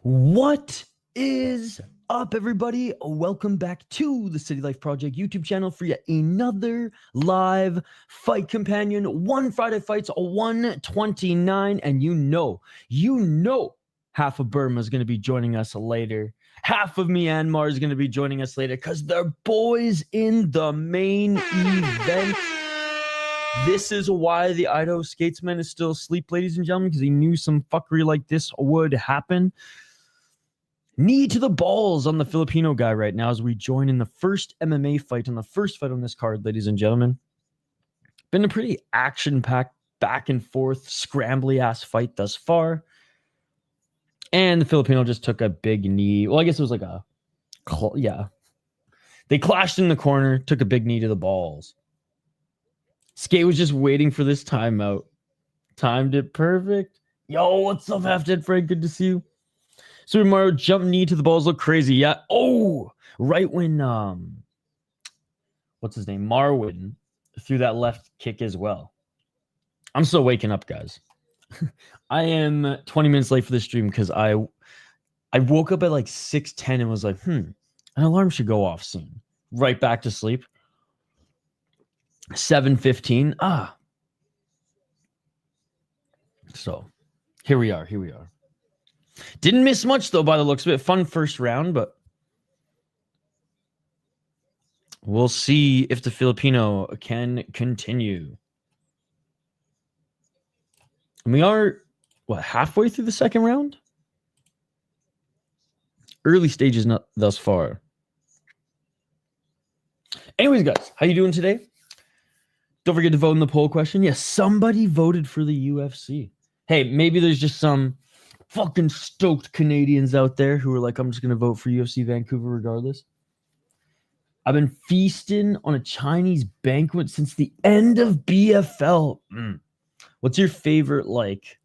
What is up, everybody? Welcome back to the City Life Project YouTube channel for yet another live fight companion. One Friday Fights 129, and you know, half of Burma is going to be joining us later. Half of Myanmar is going to be joining us later because they're boys in the main event. This is why the Idaho Skatesman is still asleep, ladies and gentlemen, because he knew some fuckery like this would happen. Knee to the balls on the Filipino guy right now as we join in the first MMA fight, on the first fight on this card, ladies and gentlemen. Been a pretty action-packed, back and forth, scrambly-ass fight thus far. And the Filipino just took a big knee. Well, I guess it was like a... yeah. They clashed in the corner, took a big knee to the balls. Skate was just waiting for this timeout. Timed it perfect. Yo, what's up, Half-Dead Frank? Good to see you. Super Mario jump knee to the balls, look crazy. Yeah. Oh, right when what's his name? Marwin threw that left kick as well. I'm still waking up, guys. I am 20 minutes late for this stream because I woke up at like 6:10 and was like, an alarm should go off soon. Right back to sleep. 7:15. So here we are. Didn't miss much, though, by the looks of it. Fun first round, but we'll see if the Filipino can continue. And we are, halfway through the second round? Early stages not thus far. Anyways, guys, how you doing today? Don't forget to vote in the poll question. Yes, somebody voted for the UFC. Hey, maybe there's just some fucking stoked Canadians out there who are like, I'm just going to vote for UFC Vancouver regardless. I've been feasting on a Chinese banquet since the end of BFL. What's your favorite, like,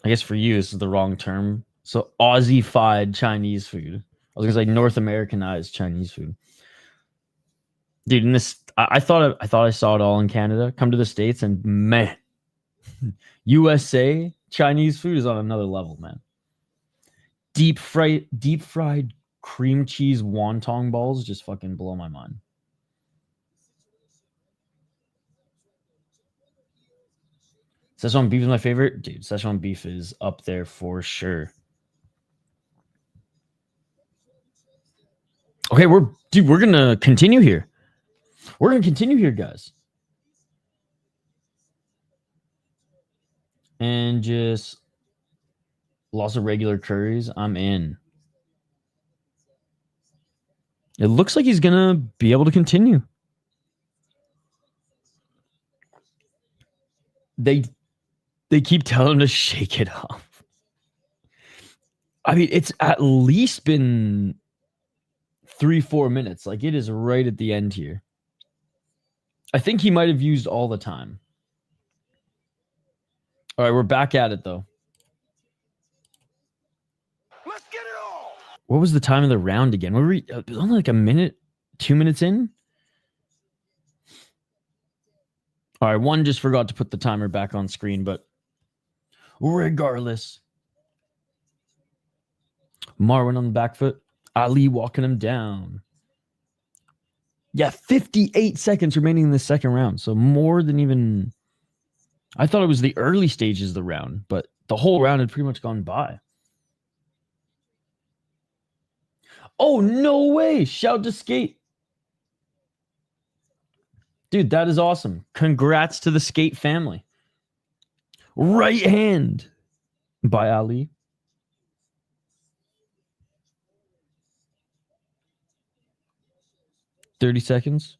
I guess for you, this is the wrong term. So Aussie-fied Chinese food. I was going to say North Americanized Chinese food. Dude, in this, I thought I saw it all in Canada. Come to the States and meh. USA Chinese food is on another level, man. Deep fried cream cheese wonton balls just fucking blow my mind. Szechuan beef is my favorite. Dude, Szechuan beef is up there for sure. Okay, we're gonna continue here. We're gonna continue here, guys. And just lots of regular curries. I'm in. It looks like he's gonna be able to continue. They keep telling him to shake it off. I mean, it's at least been 3-4 minutes. Like, it is right at the end here. I think he might have used all the time. All right, we're back at it, though. Let's get it all. What was the time of the round again? Were we only like a minute, 2 minutes in? All right, one just forgot to put the timer back on screen, but regardless. Marwin on the back foot. Ali walking him down. Yeah, 58 seconds remaining in the second round. So more than even... I thought it was the early stages of the round, but the whole round had pretty much gone by. Oh, no way. Shout to Skate. Dude, that is awesome. Congrats to the Skate family. Right hand by Ali. $30 seconds.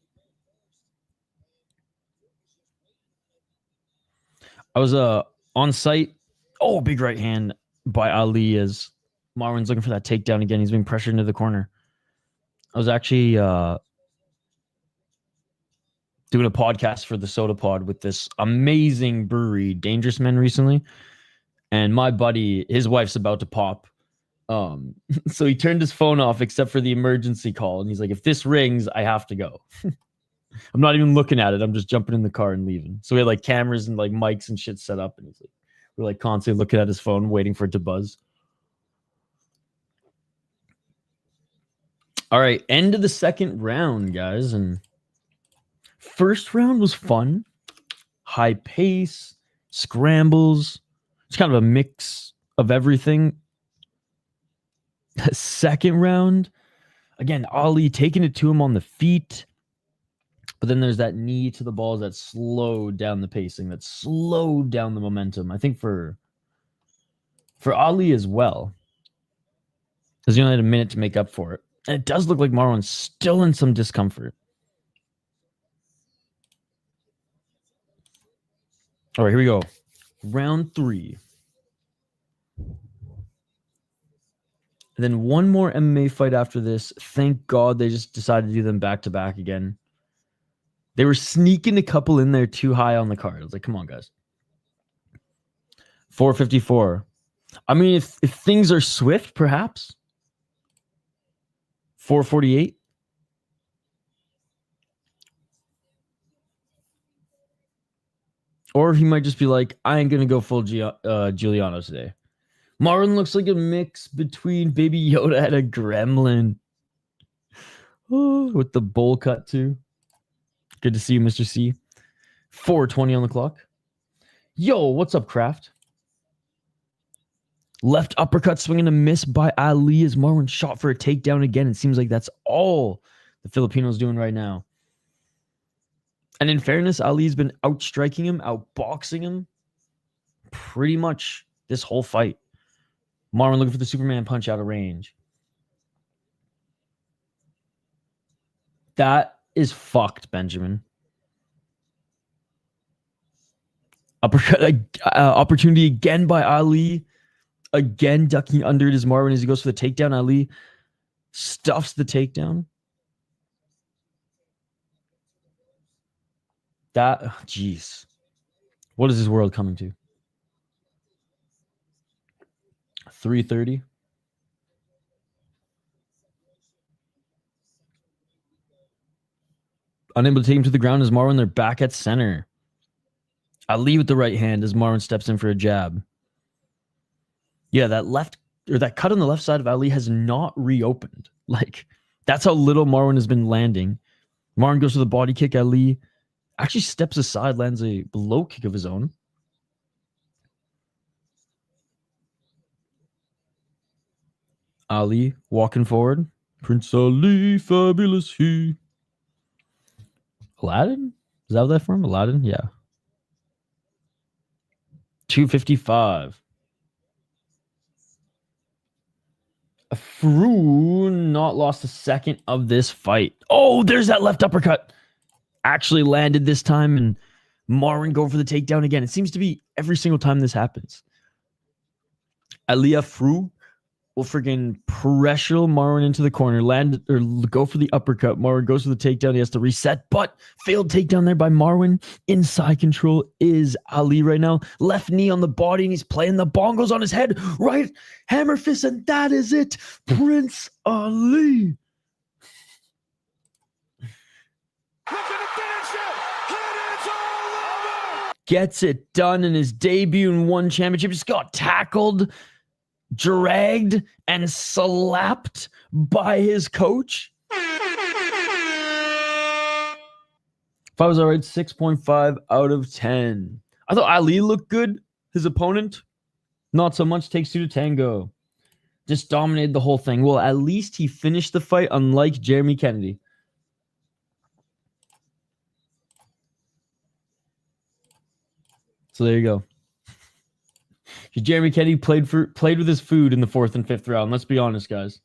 I was on site. Oh, big right hand by Ali as Marwin's looking for that takedown again. He's being pressured into the corner. I was actually doing a podcast for the Soda Pod with this amazing brewery, Dangerous Men, recently. And my buddy, his wife's about to pop. So he turned his phone off except for the emergency call. And he's like, if this rings, I have to go. I'm not even looking at it. I'm just jumping in the car and leaving. So we had like cameras and like mics and shit set up. And he's like, We're like constantly looking at his phone, waiting for it to buzz. All right, end of the second round, guys. And first round was fun. High pace, scrambles. It's kind of a mix of everything. Second round, again, Ali taking it to him on the feet. But then there's that knee to the balls that slowed down the pacing, that slowed down the momentum. I think for Ali as well, because he only had a minute to make up for it. And it does look like Marwan's still in some discomfort. All right, here we go. Round 3. And then one more MMA fight after this. Thank God they just decided to do them back-to-back again. They were sneaking a couple in there too high on the card. I was like, come on, guys. 454. I mean, if things are swift, perhaps. 448. Or he might just be like, I ain't going to go full Giuliano today. Marwan looks like a mix between Baby Yoda and a gremlin. Oh, with the bowl cut, too. Good to see you, Mr. C. 4:20 on the clock. Yo, what's up, Kraft? Left uppercut swinging a miss by Ali as Marwan shot for a takedown again. It seems like that's all the Filipinos doing right now. And in fairness, Ali's been outstriking him, outboxing him pretty much this whole fight. Marwan looking for the Superman punch out of range. That is fucked, Benjamin. Uppercut, opportunity again by Ali. Again, ducking under it is Marwan as he goes for the takedown. Ali stuffs the takedown. That, jeez. What is this world coming to? 3:30. Unable to take him to the ground as Marwan, they're back at center. Ali with the right hand as Marwan steps in for a jab. Yeah, that cut on the left side of Ali has not reopened. Like, that's how little Marwan has been landing. Marwan goes for the body kick. Ali actually steps aside, lands a low kick of his own. Ali walking forward. Prince Ali, fabulous he. Aladdin? Is that what that from? Aladdin? Yeah. 255. Fru not lost a second of this fight. Oh, there's that left uppercut. Actually landed this time, and Marwan going for the takedown again. It seems to be every single time this happens. Alia Fru will freaking pressure Marwan into the corner, land or go for the uppercut. Marwan goes for the takedown. He has to reset, but failed takedown there by Marwan. Inside control is Ali right now. Left knee on the body, and he's playing the bongos on his head. Right hammer fist, and that is it. Prince Ali. Gets it done in his debut in one championship. Just got tackled, dragged, and slapped by his coach. If I was all right, 6.5 out of 10. I thought Ali looked good. His opponent, not so much. Takes 2 to tango. Just dominated the whole thing. Well, at least he finished the fight, unlike Jeremy Kennedy. So there you go. Jeremy Kennedy played with his food in the 4th and 5th round. Let's be honest, guys.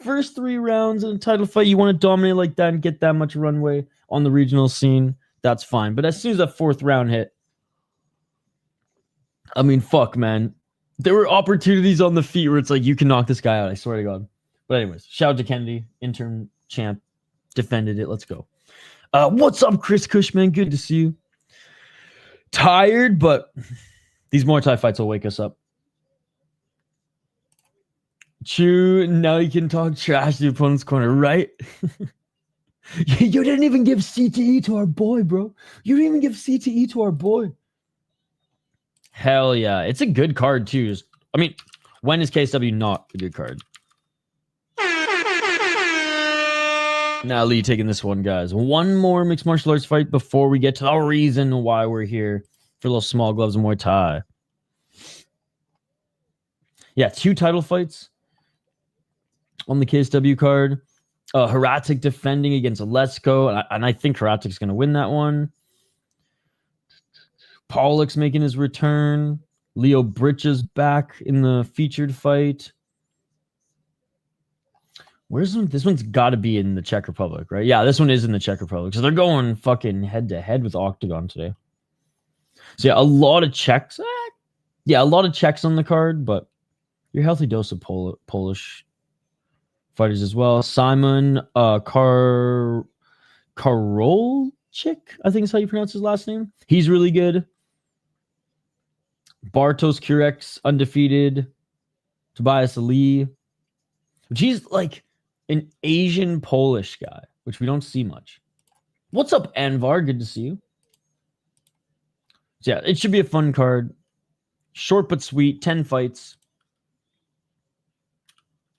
First 3 rounds in a title fight, you want to dominate like that and get that much runway on the regional scene, that's fine. But as soon as that 4th round hit, I mean, fuck, man. There were opportunities on the feet where it's like, you can knock this guy out, I swear to God. But anyways, shout out to Kennedy, interim champ, defended it. Let's go. What's up, Chris Cushman? Good to see you. Tired, but these Muay Thai fights will wake us up. Chew, now you can talk trash to the opponent's corner, right? You didn't even give CTE to our boy, bro. You didn't even give CTE to our boy. Hell yeah. It's a good card, too. I mean, when is KSW not a good card? Now, Lee taking this one, guys. One more mixed martial arts fight before we get to the reason why we're here for little small gloves and Muay Thai. Yeah, 2 title fights on the KSW card. Haratic defending against Lesko, and I think Haratic's going to win that one. Pollock's making his return. Leo Britches back in the featured fight. Where's one? This one's got to be in the Czech Republic, right? Yeah, this one is in the Czech Republic. So they're going fucking head-to-head with Octagon today. So yeah, a lot of Czechs. Yeah, a lot of Czechs on the card, but your healthy dose of Polish fighters as well. Simon Karolczyk, I think is how you pronounce his last name. He's really good. Bartosz Kurek's undefeated. Tobias Ali, which he's like an Asian Polish guy, which we don't see much. What's up, Anvar? Good to see you. So yeah, it should be a fun card. Short but sweet. 10 fights.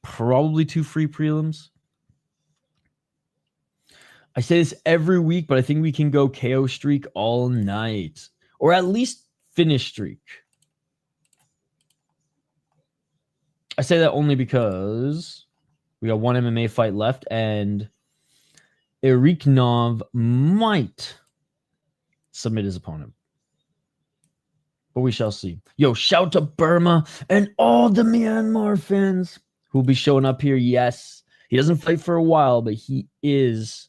Probably 2 free prelims. I say this every week, but I think we can go KO streak all night. Or at least finish streak. I say that only because we got 1 MMA fight left, and Eriknov might submit his opponent. But we shall see. Yo, shout to Burma and all the Myanmar fans who will be showing up here. Yes, he doesn't fight for a while, but he is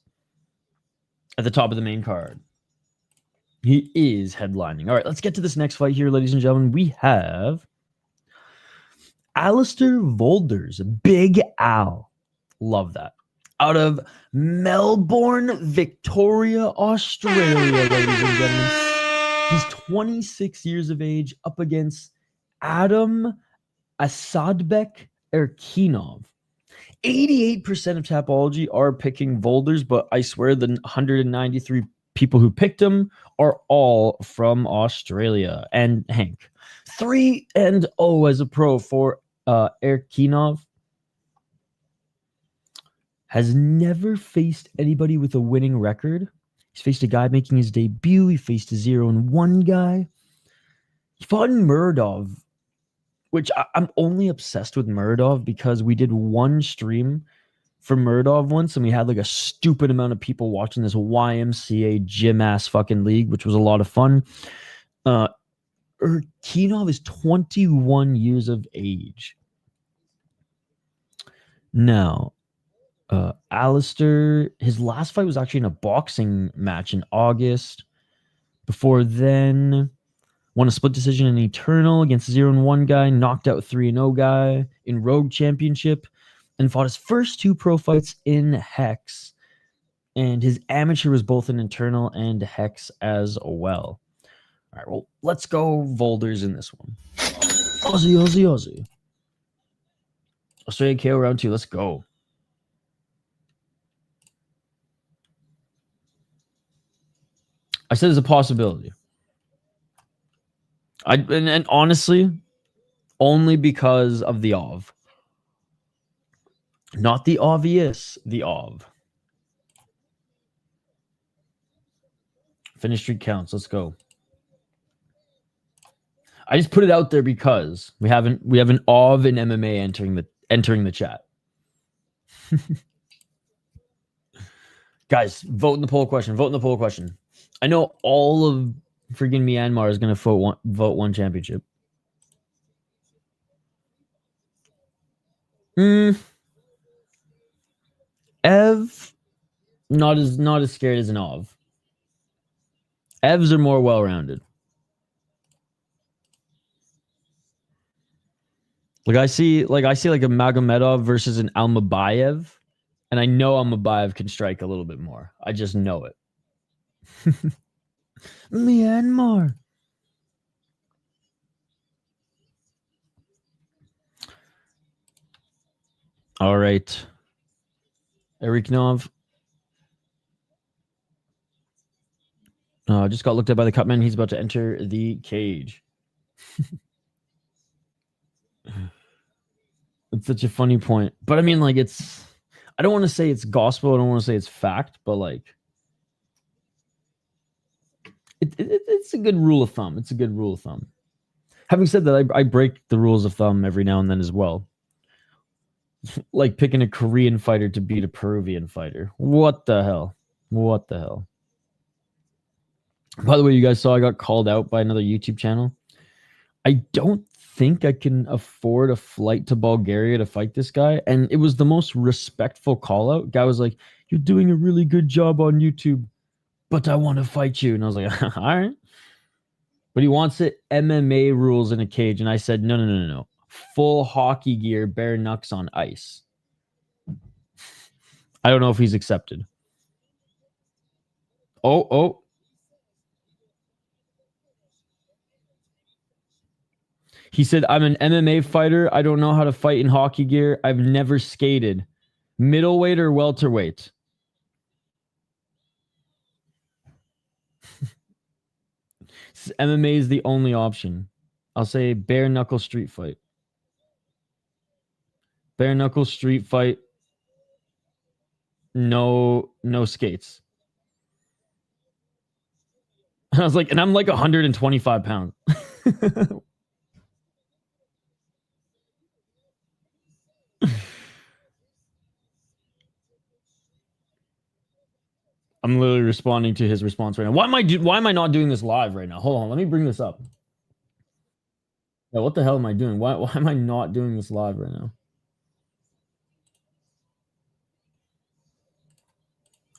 at the top of the main card. He is headlining. All right, let's get to this next fight here, ladies and gentlemen. We have Alistair Volders, Big Al. Love that. Out of Melbourne, Victoria, Australia, ladies and gentlemen. He's 26 years of age, up against Adam Asadbek Erkinov. 88% of Tapology are picking Volders, but I swear the 193 people who picked him are all from Australia. And Hank, 3-0 as a pro for Erkinov. Has never faced anybody with a winning record. He's faced a guy making his debut. He faced a 0-1 guy. He fought in Muradov, which I'm only obsessed with Muradov because we did one stream for Muradov once, and we had like a stupid amount of people watching this YMCA gym ass fucking league, which was a lot of fun. Erkinov is 21 years of age. Now, Alistair, his last fight was actually in a boxing match in August. Before then, won a split decision in Eternal against a 0-1 guy, knocked out a 3-0 guy in Rogue Championship, and fought his first 2 pro fights in Hex. And his amateur was both in Eternal and Hex as well. All right, well, let's go Volders in this one. Aussie, Aussie, Aussie. Australian KO round 2, let's go. I said there's a possibility. And honestly, only because of the OV. Not the obvious, the OV. Finish streak counts. Let's go. I just put it out there because we have an OV in MMA entering the chat. Guys, vote in the poll question. Vote in the poll question. I know all of freaking Myanmar is going to vote one championship. Ev, not as scared as an Ov. Evs are more well-rounded. I see like a Magomedov versus an Almabayev, and I know Almabayev can strike a little bit more. I just know it. Myanmar. All right. Eriknov. Just got looked at by the cutman. He's about to enter the cage. It's such a funny point. But I mean, like, it's, I don't want to say it's gospel. I don't want to say it's fact, but like, it's a good rule of thumb. It's a good rule of thumb. Having said that, I break the rules of thumb every now and then as well. Like picking a Korean fighter to beat a Peruvian fighter. What the hell? What the hell? By the way, you guys saw I got called out by another YouTube channel. I don't think I can afford a flight to Bulgaria to fight this guy. And it was the most respectful call out. Guy was like, "You're doing a really good job on YouTube, but I want to fight you." And I was like, all right. But he wants it MMA rules in a cage. And I said, no. Full hockey gear, bare knucks on ice. I don't know if he's accepted. Oh. He said, "I'm an MMA fighter. I don't know how to fight in hockey gear. I've never skated. Middleweight or welterweight?" MMA is the only option. I'll say bare knuckle street fight. Bare knuckle street fight. No skates. And I was like, and I'm like 125 pounds. I'm literally responding to his response right now. Why am I not doing this live right now? Hold on, let me bring this up. Yeah, what the hell am I doing? Why am I not doing this live right now?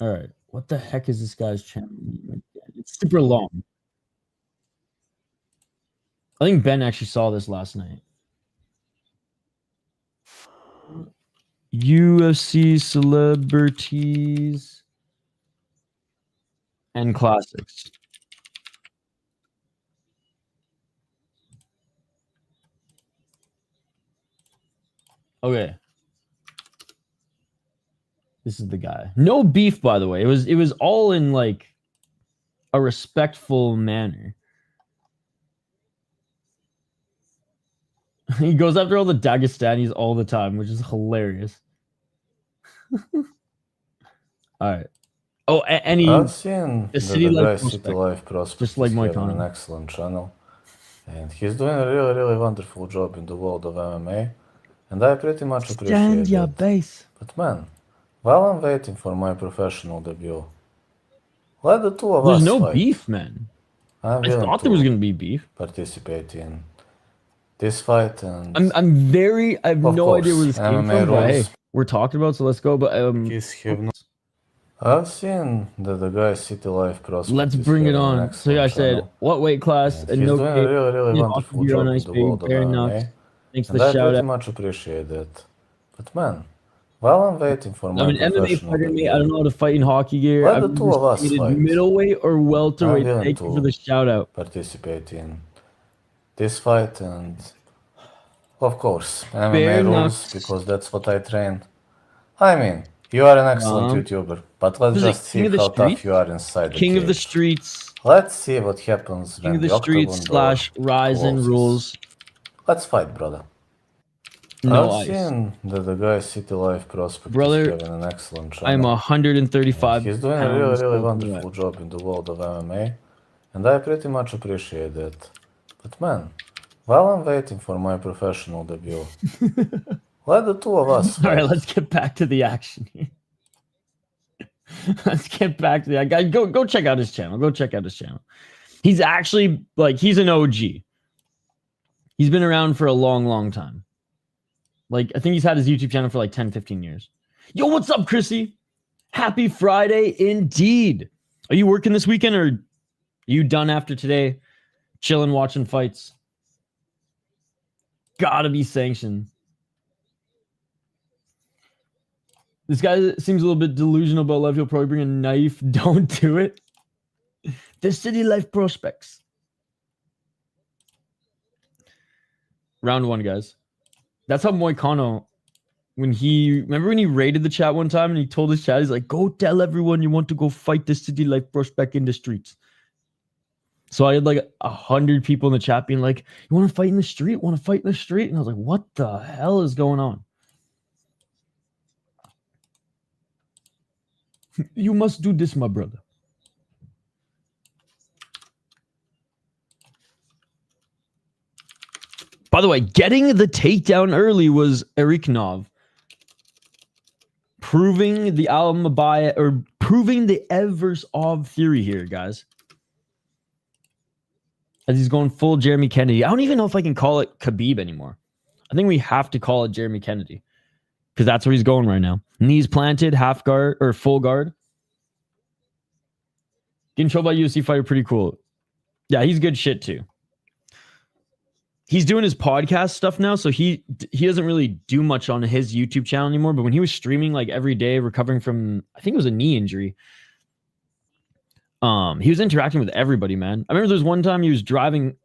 All right. What the heck is this guy's channel? It's super long. I think Ben actually saw this last night. UFC celebrities and classics. Okay. This is the guy. No beef, by the way. It was all in like a respectful manner. He goes after all the Dagestanis all the time, which is hilarious. All right. Oh, and I've seen the City Life Prospect, just like Muay an excellent channel, and he's doing a really, really wonderful job in the world of MMA, and I pretty much appreciate it. Base. But man, while I'm waiting for my professional debut, let the two of us There's no fight. beef, man. I thought there was gonna be beef. Participate in this fight, and I have no idea where this came from, but hey, we're talking about, so let's go. But I've seen that the guy City Life Prospect. Let's bring it on. So yeah, I said, what weight class? And no doing a really, really wonderful job in the world of MMA. Thanks for and the I shout pretty out. much appreciate that. But man, while I'm waiting for my MMA fighter, mate. I don't know how to fight in hockey gear. Let the two of us fight. Middleweight or welterweight? Thank you for the shout out. Participate in this fight, and of course MMA rules, because that's what I train. I mean, you are an excellent YouTuber, but let's just see how tough you are inside the King cage. of the streets. Let's see what happens King when of the streets / Ryzen rules. Let's fight, brother. No I've ice. seen that the guy City Life Prospect Brother, is having an excellent channel. I'm 135 He's doing a really, really wonderful job in the world of MMA, and I pretty much appreciate that. But man, while I'm waiting for my professional debut, let the two of us fight. All right, let's get back to the action here. Let's get back to the guy. Go check out his channel. Go check out his channel. He's actually like, he's an OG. He's been around for a long, long time. Like, I think he's had his YouTube channel for like 10, 15 years. Yo, what's up, Chrissy? Happy Friday indeed. Are you working this weekend, or are you done after today? Chilling, watching fights. Gotta be sanctioned. This guy seems a little bit delusional about life. He'll probably bring a knife. Don't do it. The City Life Prospects. Round one, guys. That's how Moicano, remember when he raided the chat one time and he told his chat, he's like, go tell everyone you want to go fight the City Life Prospect in the streets. So I had like 100 people in the chat being like, "You want to fight in the street? Want to fight in the street?" And I was like, "What the hell is going on?" You must do this, my brother. By the way, getting the takedown early was Aekmuangnon. Proving the Al-Mabaya or proving the Eversov theory here, guys. As he's going full Jeremy Kennedy. I don't even know if I can call it Khabib anymore. I think we have to call it Jeremy Kennedy. Because that's where he's going right now. Knees planted, half guard or full guard. Getting shown by UFC fighter, pretty cool. Yeah, he's good shit too. He's doing his podcast stuff now, so he doesn't really do much on his YouTube channel anymore. But when he was streaming like every day, recovering from, I think it was a knee injury, he was interacting with everybody, man. I remember there was one time he was driving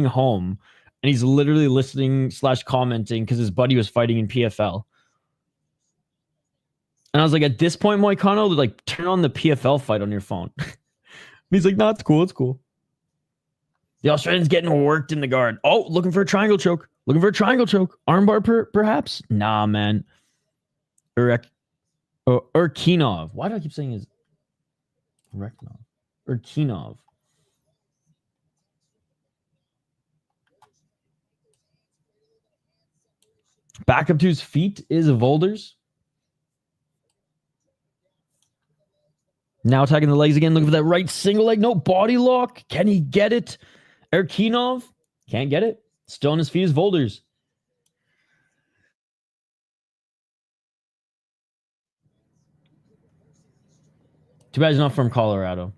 home, and he's literally listening / commenting because his buddy was fighting in PFL. And I was like, at this point, Moicano, like turn on the PFL fight on your phone. He's like, no, it's cool, it's cool. The Australian's getting worked in the guard. Oh, looking for a triangle choke. Looking for a triangle choke. Armbar, perhaps? Nah, man. Urkinov. Why do I keep saying his... Urkinov. Back up to his feet is Volders. Now attacking the legs again. Looking for that right single leg. No, body lock. Can he get it? Urkinov can't get it. Still on his feet is Volders. Too bad he's not from Colorado.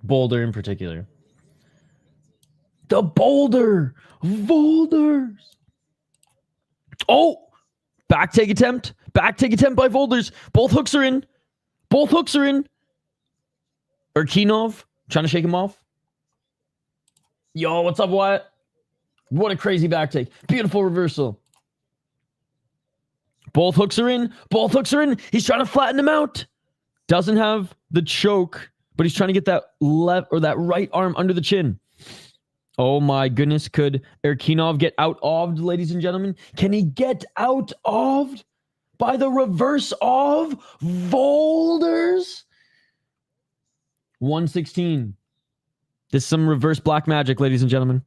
Boulder in particular. The Boulder. Volders. Oh, back take attempt. Back take attempt by Volders. Both hooks are in. Both hooks are in. Urkinov trying to shake him off. Yo, what's up, Wyatt? What a crazy back take. Beautiful reversal. Both hooks are in. Both hooks are in. He's trying to flatten him out. Doesn't have the choke, but he's trying to get that left or that right arm under the chin. Oh my goodness. Could Urkinov get out-oved, ladies and gentlemen? Can he get out-oved by the reverse of Volders? 116. This is some reverse black magic, ladies and gentlemen.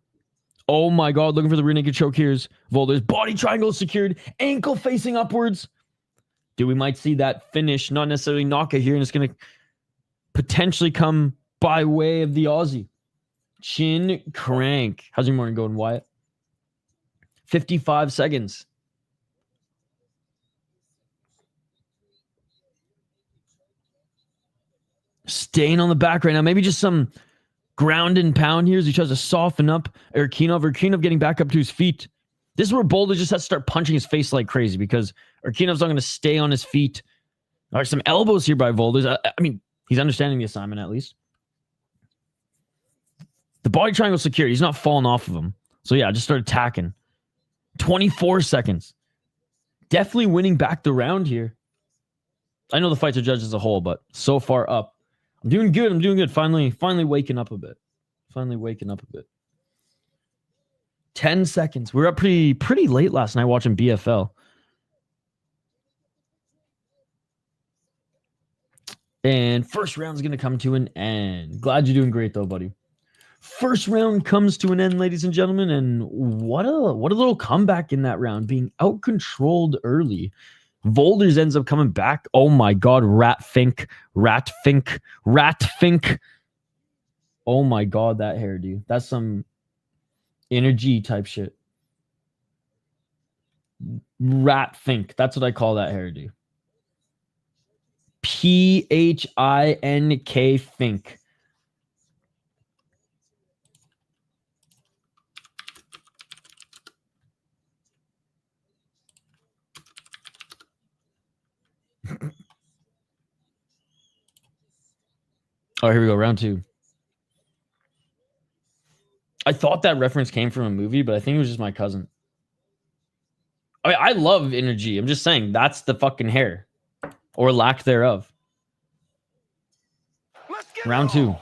Oh my God, looking for the rear naked choke here is Volders. Body triangle secured, ankle facing upwards. Dude, we might see that finish, not necessarily knockout here, and it's going to potentially come by way of the Aussie. Chin crank. How's your morning going, Wyatt? 55 seconds. Staying on the back right now. Maybe just some ground and pound here as he tries to soften up Urkinov. Urkinov getting back up to his feet. This is where Boulder just has to start punching his face like crazy because Urkinov's not going to stay on his feet. There are some elbows here by Volders. I mean, he's understanding the assignment at least. The body triangle secure. He's not falling off of him. So yeah, just start attacking. 24 seconds. Definitely winning back the round here. I know the fights are judged as a whole, but so far up. I'm doing good. I'm doing good. Finally waking up a bit. 10 seconds. We were up pretty late last night watching BFL. And first round's going to come to an end. Glad you're doing great though, buddy. First round comes to an end, ladies and gentlemen. And what a little comeback in that round, being out-controlled early. Volders ends up coming back. Oh my God, Rat Fink. Oh my God, that hairdo. That's some energy type shit. Rat Fink. That's what I call that hairdo. P-H-I-N-K Fink. Oh, here we go. Round two. I thought that reference came from a movie, but I think it was just my cousin. I mean, I love energy. I'm just saying that's the fucking hair. Or lack thereof. Round two.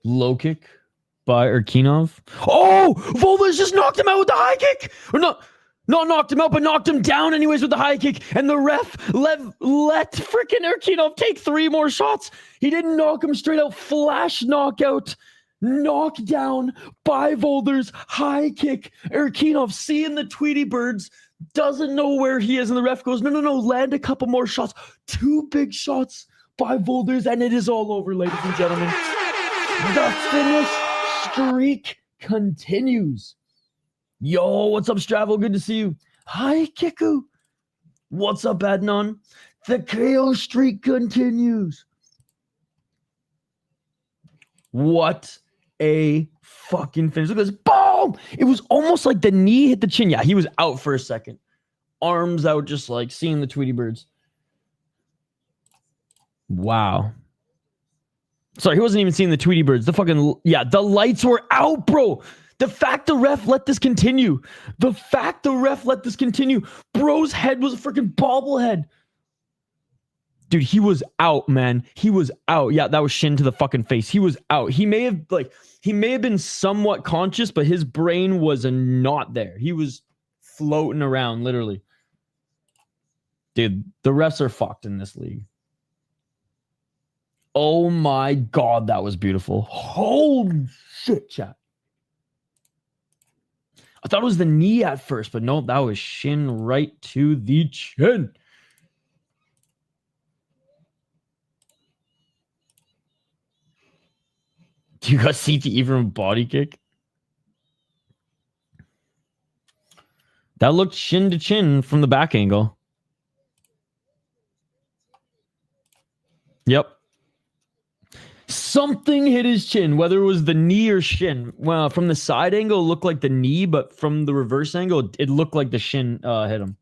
Low kick by Erkinov. Oh, Volders just knocked him out with the high kick. Or not knocked him out, but knocked him down anyways with the high kick. And the ref let freaking Erkinov take 3 more shots. He didn't knock him straight out. Flash knockout. Knocked down by Volders. High kick. Erkinov seeing the Tweety Birds. Doesn't know where he is. And the ref goes, no. Land a couple more shots. 2 big shots by Volders. And it is all over, ladies and gentlemen. The finish streak continues. Yo, what's up, Stravo? Good to see you. Hi, Kiku. What's up, Adnan? The KO streak continues. What a fucking finish. Look at this. Boom! It was almost like the knee hit the chin. Yeah, he was out for a second. Arms out, just like seeing the Tweety Birds. Wow. Sorry, he wasn't even seeing the Tweety Birds. The lights were out, bro. The fact the ref let this continue. Bro's head was a freaking bobblehead. Dude, he was out, man. He was out. Yeah, that was shin to the fucking face. He was out. He may have been somewhat conscious, but his brain was not there. He was floating around, literally. Dude, the refs are fucked in this league. Oh my God, that was beautiful. Holy shit, chat. I thought it was the knee at first, but no, that was shin right to the chin. You got CTE from a body kick? That looked shin to chin from the back angle. Yep. Something hit his chin, whether it was the knee or shin. Well, from the side angle, it looked like the knee, but from the reverse angle, it looked like the shin hit him.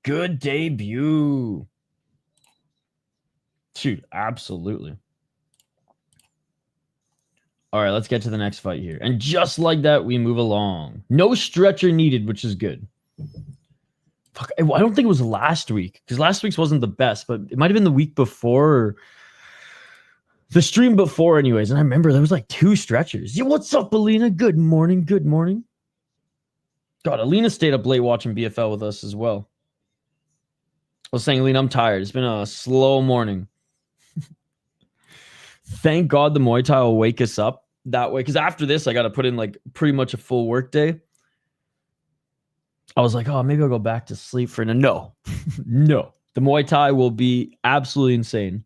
Good debut. Shoot, absolutely. All right, let's get to the next fight here. And just like that, we move along. No stretcher needed, which is good. Fuck, I don't think it was last week, because last week's wasn't the best, but it might have been the week before, or the stream before anyways. And I remember there was like 2 stretchers. Yeah, what's up, Alina? Good morning. God, Alina stayed up late watching BFL with us as well. I was saying, Alina, I'm tired. It's been a slow morning. Thank God the Muay Thai will wake us up that way. Because after this, I got to put in like pretty much a full work day. I was like, oh, maybe I'll go back to sleep for no. No. The Muay Thai will be absolutely insane.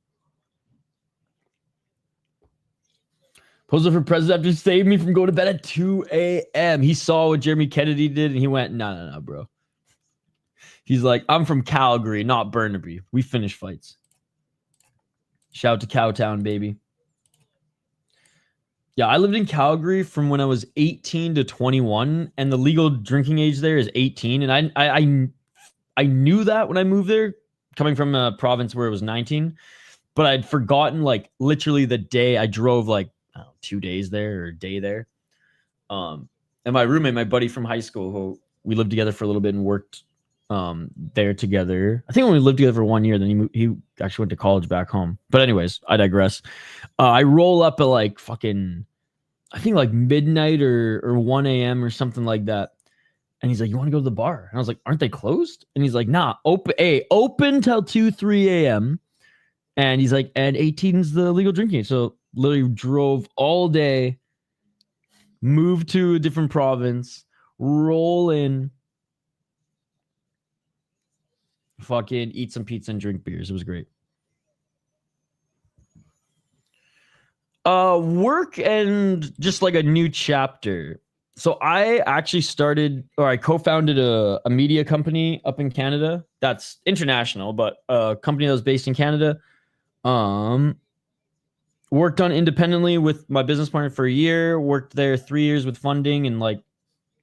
Poser for president after saved me from going to bed at 2 a.m. He saw what Jeremy Kennedy did and he went, no, bro. He's like, I'm from Calgary, not Burnaby. We finish fights. Shout out to Cowtown, baby. Yeah, I lived in Calgary from when I was 18 to 21, and the legal drinking age there is 18. And I knew that when I moved there, coming from a province where it was 19, but I'd forgotten like literally the day I drove like 2 days there or a day there. And my roommate, my buddy from high school, who we lived together for a little bit and worked there together. I think when we lived together for 1 year, then he actually went to college back home. But anyways, I digress. I roll up at like fucking, I think like midnight or 1 a.m. or something like that. And he's like, you want to go to the bar? And I was like, aren't they closed? And he's like, nah, open till 2, 3 a.m. And he's like, and 18's the legal drinking age. So literally drove all day, moved to a different province, roll in, fucking eat some pizza and drink beers. It was great. Work and just like a new chapter. So I actually I co-founded a media company up in Canada that's international, but a company that was based in Canada. Worked on independently with my business partner for a year, worked there 3 years with funding and like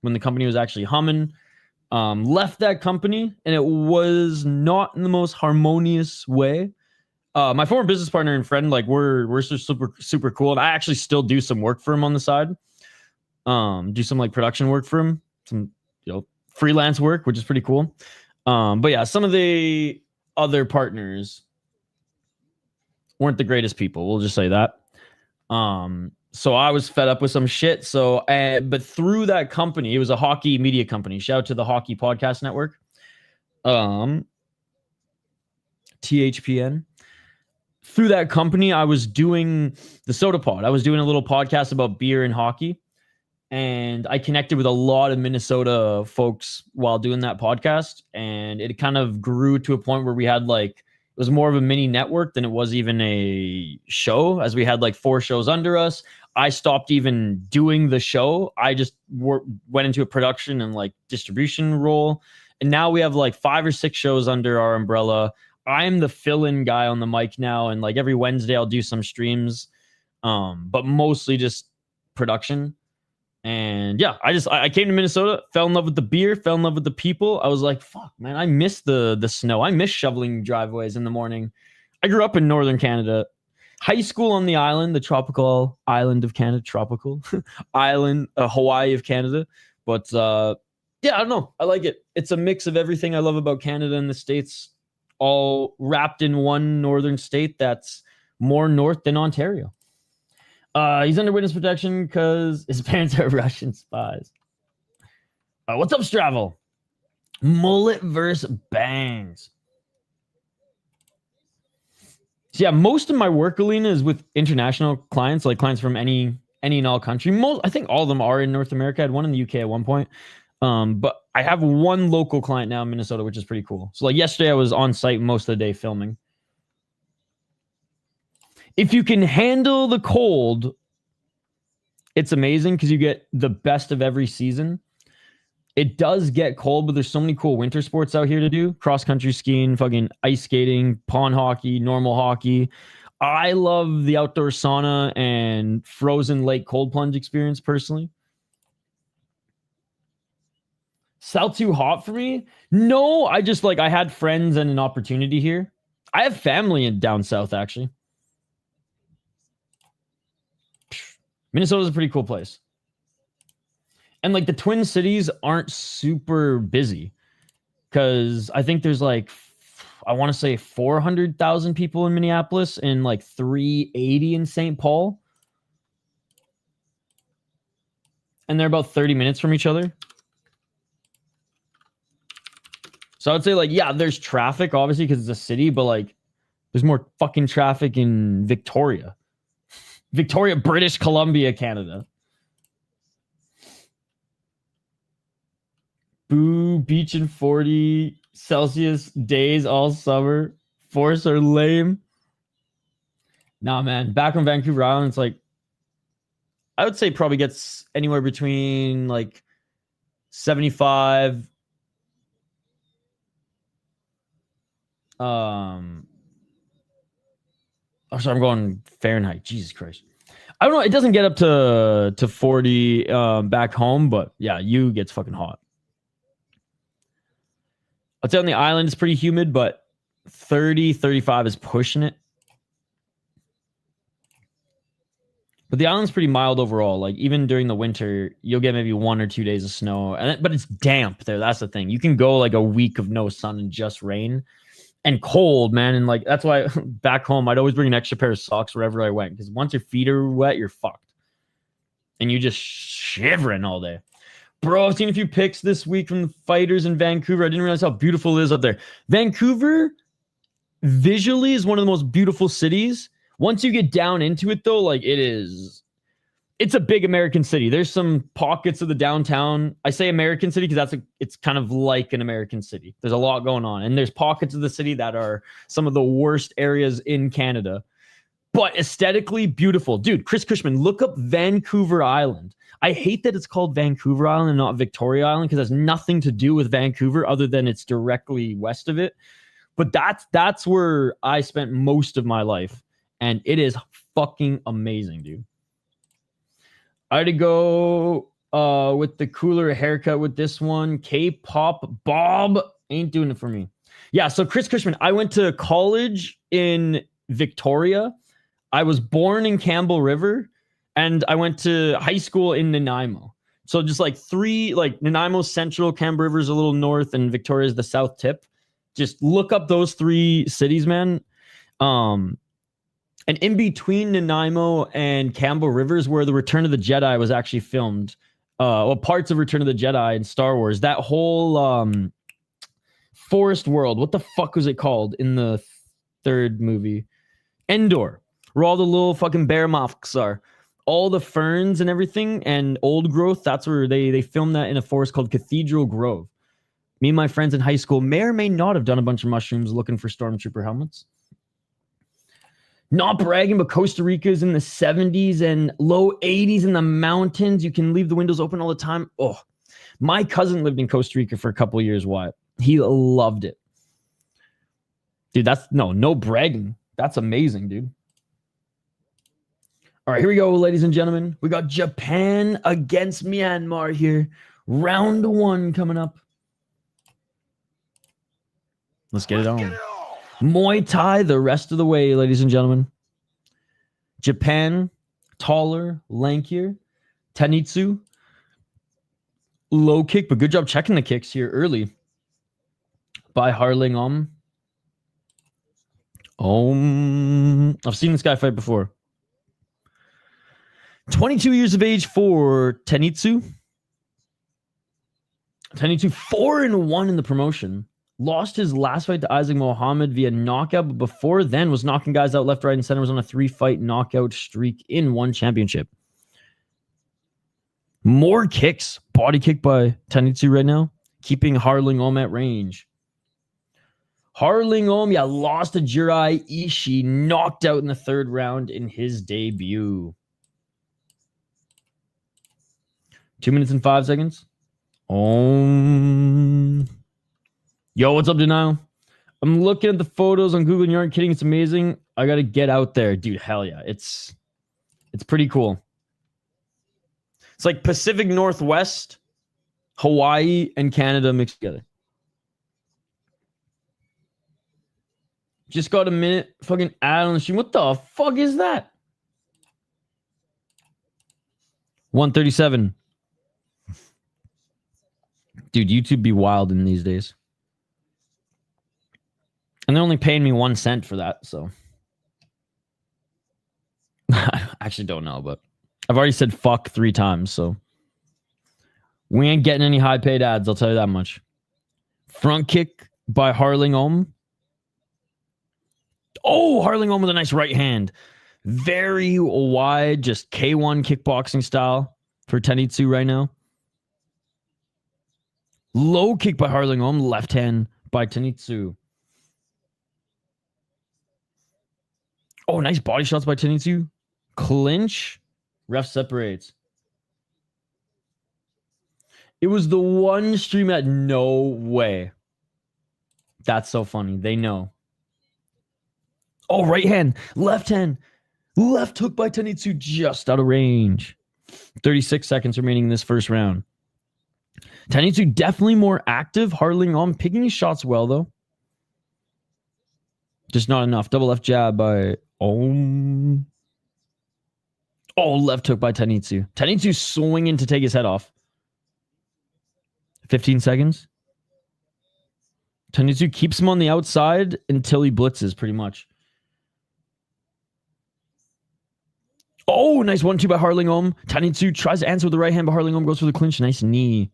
when the company was actually humming. Left that company and it was not in the most harmonious way. My former business partner and friend, like we're super cool. And I actually still do some work for him on the side. Do some like production work for him, some freelance work, which is pretty cool. But yeah, some of the other partners weren't the greatest people. We'll just say that. So I was fed up with some shit. So, but through that company, it was a hockey media company. Shout out to the Hockey Podcast Network. THPN. Through that company, I was doing the Soda Pod. I was doing a little podcast about beer and hockey. And I connected with a lot of Minnesota folks while doing that podcast. And it kind of grew to a point where we had like, it was more of a mini network than it was even a show, as we had like 4 shows under us. I stopped even doing the show. I just went into a production and like distribution role. And now we have like 5 or 6 shows under our umbrella. I'm the fill-in guy on the mic now. And like every Wednesday I'll do some streams, but mostly just production. And yeah, I came to Minnesota, fell in love with the beer, fell in love with the people. I was like, fuck, man, I miss the snow. I miss shoveling driveways in the morning. I grew up in Northern Canada. High school on the island, the tropical island of Canada, tropical island, Hawaii of Canada. But yeah, I don't know. I like it. It's a mix of everything I love about Canada and the States, all wrapped in one northern state that's more north than Ontario. He's under witness protection because his parents are Russian spies. What's up, Stravel? Mullet versus bangs. So yeah, most of my work, Alina, is with international clients, like clients from any and all country. I think all of them are in North America. I had one in the UK at one point. But I have one local client now in Minnesota, which is pretty cool. So like yesterday I was on site most of the day filming. If you can handle the cold, it's amazing because you get the best of every season. It does get cold, but there's so many cool winter sports out here to do. Cross-country skiing, fucking ice skating, pond hockey, normal hockey. I love the outdoor sauna and frozen lake cold plunge experience personally. South too hot for me? No, I just like, I had friends and an opportunity here. I have family in down south, actually. Minnesota's a pretty cool place. And like the Twin Cities aren't super busy because I think there's like, I want to say 400,000 people in Minneapolis and like 380 in St. Paul. And they're about 30 minutes from each other. So I would say like, yeah, there's traffic obviously because it's a city, but like there's more fucking traffic in Victoria. Victoria, British Columbia, Canada. Boo, beach in 40 Celsius days all summer. Forests are lame. Nah, man. Back on Vancouver Island, it's like, I would say probably gets anywhere between like 75. Oh, sorry, I'm going Fahrenheit. Jesus Christ. I don't know. It doesn't get up to 40 back home, but yeah, you gets fucking hot. I'd say on the island it's pretty humid, but 30, 35 is pushing it. But the island's pretty mild overall. Like even during the winter, you'll get maybe 1 or 2 days of snow, but it's damp there. That's the thing. You can go like a week of no sun and just rain. And cold, man. And like, that's why back home, I'd always bring an extra pair of socks wherever I went. Because once your feet are wet, you're fucked. And you're just shivering all day. Bro, I've seen a few pics this week from the fighters in Vancouver. I didn't realize how beautiful it is up there. Vancouver visually is one of the most beautiful cities. Once you get down into it, though, like it's a big American city. There's some pockets of the downtown. I say American city because it's kind of like an American city. There's a lot going on. And there's pockets of the city that are some of the worst areas in Canada. But aesthetically beautiful. Dude, Chris Cushman, look up Vancouver Island. I hate that it's called Vancouver Island and not Victoria Island because it has nothing to do with Vancouver other than it's directly west of it. But that's where I spent most of my life. And it is fucking amazing, dude. I had to go with the cooler haircut with this one. K-pop Bob ain't doing it for me. Yeah, so Chris Cushman, I went to college in Victoria. I was born in Campbell River, and I went to high school in Nanaimo. So just like Nanaimo Central, Campbell River's a little north, and Victoria's the south tip. Just look up those 3 cities, man. And And in between Nanaimo and Campbell Rivers, where the Return of the Jedi was actually filmed, parts of Return of the Jedi and Star Wars, that whole forest world, what the fuck was it called in the third movie? Endor, where all the little fucking bear moths are. All the ferns and everything and old growth, that's where they filmed that in a forest called Cathedral Grove. Me and my friends in high school may or may not have done a bunch of mushrooms looking for stormtrooper helmets. Not bragging, but Costa Rica is in the 70s and low 80s in the mountains. You can leave the windows open all the time. Oh, my cousin lived in Costa Rica for a couple of years. Why? He loved it. Dude, that's no bragging. That's amazing, dude. All right, here we go, ladies and gentlemen. We got Japan against Myanmar here. Round 1 coming up. Let's get it on. Muay Thai the rest of the way, ladies and gentlemen. Japan, taller, lankier. Tenitsu, low kick, but good job checking the kicks here early by Harling I've seen this guy fight before. 22 years of age for Tenitsu. Tenitsu 4-1 in the promotion. Lost his last fight to Isaac Mohammed via knockout, but before then was knocking guys out left, right, and center. Was on a 3-fight knockout streak in one championship. More kicks. Body kick by Tenitsu right now, keeping Harling at range. Harling lost to Jirai Ishii, knocked out in the 3rd round in his debut. 2 minutes and 5 seconds. Yo, what's up, Denial? I'm looking at the photos on Google and you aren't kidding. It's amazing. I got to get out there. Dude, hell yeah. It's pretty cool. It's like Pacific Northwest, Hawaii, and Canada mixed together. Just got a minute. Fucking ad on the stream. What the fuck is that? 137. Dude, YouTube be wild in these days. And they're only paying me 1 cent for that, so. I actually don't know, but I've already said fuck 3 times, so. We ain't getting any high paid ads, I'll tell you that much. Front kick by Harling Oh, Harling with a nice right hand. Very wide, just K1 kickboxing style for Tenitsu right now. Low kick by Harling left hand by Tenitsu. Oh, nice body shots by Tenitsu. Clinch. Ref separates. It was the one stream that no way. That's so funny. They know. Oh, right hand. Left hand. Left hook by Tenitsu just out of range. 36 seconds remaining in this first round. Tenitsu definitely more active. Harling picking his shots well, though. Just not enough. Double left jab by Oh, left hook by Tenitsu. Tenitsu swinging to take his head off. 15 seconds. Tenitsu keeps him on the outside until he blitzes, pretty much. Oh, nice 1-2 by Harling Tenitsu tries to answer with the right hand, but Harling goes for the clinch. Nice knee.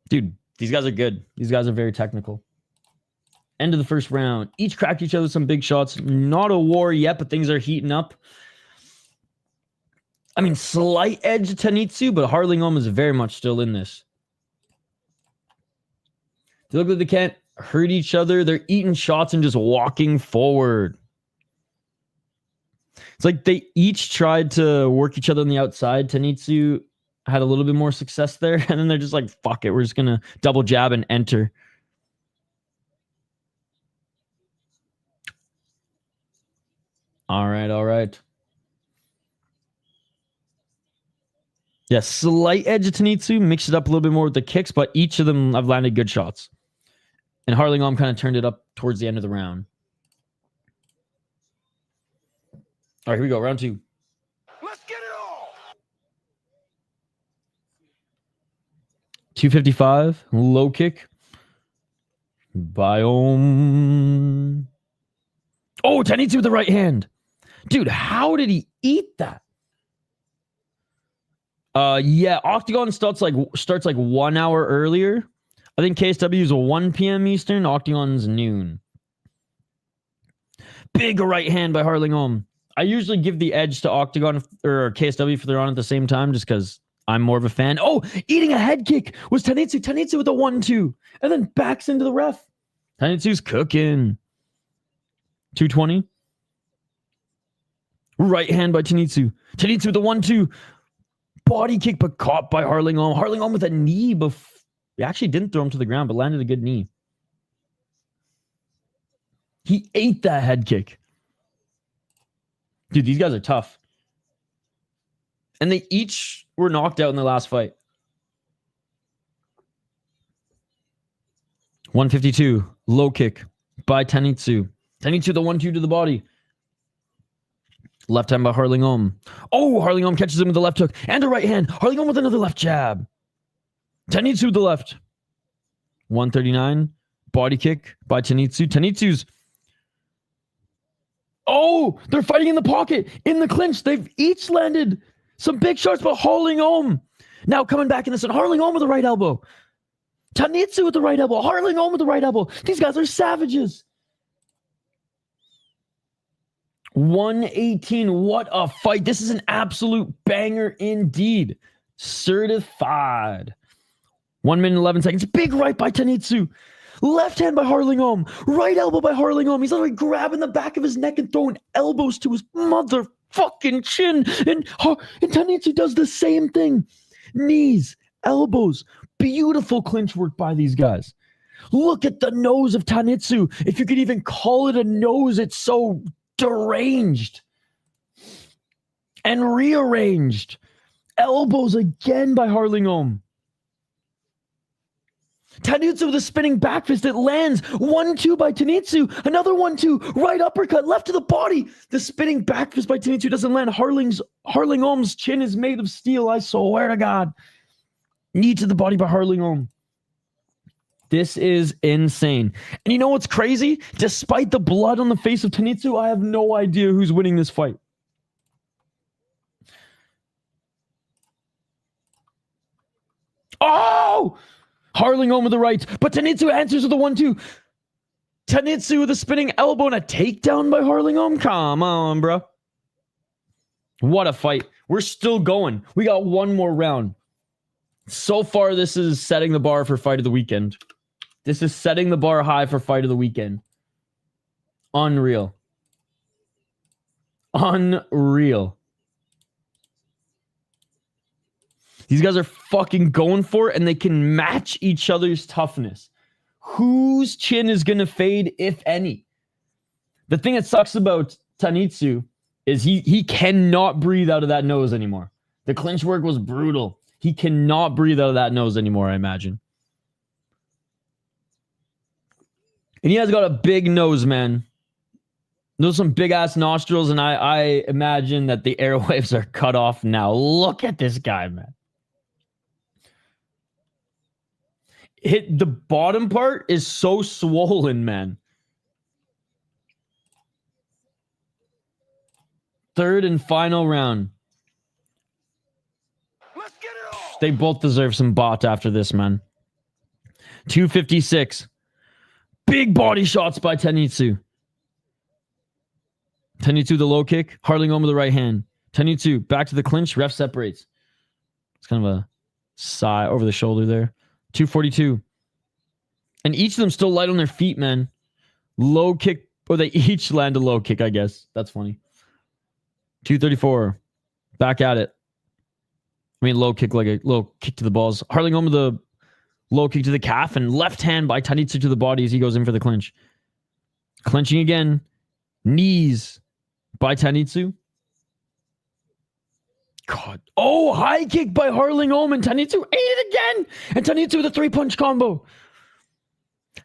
Dude, these guys are good. These guys are very technical. End of the first round. Each cracked each other some big shots. Not a war yet, but things are heating up. I mean, slight edge to Tenitsu, but Harling is very much still in this. They look like they can't hurt each other. They're eating shots and just walking forward. It's like they each tried to work each other on the outside. Tenitsu had a little bit more success there, and then they're just like, fuck it, we're just going to double jab and enter. All right. Yeah, slight edge of Tenitsu, mix it up a little bit more with the kicks, but each of them have landed good shots. And Harling kind of turned it up towards the end of the round. All right, here we go, round 2. Let's get it all. 255, low kick by Oh, Tainitsu with the right hand. Dude, how did he eat that? Yeah, Octagon starts like 1 hour earlier. I think KSW is a 1 p.m. Eastern. Octagon's noon. Big right hand by Harling. I usually give the edge to Octagon or KSW if they're on at the same time, just because I'm more of a fan. Oh, eating a head kick was Tainitsu. Tainitsu with a 1-2. And then backs into the ref. Tainitsu's cooking. 220. Right hand by Tainitsu. Tainitsu with the 1-2. Body kick, but caught by Harling. Harling with a knee. He actually didn't throw him to the ground, but landed a good knee. He ate that head kick. Dude, these guys are tough. And they each were knocked out in the last fight. 152. Low kick by Tainitsu. Tainitsu the 1-2 to the body. Left hand by Harling. Oh, Harling catches him with the left hook and a right hand. Harling with another left jab. Tainitsu with the left. 139. Body kick by Tainitsu. Tainitsu's. Oh, they're fighting in the pocket. In the clinch. They've each landed some big shots, but Harling now coming back in this one. Harling with the right elbow. Tainitsu with the right elbow. Harling with the right elbow. These guys are savages. 118. What a fight. This is an absolute banger indeed. Certified. 1 minute 11 seconds. Big right by Tainitsu. Left hand by Harling. Right elbow by Harling. He's literally grabbing the back of his neck and throwing elbows to his motherfucking chin. And Tainitsu does the same thing. Knees, elbows. Beautiful clinch work by these guys. Look at the nose of Tainitsu. If you could even call it a nose, it's so deranged and rearranged. Elbows again by Harling. Tainitsu with a spinning back fist that lands. 1-2 by Tainitsu. Another 1-2. Right uppercut. Left to the body. The spinning back fist by Tainitsu doesn't land. Harling's chin is made of steel. I swear to God. Knee to the body by Harling. This is insane. And you know what's crazy? Despite the blood on the face of Tainitsu, I have no idea who's winning this fight. Oh! Harling with the right, but Tainitsu answers with the 1-2. Tainitsu with a spinning elbow and a takedown by Harling. Come on, bro. What a fight. We're still going. We got one more round. So far, this is setting the bar for fight of the weekend. This is setting the bar high for fight of the weekend. Unreal. Unreal. These guys are fucking going for it, and they can match each other's toughness. Whose chin is going to fade, if any? The thing that sucks about Tainitsu is he cannot breathe out of that nose anymore. The clinch work was brutal. He cannot breathe out of that nose anymore, I imagine. And he has got a big nose, man. Those are some big-ass nostrils, and I imagine that the airwaves are cut off now. Look at this guy, man. The bottom part is so swollen, man. Third and final round. Let's get it on. They both deserve some bot after this, man. 256. Big body shots by Tainitsu. Tainitsu the low kick. Harling with the right hand. Tainitsu back to the clinch. Ref separates. It's kind of a sigh over the shoulder there. 242. And each of them still light on their feet, man. Low kick. Or they each land a low kick, I guess. That's funny. 234. Back at it. I mean, low kick, like a low kick to the balls. Harling with the low kick to the calf and left hand by Tainitsu to the body as he goes in for the clinch. Clinching again. Knees by Tainitsu. God. Oh, high kick by Harling and Tainitsu ate it again. And Tainitsu with a 3-punch combo.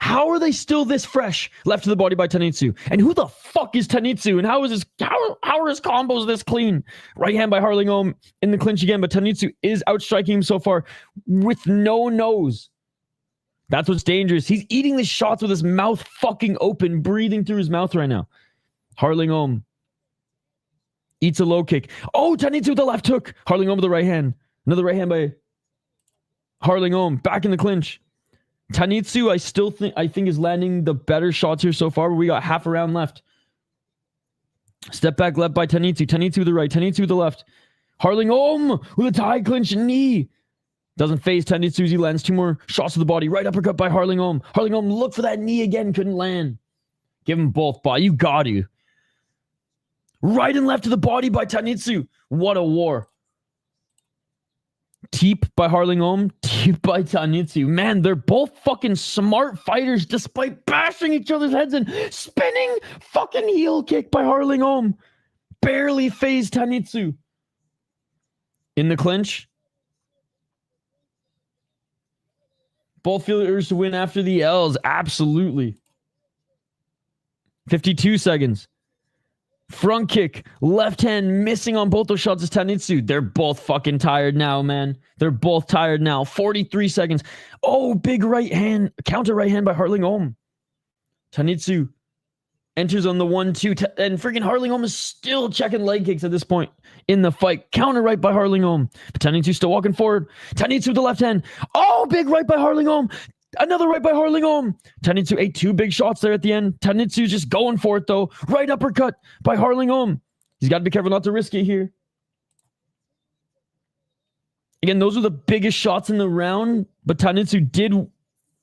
How are they still this fresh? Left to the body by Tainitsu. And who the fuck is Tainitsu? And how are his combos this clean? Right hand by Harling in the clinch again, but Tainitsu is outstriking him so far with no nose. That's what's dangerous. He's eating the shots with his mouth fucking open, breathing through his mouth right now. Harling Om eats a low kick. Oh, Tanitsu with the left hook. Harling Om with the right hand. Another right hand by Harling Om. Back in the clinch. Tanitsu, I think is landing the better shots here so far. But we got half a round left. Step back left by Tanitsu. Tanitsu with the right. Tanitsu with the left. Harling Om with a tie clinch knee. Doesn't phase Tanitsu. He lands 2 more shots to the body. Right uppercut by Harling Om. Harling Om look for that knee again. Couldn't land. Give him both, but you got to. Right and left to the body by Tanitsu. What a war. Teep by Harling Om. Teep by Tanitsu. Man, they're both fucking smart fighters despite bashing each other's heads and spinning fucking heel kick by Harling Om. Barely phased Tanitsu. In the clinch. Both fielders to win after the L's. Absolutely. 52 seconds. Front kick. Left hand missing on both those shots is Tanitsu. They're both fucking tired now, man. They're both tired now. 43 seconds. Oh, big right hand. Counter right hand by Harling Om. Tanitsu enters on the 1-2. And freaking Harling Om is still checking leg kicks at this point in the fight. Counter right by Harling Om. But Tanitsu still walking forward. Tanitsu with the left hand. Oh, big right by Harling Om. Another right by Harling Om. Tanitsu ate 2 big shots there at the end. Tanitsu's just going for it, though. Right uppercut by Harling Om. He's got to be careful not to risk it here. Again, those are the biggest shots in the round, but Tanitsu did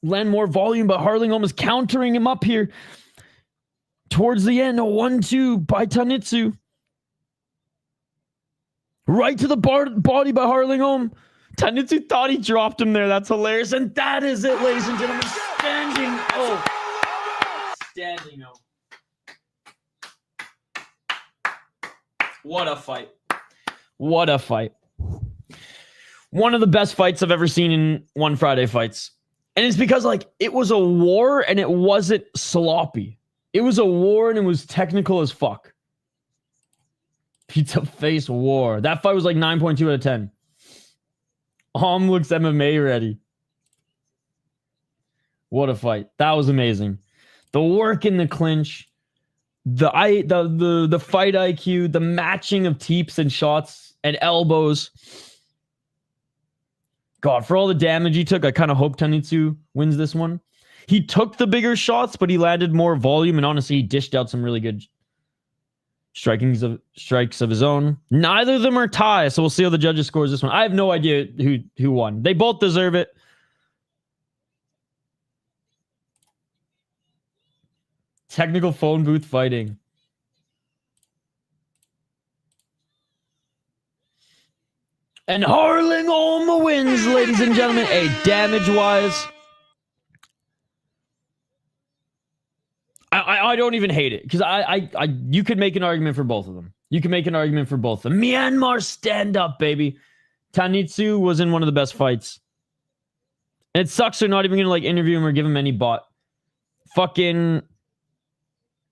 land more volume, but Harling Om is countering him up here. Towards the end, a 1-2 by Tanitsu. Right to the body by Harling Om. Tanitsu thought he dropped him there. That's hilarious. And that is it, ladies and gentlemen. Standing O. Standing O. What a fight. What a fight. One of the best fights I've ever seen in One Friday Fights. And it's because, like, it was a war and it wasn't sloppy. It was a war and it was technical as fuck. Pizza face war. That fight was like 9.2 out of 10. Looks MMA ready. What a fight. That was amazing. The work in the clinch, the fight IQ, the matching of teeps and shots and elbows. God, for all the damage he took, I kind of hope Tanitsu wins this one. He took the bigger shots, but he landed more volume, and honestly, he dished out some really good strikes of his own. Neither of them are ties, so we'll see how the judges scores this one. I have no idea who won. They both deserve it. Technical phone booth fighting. And Harling Om wins, ladies and gentlemen. Damage-wise, I don't even hate it because you could make an argument for both of them. You can make an argument for both of them. Myanmar stand up, baby. Tanitsu was in one of the best fights. And it sucks they're not even gonna like interview him or give him any bot. Fucking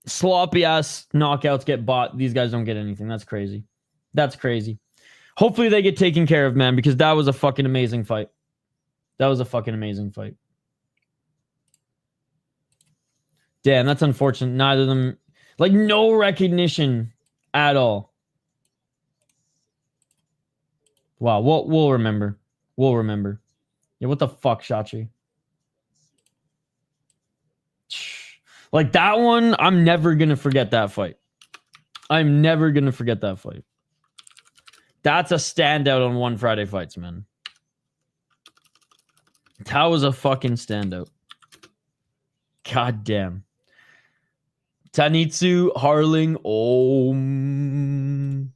sloppy ass knockouts get bought. These guys don't get anything. That's crazy. That's crazy. Hopefully they get taken care of, man, because that was a fucking amazing fight. That was a fucking amazing fight. Damn, that's unfortunate. Neither of them, like, no recognition at all. Wow, we'll remember. We'll remember. Yeah, what the fuck, Shachi? Like, that one, I'm never going to forget that fight. I'm never going to forget that fight. That's a standout on One Friday Fights, man. That was a fucking standout. God damn. Tanitsu, Harling Om.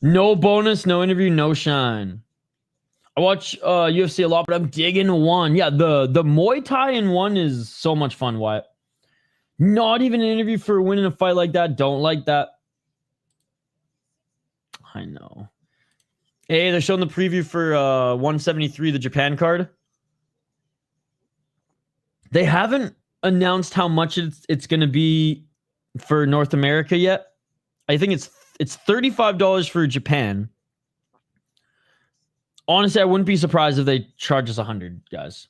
No bonus, no interview, no shine. I watch UFC a lot, but I'm digging one. Yeah, the Muay Thai in one is so much fun, Wyatt. Not even an interview for winning a fight like that. Don't like that. I know. Hey, they're showing the preview for 173, the Japan card. They haven't announced how much it's going to be for North America yet. I think it's $35 for Japan. Honestly, I wouldn't be surprised if they charge us $100, guys.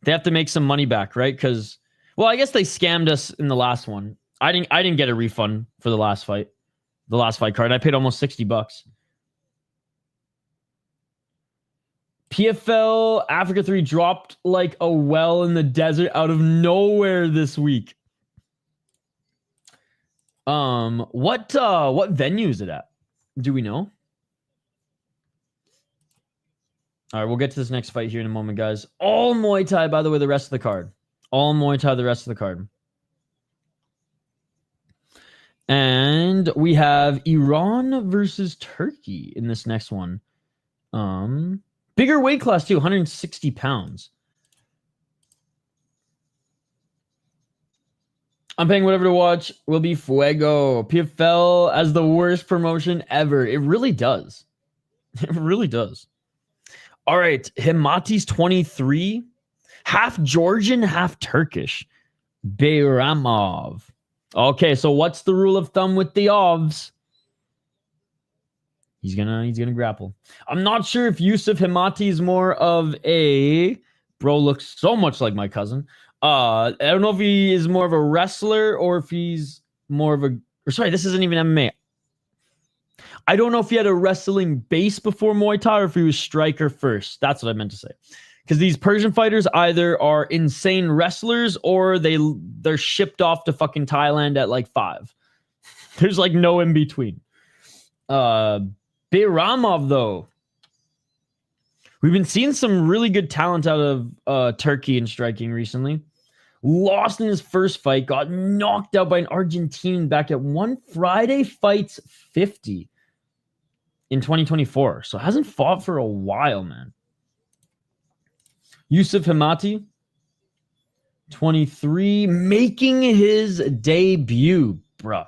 They have to make some money back, right? Because Well, I guess they scammed us in the last one. I didn't get a refund for the last fight. The last fight card. I paid almost $60. PFL Africa 3 dropped like a well in the desert out of nowhere this week. What venue is it at? Do we know? All right, we'll get to this next fight here in a moment, guys. All Muay Thai, by the way, the rest of the card. All Muay Thai, the rest of the card. And we have Iran versus Turkey in this next one. Bigger weight class too, 160 pounds. I'm paying whatever to watch. Will be Fuego. PFL as the worst promotion ever. It really does. It really does. All right. Himati's 23. Half Georgian, half Turkish. Bayramov. Okay, so what's the rule of thumb with the ovs? He's gonna grapple. I'm not sure if Yusuf Himati is more of a bro. Looks so much like my cousin. I don't know if he is more of a wrestler or if he's more of a. Or sorry, this isn't even MMA. I don't know if he had a wrestling base before Muay Thai or if he was striker first. That's what I meant to say. Because these Persian fighters either are insane wrestlers or they're shipped off to fucking Thailand at like 5. There's like no in between. Bayramov, though. We've been seeing some really good talent out of Turkey in striking recently. Lost in his first fight, got knocked out by an Argentine back at One Friday Fights 50 in 2024. So hasn't fought for a while, man. Yusuf Himati, 23, making his debut, bruh.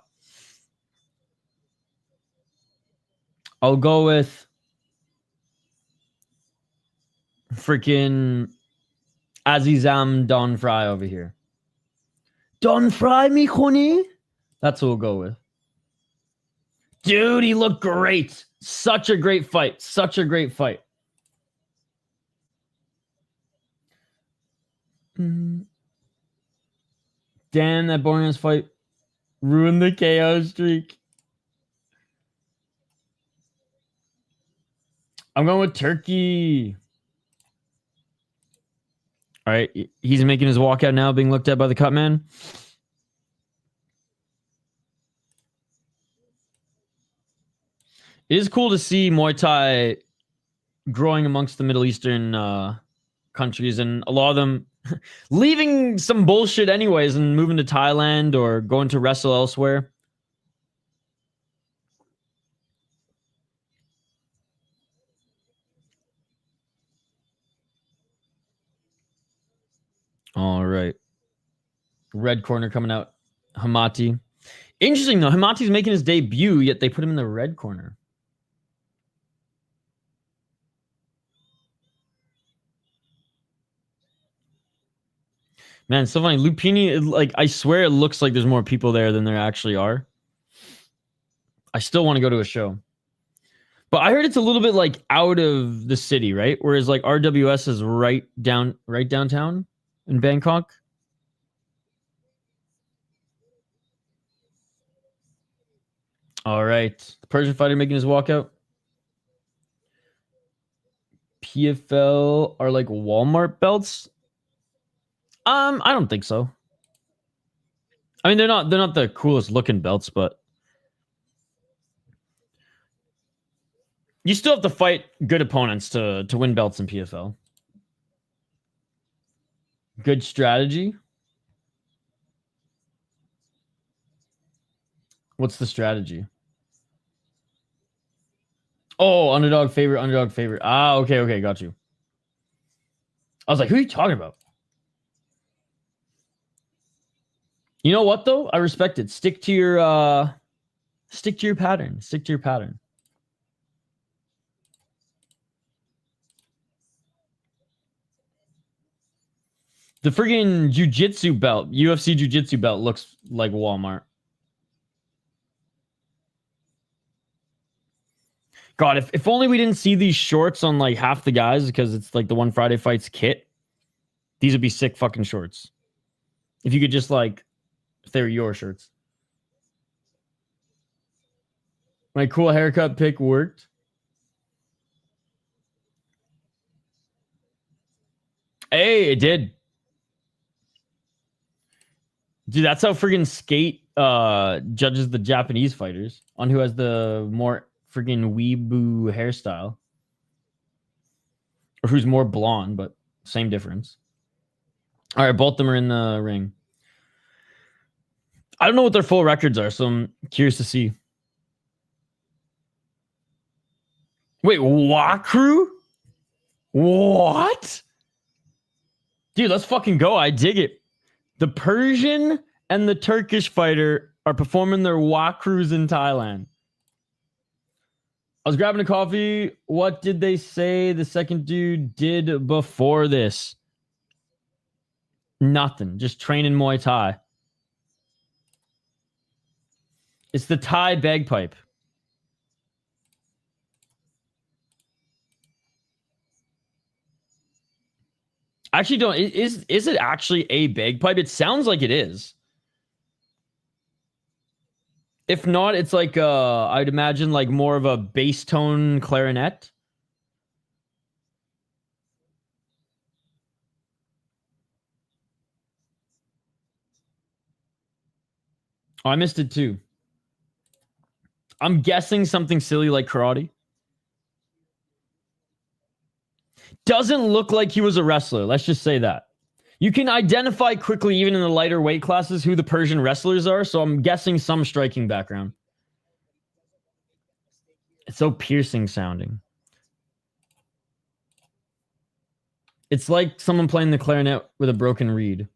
I'll go with freaking Azizam Don Fry over here. Don Fry, mi khoni? That's what we'll go with. Dude, he looked great. Such a great fight. Such a great fight. Damn, that boring ass fight ruined the KO streak. I'm going with Turkey. All right, he's making his walkout now, being looked at by the cut man. It is cool to see Muay Thai growing amongst the Middle Eastern countries, and a lot of them leaving some bullshit anyways and moving to Thailand or going to wrestle elsewhere. All right. Red corner coming out. Himati. Interesting, though. Himati's making his debut, yet they put him in the red corner. Man, it's so funny. Lumpinee, like, I swear it looks like there's more people there than there actually are. I still want to go to a show. But I heard it's a little bit, like, out of the city, right? Whereas, like, RWS is right downtown in Bangkok. All right. The Persian fighter making his walkout. PFL are like Walmart belts. I don't think so. I mean, they're not the coolest looking belts, but you still have to fight good opponents to win belts in PFL. Good strategy. What's the strategy? Oh, underdog favorite. Ah, okay, got you. I was like, who are you talking about? You know what, though? I respect it. Stick to your pattern. Stick to your pattern. The friggin' jiu-jitsu belt, UFC jiu-jitsu belt, looks like Walmart. God, if only we didn't see these shorts on like half the guys because it's like the One Friday Fights kit. These would be sick fucking shorts. If you could just like, if they were your shirts. My cool haircut pick worked. Hey, it did. Dude, that's how friggin' Skate judges the Japanese fighters on who has the more friggin' weeboo hairstyle. Or who's more blonde, but same difference. All right, both of them are in the ring. I don't know what their full records are, so I'm curious to see. Wait, Wakru? What? Dude, let's fucking go. I dig it. The Persian and the Turkish fighter are performing their Wakrus in Thailand. I was grabbing a coffee. What did they say the second dude did before this? Nothing. Just training Muay Thai. It's the Thai bagpipe. I actually don't. Is it actually a bagpipe? It sounds like it is. If not, it's like I'd imagine like more of a bass tone clarinet. Oh, I missed it too. I'm guessing something silly like karate. Doesn't look like he was a wrestler. Let's just say that. You can identify quickly, even in the lighter weight classes, who the Persian wrestlers are. So I'm guessing some striking background. It's so piercing sounding. It's like someone playing the clarinet with a broken reed.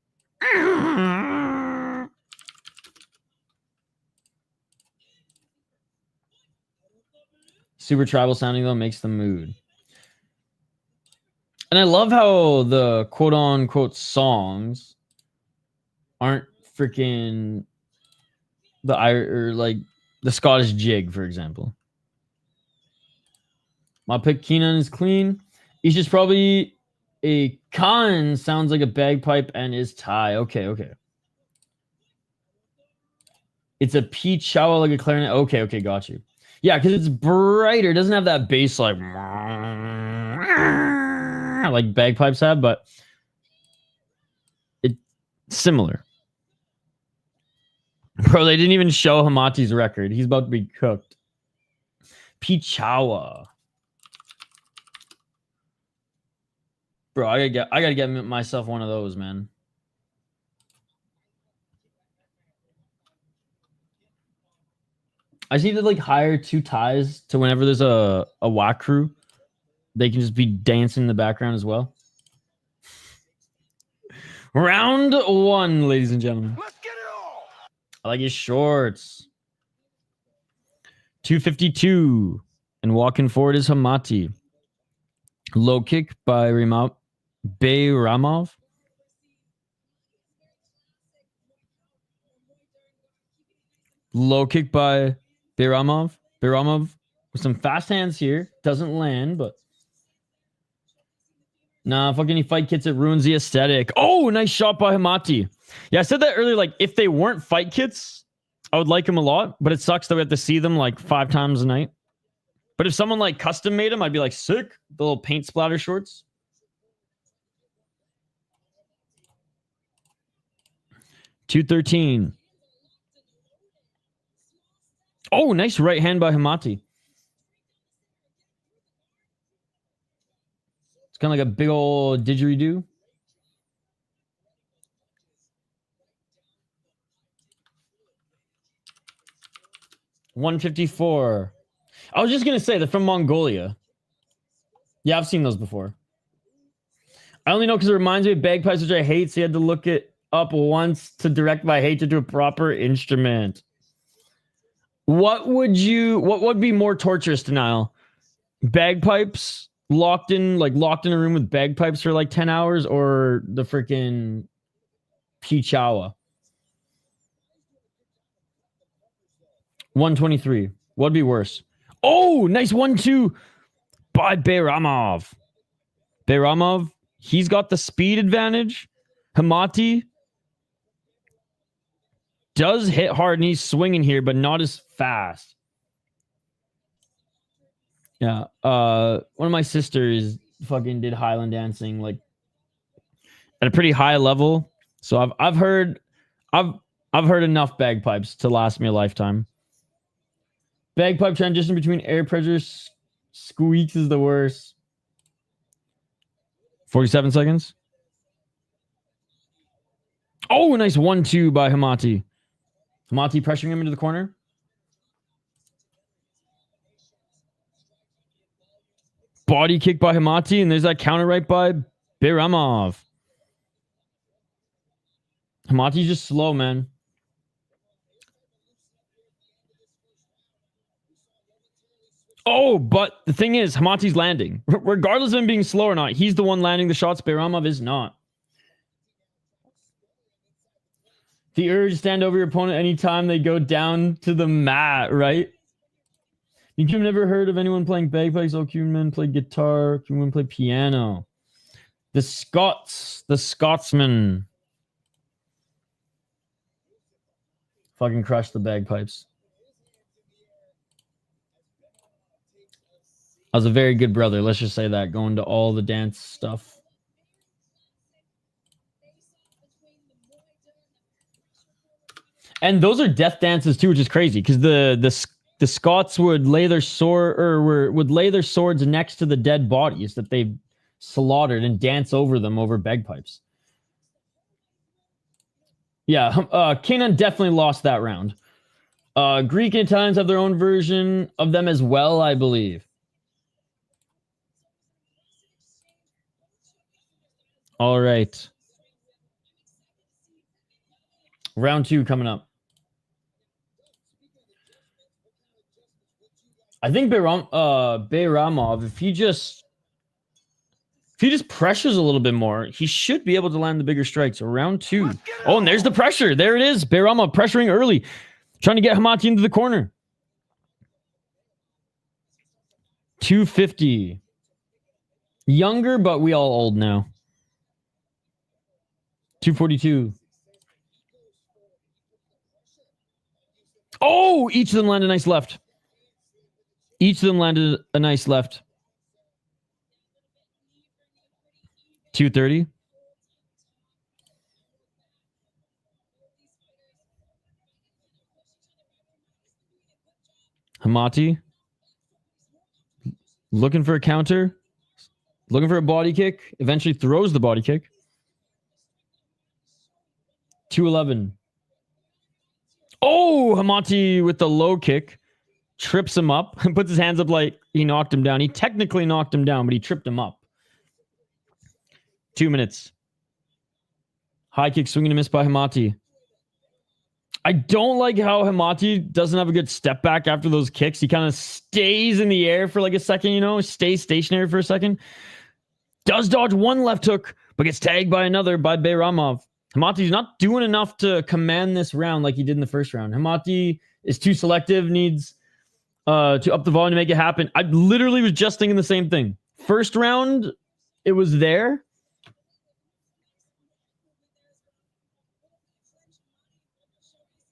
Super tribal sounding, though, makes the mood. And I love how the quote-unquote songs aren't freaking like the Scottish jig, for example. My pick Keenan is clean. He's just probably a Khan, sounds like a bagpipe and is Thai. Okay. It's a peach shower like a clarinet. Okay, got you. Yeah, because it's brighter. It doesn't have that bass like bagpipes have, but it's similar. Bro, they didn't even show Hamati's record. He's about to be cooked. Pichawa. Bro, I gotta get myself one of those, man. I just need to like hire 2 Thais to whenever there's a Wakru, they can just be dancing in the background as well. Round 1, ladies and gentlemen. Let's get it all. I like his shorts. 252. And walking forward is Hamati. Low kick by Bayramov. Low kick by Bayramov. Bayramov with some fast hands here. Doesn't land, but... Nah, fuck any fight kits. It ruins the aesthetic. Oh, nice shot by Hamati. Yeah, I said that earlier. Like, if they weren't fight kits, I would like them a lot. But it sucks that we have to see them like 5 times a night. But if someone like custom made them, I'd be like, sick. The little paint splatter shorts. $213. Oh, nice right hand by Hamati. It's kind of like a big old didgeridoo. $154. I was just going to say, they're from Mongolia. Yeah, I've seen those before. I only know because it reminds me of bagpipes, which I hate, so you had to look it up once to direct my hatred to a proper instrument. What would be more torturous, Denial? Bagpipes locked in a room with bagpipes for like 10 hours, or the freaking Pichawa? 123. What'd be worse? Oh, nice 1-2 by Bayramov. Bayramov, he's got the speed advantage. Hamati, does hit hard and he's swinging here, but not as fast. Yeah. One of my sisters fucking did Highland dancing like at a pretty high level. So I've heard enough bagpipes to last me a lifetime. Bagpipe transition between air pressure squeaks is the worst. 47 seconds. Oh, a nice 1-2 by Hemati. Hemati pressuring him into the corner. Body kick by Hemati, and there's that counter right by Bayramov. Hemati's just slow, man. Oh, but the thing is, Hemati's landing. Regardless of him being slow or not, he's the one landing the shots. Bayramov is not. The urge to stand over your opponent anytime they go down to the mat, right? You've never heard of anyone playing bagpipes? Oh, Cuban men play guitar. Cuban men play piano. The Scotsman. Fucking crush the bagpipes. I was a very good brother. Let's just say that. Going to all the dance stuff. And those are death dances too, which is crazy because the Scots would lay their would lay their swords next to the dead bodies that they've slaughtered and dance over them over bagpipes. Yeah, Canaan definitely lost that round. Greek and Italians have their own version of them as well, I believe. All right. Round 2 coming up. I think Bayramov, if he just pressures a little bit more, he should be able to land the bigger strikes. Round 2. Oh, and there's the pressure. There it is. Bayramov pressuring early. Trying to get Hemati into the corner. 250. Younger, but we all old now. 242. Oh, each of them landed a nice left. Each of them landed a nice left. 230. Hemati. Looking for a counter. Looking for a body kick. Eventually throws the body kick. 211. Oh, Hemati with the low kick. Trips him up and puts his hands up like he knocked him down. He technically knocked him down, but he tripped him up. 2 minutes. High kick swinging and miss by Hemati. I don't like how Hemati doesn't have a good step back after those kicks. He kind of stays in the air for like a second, you know, stays stationary for a second. Does dodge one left hook, but gets tagged by another by Bayramov. Hemati's not doing enough to command this round like he did in the first round. Hemati is too selective, needs to up the volume to make it happen. I literally was just thinking the same thing. First round, it was there.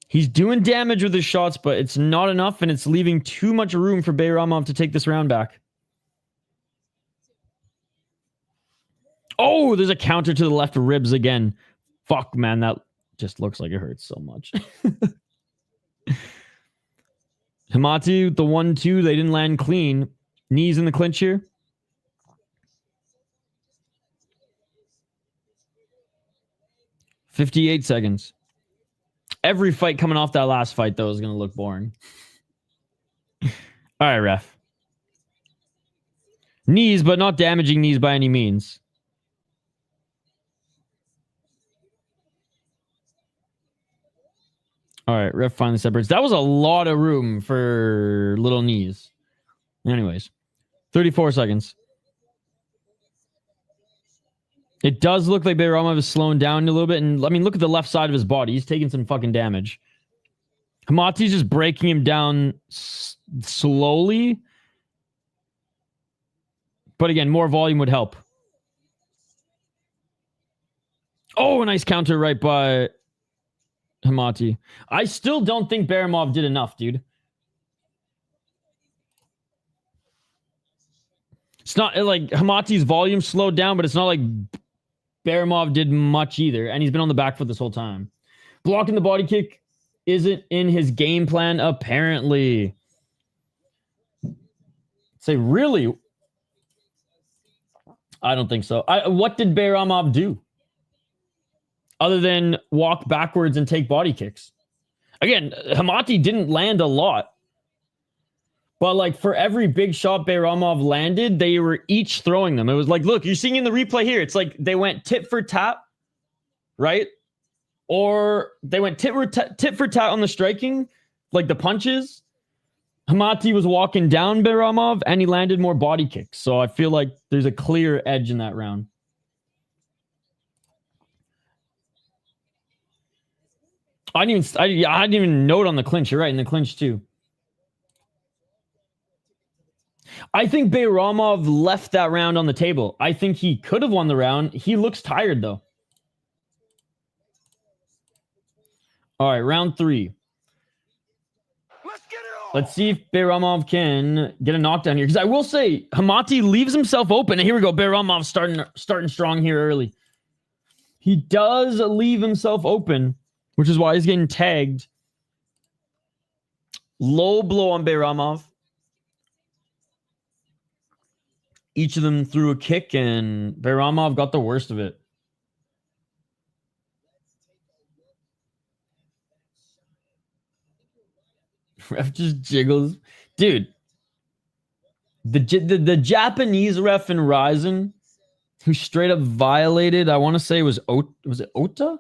He's doing damage with his shots, but it's not enough, and it's leaving too much room for Bayramov to take this round back. Oh, there's a counter to the left ribs again. Fuck, man, that just looks like it hurts so much. Hemati, the 1-2, they didn't land clean. Knees in the clinch here. $58 seconds. Every fight coming off that last fight, though, is going to look boring. All right, ref. Knees, but not damaging knees by any means. All right, ref finally separates. That was a lot of room for little knees. Anyways, 34 seconds. It does look like Bayramov is slowing down a little bit. And I mean, look at the left side of his body. He's taking some fucking damage. Hemati's just breaking him down slowly. But again, more volume would help. Oh, a nice counter right by Hamati. I still don't think Baramov did enough, dude. It's not like Hamati's volume slowed down, but it's not like Baramov did much either. And he's been on the back foot this whole time. Blocking the body kick isn't in his game plan, apparently. Say, really? I don't think so. What did Baramov do? Other than walk backwards and take body kicks. Again, Hamati didn't land a lot. But like for every big shot Baramov landed, they were each throwing them. It was like, look, you're seeing in the replay here. It's like they went tit for tat, right? Or they went tit for tat on the striking, like the punches. Hamati was walking down Baramov and he landed more body kicks. So I feel like there's a clear edge in that round. I didn't even note on the clinch. You're right, in the clinch too. I think Bayramov left that round on the table. I think he could have won the round. He looks tired, though. All right, round 3. Let's see if Bayramov can get a knockdown here. Because I will say, Hamati leaves himself open. And here we go. Bayramov starting strong here early. He does leave himself open, which is why he's getting tagged. Low blow on Bayramov. Each of them threw a kick, and Bayramov got the worst of it. Ref just jiggles. Dude, the Japanese ref in Ryzen, who straight up violated, I want to say was it Ota?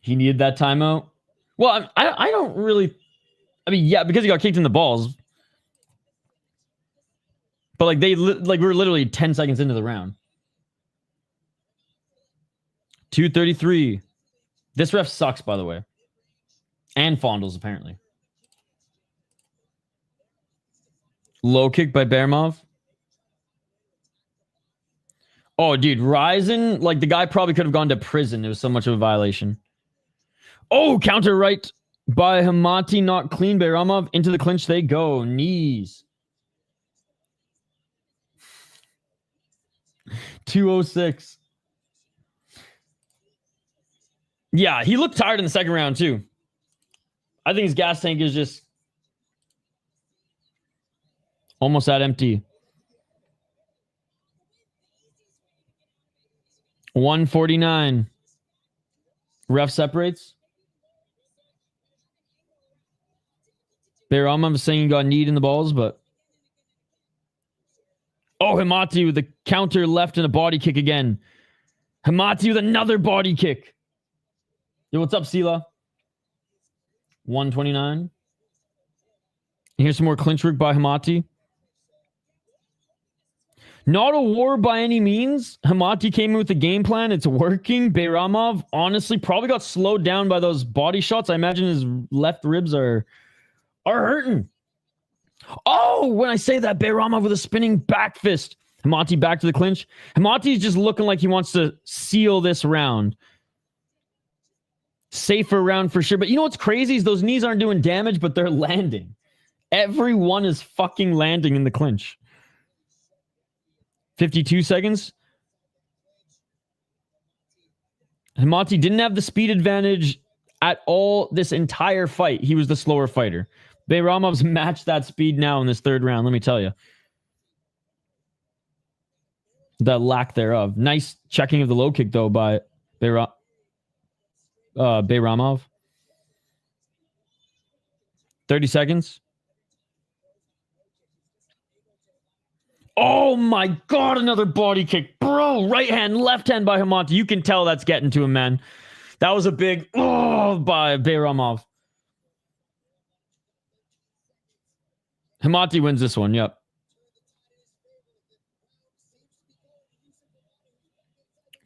He needed that timeout. Well, I don't really... I mean, yeah, because he got kicked in the balls. But like we were literally 10 seconds into the round. 2:33. This ref sucks, by the way. And fondles, apparently. Low kick by Baramov. Oh, dude, Ryzen, like the guy probably could have gone to prison. It was so much of a violation. Oh, counter right by Hamati, not clean. Bayramov into the clinch they go. Knees. 2:06. Yeah, he looked tired in the second round too. I think his gas tank is just almost at empty. 149. Ref separates. Bayramov was saying he got kneed in the balls, but... Oh, Hamati with the counter left and a body kick again. Hamati with another body kick. Yo, what's up, Sela? 129. Here's some more clinch work by Hamati. Not a war by any means. Hamati came in with a game plan. It's working. Bayramov, honestly, probably got slowed down by those body shots. I imagine his left ribs are hurting. Oh, when I say that, Bayramov with a spinning back fist. Hamati back to the clinch. Hamati's just looking like he wants to seal this round. Safer round for sure. But you know what's crazy is those knees aren't doing damage, but they're landing. Everyone is fucking landing in the clinch. 52 seconds. Hamati didn't have the speed advantage at all this entire fight. He was the slower fighter. Bayramov's matched that speed now in this third round, let me tell you. The lack thereof. Nice checking of the low kick, though, by Bayramov. 30 seconds. Oh my God, another body kick. Bro, right hand, left hand by Hamati. You can tell that's getting to him, man. That was a big by Bayramov. Hamati wins this one, yep.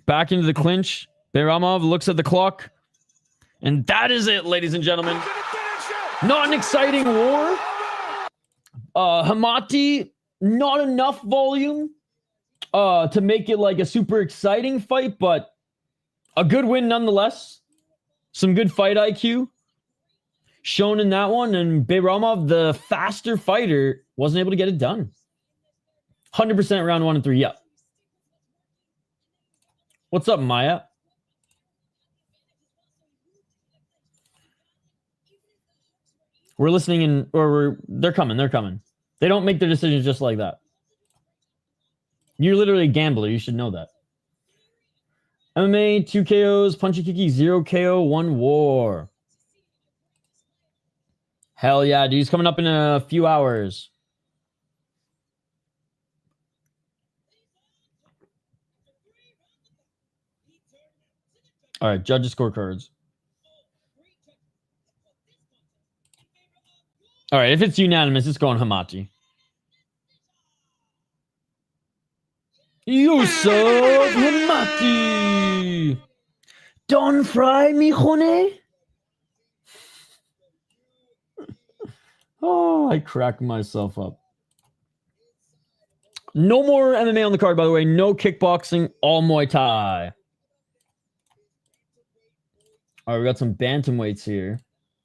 Back into the clinch. Bayramov looks at the clock. And that is it, ladies and gentlemen. Not an exciting war. Hamati, not enough volume to make it like a super exciting fight, but A good win nonetheless. Some good fight IQ shown in that one. And Bayramov, the faster fighter, wasn't able to get it done. 100% round 1 and 3. Yep. What's up, Maya? We're listening in, or they're coming. They're coming. They don't make their decisions just like that. You're literally a gambler. You should know that. MMA, 2 KOs, punchy kicky, 0 KO, 1 war. Hell yeah, dude. He's coming up in a few hours. All right, judges' scorecards. All right, if it's unanimous, it's going Hamachi. Yusuf Hamachi. Don Fry Mijone. Oh, I crack myself up. No more MMA on the card, by the way. No kickboxing, all Muay Thai. All right, we got some bantamweights here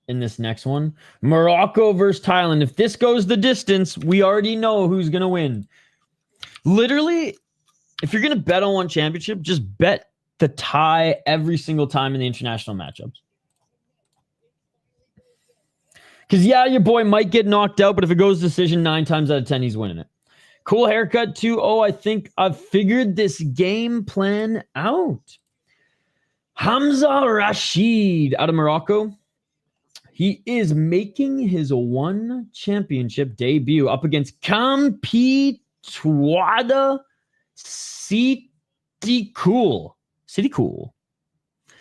in this next one. Morocco versus Thailand. If this goes the distance, we already know who's going to win. Literally, if you're going to bet on one championship, just bet the Thai every single time in the international matchups. Because, yeah, your boy might get knocked out, but if it goes decision, 9 times out of 10, he's winning it. Cool haircut, 2-0. I think I've figured this game plan out. Hamza Rashid out of Morocco. He is making his one championship debut up against Kampeetewada Sitthikul.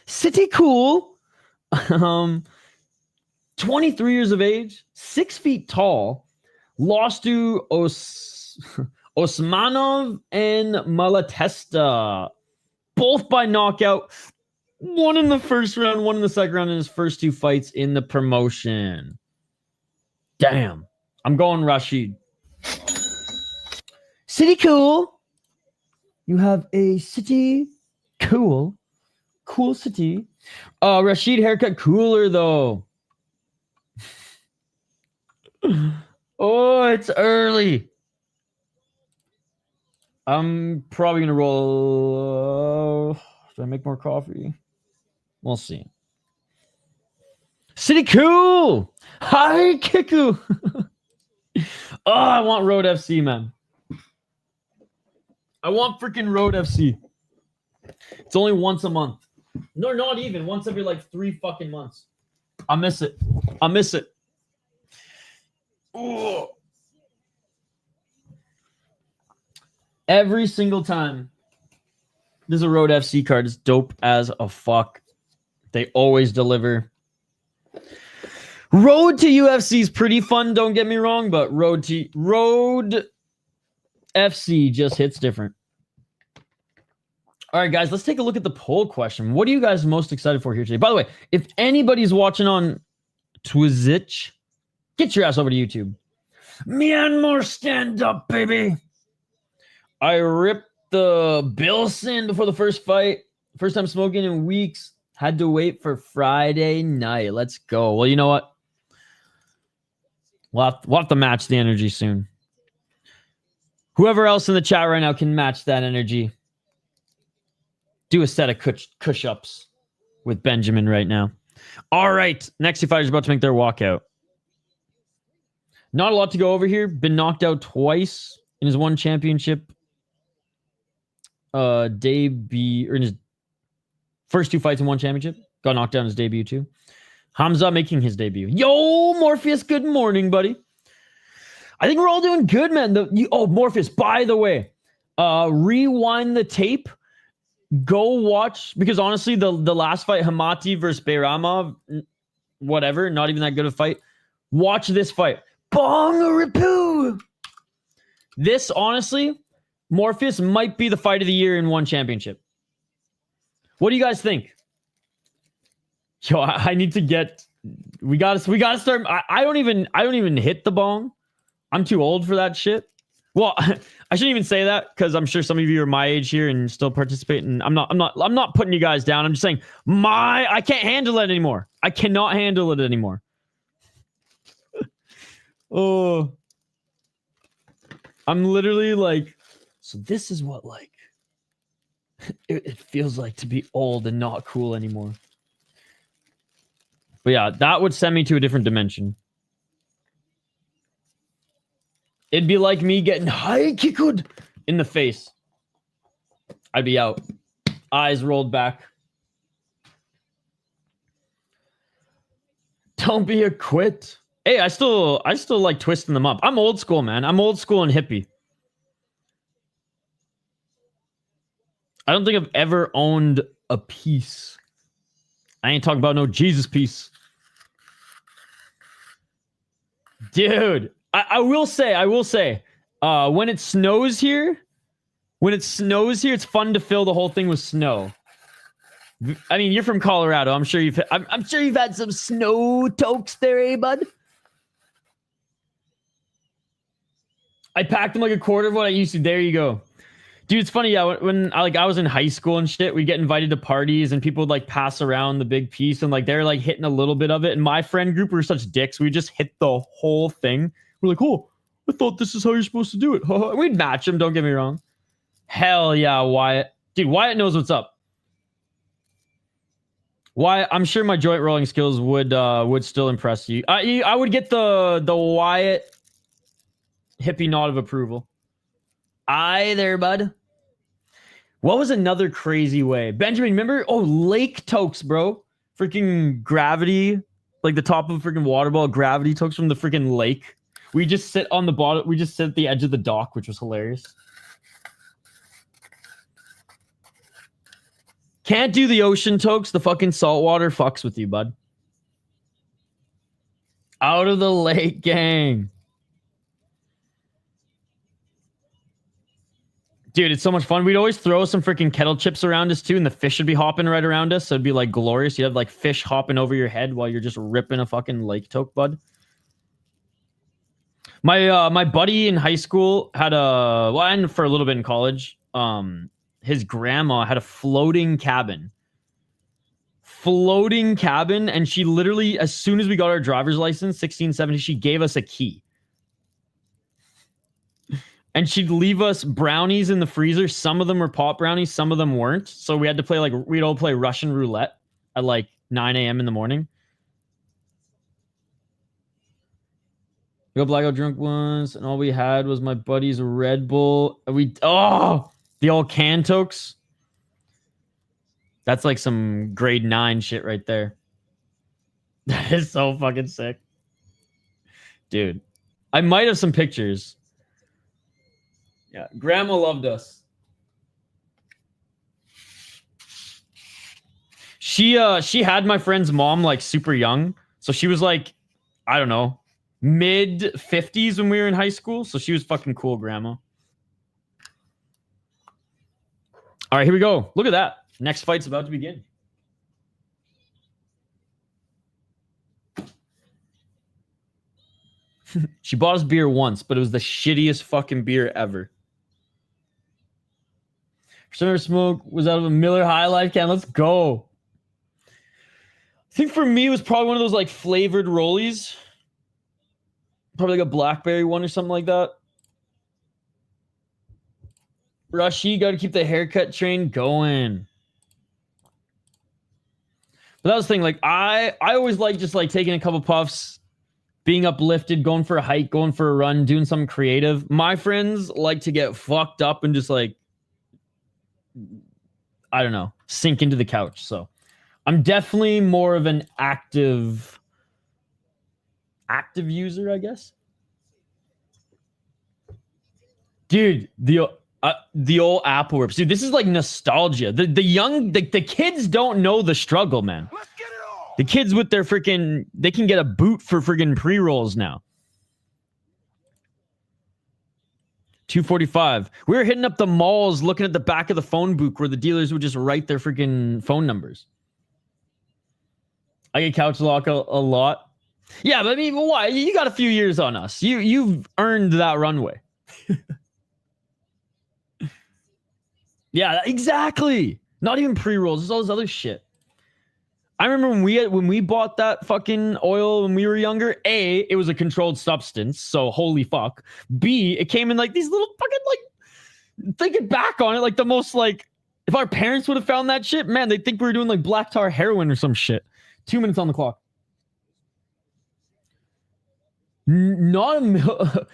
Sitthikul. 23 years of age, 6 feet tall, lost to Osmanov and Malatesta, both by knockout. One in the first round, one in the second round in his first 2 fights in the promotion. Damn. I'm going Rashid. Sitthikul. You have a city cool city. Rashid haircut cooler though. Oh, it's early. I'm probably going to roll. Should I make more coffee? We'll see. Sitthikul! Hi, Kiku! Oh, I want Road FC, man. I want freaking Road FC. It's only once a month. No, not even. Once every like 3 fucking months. I miss it. Ooh. Every single time there's a Road FC card, it's dope as a fuck. They always deliver. Road to UFC is pretty fun, don't get me wrong, but Road FC just hits different. All right, guys, let's take a look at the poll question. What are you guys most excited for here today? By the way, if anybody's watching on Twizich, get your ass over to YouTube. Myanmar stand up, baby. I ripped the Bilson before the first fight. First time smoking in weeks. Had to wait for Friday night. Let's go. Well, you know what? We'll have to match the energy soon. Whoever else in the chat right now can match that energy. Do a set of push-ups with Benjamin right now. All right. Next 2 fighters about to make their walkout. Not a lot to go over here. Been knocked out twice in his one championship debut, or in his first 2 fights in one championship. Got knocked out in his debut too. Hamza making his debut. Yo, Morpheus, good morning, buddy. I think we're all doing good, man. Morpheus, by the way, rewind the tape. Go watch, because honestly, the last fight, Hamati versus Bayramov, whatever, not even that good a fight. Watch this fight. Bong-a-ripoo! This, honestly, Morpheus might be the fight of the year in one championship. What do you guys think? Yo, I need to get. We gotta start. I don't even hit the bong. I'm too old for that shit. Well, I shouldn't even say that because I'm sure some of you are my age here and still participate. And I'm not putting you guys down. I'm just saying I can't handle it anymore. I cannot handle it anymore. Oh, I'm literally like, so this is what like it feels like to be old and not cool anymore. But yeah, that would send me to a different dimension. It'd be like me getting high kicked in the face. I'd be out. Eyes rolled back. Don't be a quit. Hey, I still like twisting them up. I'm old school, man. I'm old school and hippie. I don't think I've ever owned a piece. I ain't talking about no Jesus piece. Dude, I will say, when it snows here, it's fun to fill the whole thing with snow. I mean, you're from Colorado. I'm sure you've had some snow tokes there, eh, bud? I packed them like a quarter of what I used to. There you go. Dude, it's funny, yeah, when I was in high school and shit, we'd get invited to parties and people would like pass around the big piece and like they're like hitting a little bit of it. And my friend group were such dicks. We just hit the whole thing. We're like, oh, I thought this is how you're supposed to do it. We'd match them, don't get me wrong. Hell yeah, Wyatt. Dude, Wyatt knows what's up. Wyatt, I'm sure my joint rolling skills would still impress you. I would get the Wyatt hippie nod of approval. Aye there, bud. What was another crazy way? Benjamin, remember? Oh, lake tokes, bro. Freaking gravity. Like the top of a freaking water ball. Gravity tokes from the freaking lake. We just sit on the bottom. We just sit at the edge of the dock, which was hilarious. Can't do the ocean tokes. The fucking salt water fucks with you, bud. Out of the lake, gang. Dude, it's so much fun. We'd always throw some freaking kettle chips around us too, and the fish would be hopping right around us. So it'd be like glorious. You'd have like fish hopping over your head while you're just ripping a fucking lake toke, bud. My buddy in high school had and for a little bit in college, his grandma had a floating cabin. And she literally, as soon as we got our driver's license, 16, 17, she gave us a key. And she'd leave us brownies in the freezer. Some of them were pop brownies. Some of them weren't. So we had to play we'd all play Russian roulette at like 9 a.m. in the morning. We got blackout drunk once. And all we had was my buddy's Red Bull. The old can tokes. That's like some grade 9 shit right there. That is so fucking sick. Dude, I might have some pictures. Yeah, grandma loved us. She had my friend's mom like super young. So she was like, I don't know, mid 50s when we were in high school. So she was fucking cool, grandma. All right, here we go. Look at that. Next fight's about to begin. She bought us beer once, but it was the shittiest fucking beer ever. Summer smoke was out of a Miller High Life can. Let's go. I think for me, it was probably one of those like flavored rollies. Probably like a blackberry one or something like that. Rashi, got to keep the haircut train going. But that was the thing. Like I always like just like taking a couple puffs, being uplifted, going for a hike, going for a run, doing something creative. My friends like to get fucked up and just like, I don't know, sink into the couch. So I'm definitely more of an active user, I guess. Dude, the old Apple Whips. Dude, this is like nostalgia. The kids don't know the struggle, man. Let's get it on. The kids with their freaking, they can get a boot for freaking pre-rolls now. 245. We were hitting up the malls looking at the back of the phone book where the dealers would just write their freaking phone numbers. I get couch lock a lot. Yeah, but I mean, why? You got a few years on us. You've earned that runway. Yeah, exactly. Not even pre-rolls. There's all this other shit. I remember when we bought that fucking oil when we were younger, A, it was a controlled substance, so holy fuck. B, it came in like these little fucking like, thinking back on it, like the most like, if our parents would have found that shit, man, they'd think we were doing like black tar heroin or some shit. 2 minutes on the clock. Not a milk.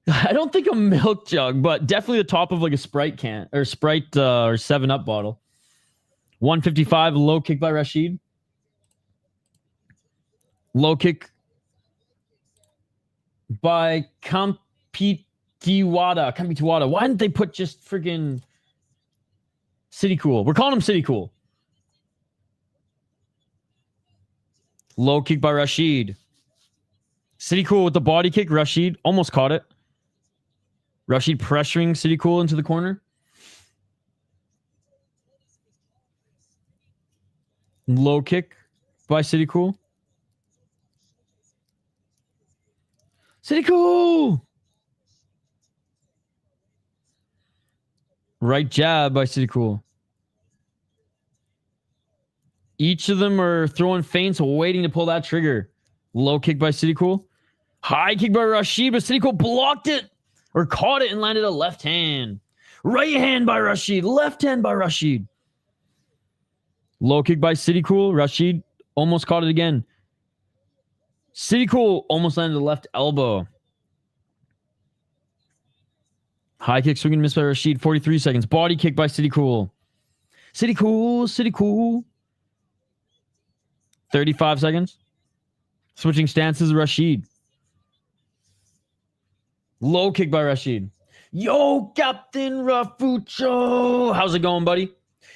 I don't think a milk jug, but definitely the top of like a Sprite can or Sprite or 7-Up bottle. 155, low kick by Rashid. Low kick by Kampeetewada. Why didn't they put just friggin' Sitthikul? We're calling him Sitthikul. Low kick by Rashid. Sitthikul with the body kick. Rashid almost caught it. Rashid pressuring Sitthikul into the corner. Low kick by Sitthikul. Sitthikul! Right jab by Sitthikul. Each of them are throwing feints, waiting to pull that trigger. Low kick by Sitthikul. High kick by Rashid, but Sitthikul blocked it or caught it and landed a left hand. Right hand by Rashid. Left hand by Rashid. Low kick by Sitthikul. Rashid almost caught it again. Sitthikul almost landed the left elbow. High kick swing and miss by Rashid. 43 seconds. Body kick by Sitthikul. Sitthikul. 35 seconds. Switching stances, Rashid. Low kick by Rashid. Yo, Captain Rafucho. How's it going, buddy?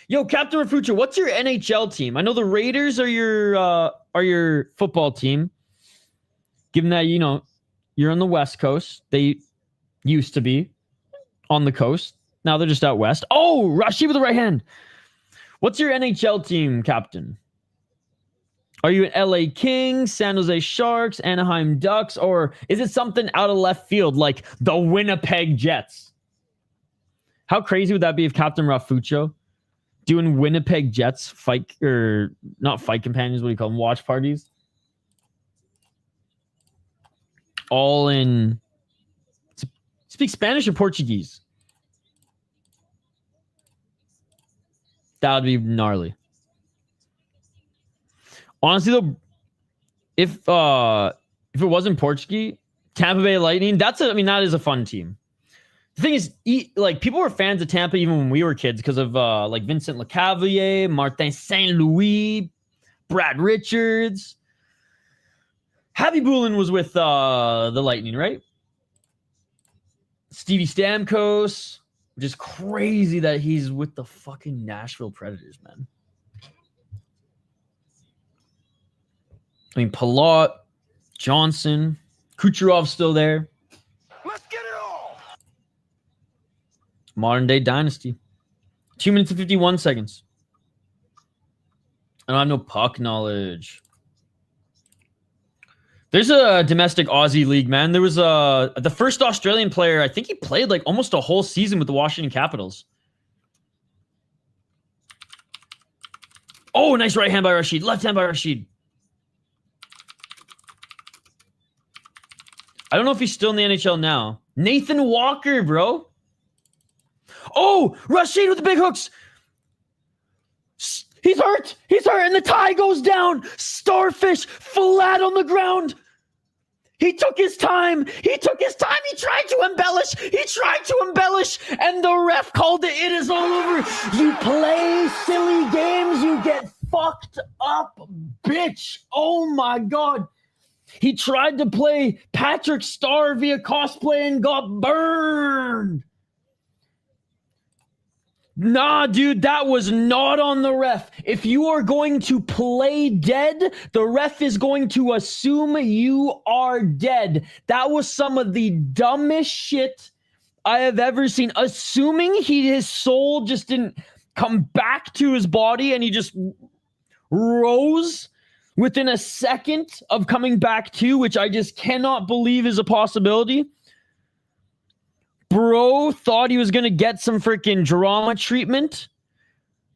Yo, Captain Rafucho, what's your NHL team? I know the Raiders are your football team. Given that, you know, you're on the West Coast. They used to be on the coast. Now they're just out west. Oh, Rashid with the right hand. What's your NHL team, Captain? Are you an LA Kings, San Jose Sharks, Anaheim Ducks, or is it something out of left field like the Winnipeg Jets? How crazy would that be if Captain Rafucho doing Winnipeg Jets fight, or not fight companions, what do you call them? Watch parties? All in, speak Spanish or Portuguese? That would be gnarly. Honestly, though, if it wasn't Portuguese, Tampa Bay Lightning, that is a fun team. The thing is, like, people were fans of Tampa even when we were kids because of like Vincent Lecavalier, Martin St. Louis, Brad Richards. Javi Bulin was with the Lightning, right? Stevie Stamkos, which is crazy that he's with the fucking Nashville Predators, man. I mean, Palat, Johnson, Kucherov's still there. Let's get it all. Modern day dynasty. 2 minutes and 51 seconds. I don't have no puck knowledge. There's a domestic Aussie league, man. There was the first Australian player. I think he played like almost a whole season with the Washington Capitals. Oh, nice right hand by Rashid. Left hand by Rashid. I don't know if he's still in the NHL now. Nathan Walker, bro. Oh, Rashid with the big hooks. He's hurt. He's hurt. And the tie goes down. Starfish flat on the ground. He took his time. He tried to embellish. And the ref called it. It is all over. You play silly games, you get fucked up, bitch. Oh my God. He tried to play Patrick Star via cosplay and got burned. Nah, dude, that was not on the ref. If you are going to play dead, the ref is going to assume you are dead. That was some of the dumbest shit I have ever seen. Assuming his soul just didn't come back to his body and he just rose within a second of coming back to, which I just cannot believe is a possibility. Bro thought he was going to get some freaking drama treatment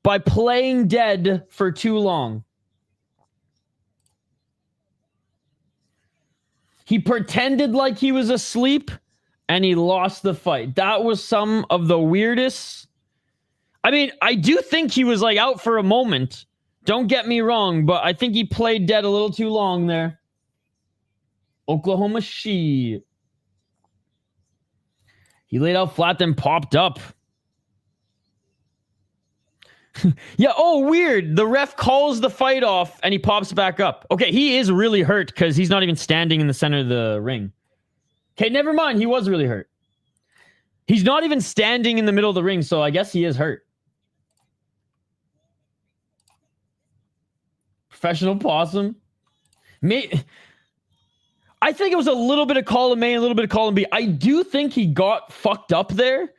by playing dead for too long. He pretended like he was asleep and he lost the fight. That was some of the weirdest. I mean, I do think he was like out for a moment. Don't get me wrong, but I think he played dead a little too long there. Oklahoma She. He laid out flat, then popped up. Yeah, oh, weird. The ref calls the fight off and he pops back up. Okay, he is really hurt because he's not even standing in the center of the ring. Okay, never mind. He was really hurt. He's not even standing in the middle of the ring, so I guess he is hurt. Professional possum. I think it was a little bit of column A, a little bit of column B. I do think he got fucked up there.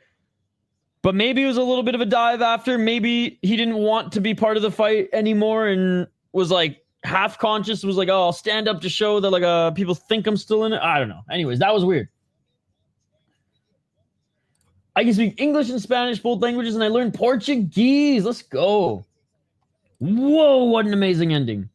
But maybe it was a little bit of a dive after. Maybe he didn't want to be part of the fight anymore and was like half conscious. Was like, oh, I'll stand up to show that like people think I'm still in it. I don't know. Anyways, that was weird. I can speak English and Spanish, both languages, and I learned Portuguese. Let's go. Whoa, what an amazing ending.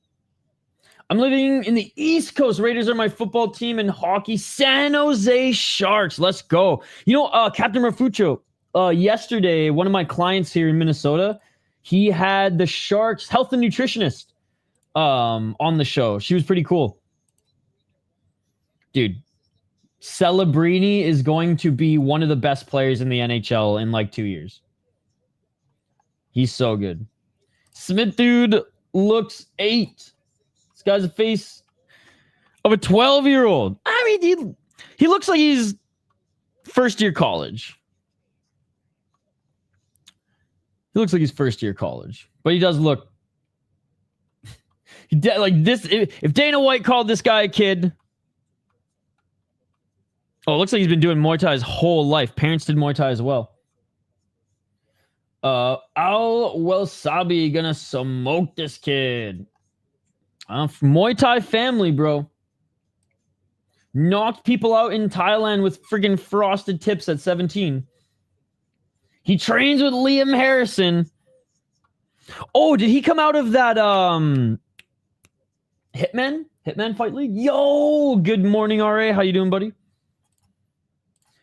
I'm living in the East Coast. Raiders are my football team, and hockey, San Jose Sharks. Let's go. You know, Captain Rafucho, yesterday, one of my clients here in Minnesota, he had the Sharks health and nutritionist on the show. She was pretty cool. Dude, Celebrini is going to be one of the best players in the NHL in like 2 years. He's so good. Smith dude looks 8. This guy's a face of a 12-year-old. I mean, he looks like he's first year college. He looks like he's first year college, but he does look like this. If Dana White called this guy a kid, oh, it looks like he's been doing Muay Thai his whole life. Parents did Muay Thai as well. Al-Wesabi gonna smoke this kid. Muay Thai family, bro. Knocked people out in Thailand with friggin' frosted tips at 17. He trains with Liam Harrison. Oh, did he come out of that Hitman Fight League? Yo, good morning, RA. How you doing, buddy? Do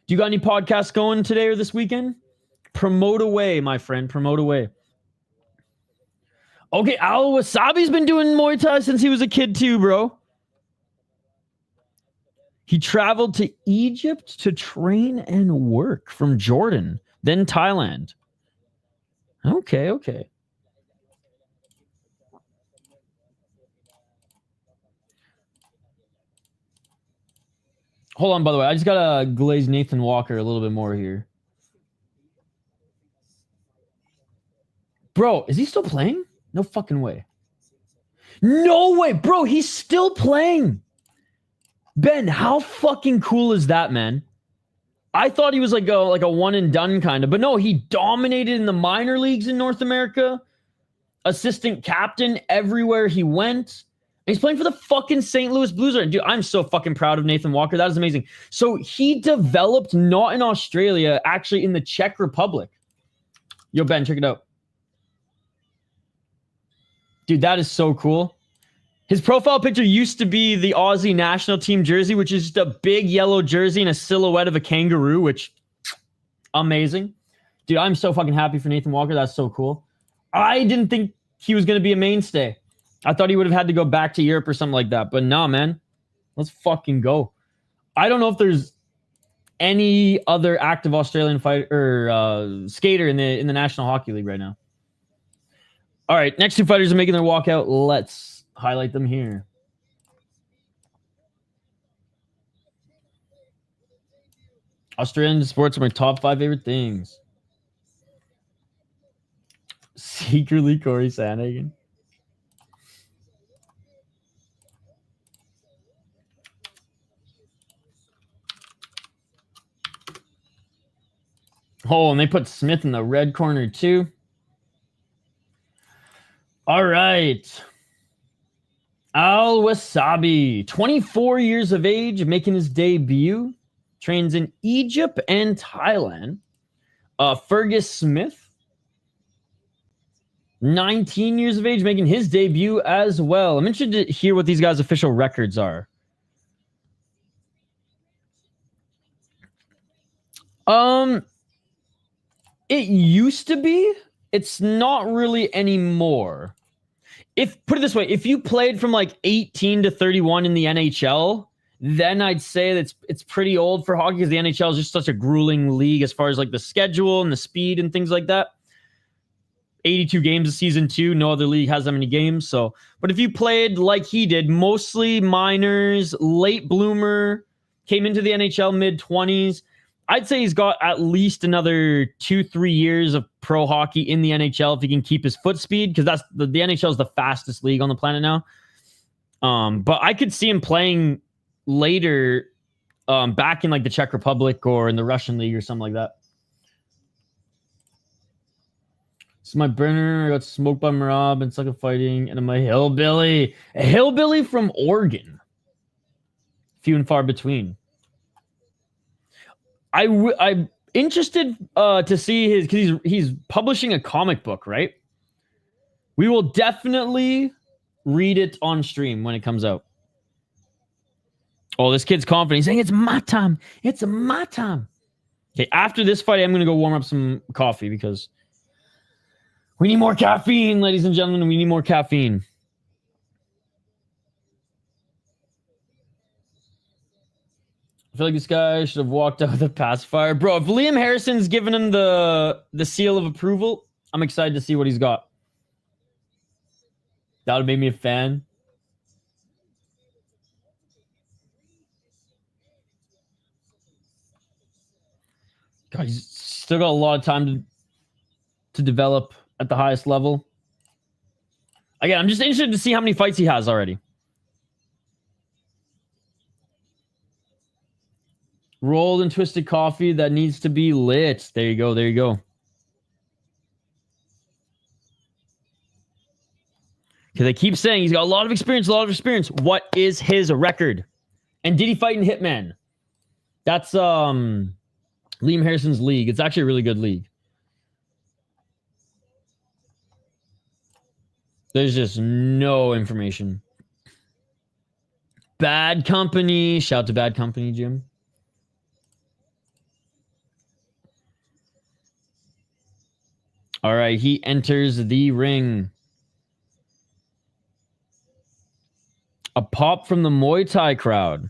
you got any podcasts going today or this weekend? Promote away, my friend. Promote away. Okay, Al-Wesabi's been doing Muay Thai since he was a kid too, bro. He traveled to Egypt to train and work from Jordan. Then Thailand. Okay. Hold on, by the way. I just got to glaze Nathan Walker a little bit more here. Bro, is he still playing? No fucking way. No way, bro. He's still playing. Ben, how fucking cool is that, man? I thought he was like a one and done kind of, but no, he dominated in the minor leagues in North America. Assistant captain everywhere he went. And he's playing for the fucking St. Louis Blues. Dude, I'm so fucking proud of Nathan Walker. That is amazing. So he developed not in Australia, actually in the Czech Republic. Yo, Ben, check it out. Dude, that is so cool. His profile picture used to be the Aussie national team jersey, which is just a big yellow jersey and a silhouette of a kangaroo, which, amazing. Dude, I'm so fucking happy for Nathan Walker. That's so cool. I didn't think he was going to be a mainstay. I thought he would have had to go back to Europe or something like that. But nah, man. Let's fucking go. I don't know if there's any other active Australian fighter or skater in the National Hockey League right now. All right, next two fighters are making their walkout. Let's highlight them here. Australian sports are my top 5 favorite things. Secretly Corey Sandhagen. Oh, and they put Smith in the red corner too. All right. Al-Wesabi, 24 years of age, making his debut. trains in Egypt and Thailand. Fergus Smith, 19 years of age, making his debut as well. I'm interested to hear what these guys' official records are. It used to be. It's not really anymore. Put it this way, if you played from like 18 to 31 in the NHL, then I'd say that it's pretty old for hockey because the NHL is just such a grueling league as far as like the schedule and the speed and things like that. 82 games a season too. No other league has that many games. So, but if you played like he did, mostly minors, late bloomer, came into the NHL mid-20s, I'd say he's got at least another 2-3 years of pro hockey in the NHL if he can keep his foot speed, because that's the NHL is the fastest league on the planet now. But I could see him playing later, back in like the Czech Republic or in the Russian league or something like that. This is my burner. I got smoked by Marab and suck at fighting, and I'm a hillbilly from Oregon. Few and far between. I'm interested to see his, because he's publishing a comic book, right? We will definitely read it on stream when it comes out. Oh, this kid's confident. He's saying, it's my time. It's my time. Okay, after this fight, I'm going to go warm up some coffee because we need more caffeine, ladies and gentlemen. We need more caffeine. I feel like this guy should have walked out with a pacifier. Bro, if Liam Harrison's given him the seal of approval, I'm excited to see what he's got. That would make me a fan. God, he's still got a lot of time to develop at the highest level. Again, I'm just interested to see how many fights he has already. Rolled and twisted coffee that needs to be lit. There you go. There you go. Because they keep saying he's got a lot of experience, What is his record? And did he fight in Hitman? That's Liam Harrison's league. It's actually a really good league. There's just no information. Bad Company. Shout to Bad Company, Jim. All right, he enters the ring. A pop from the Muay Thai crowd.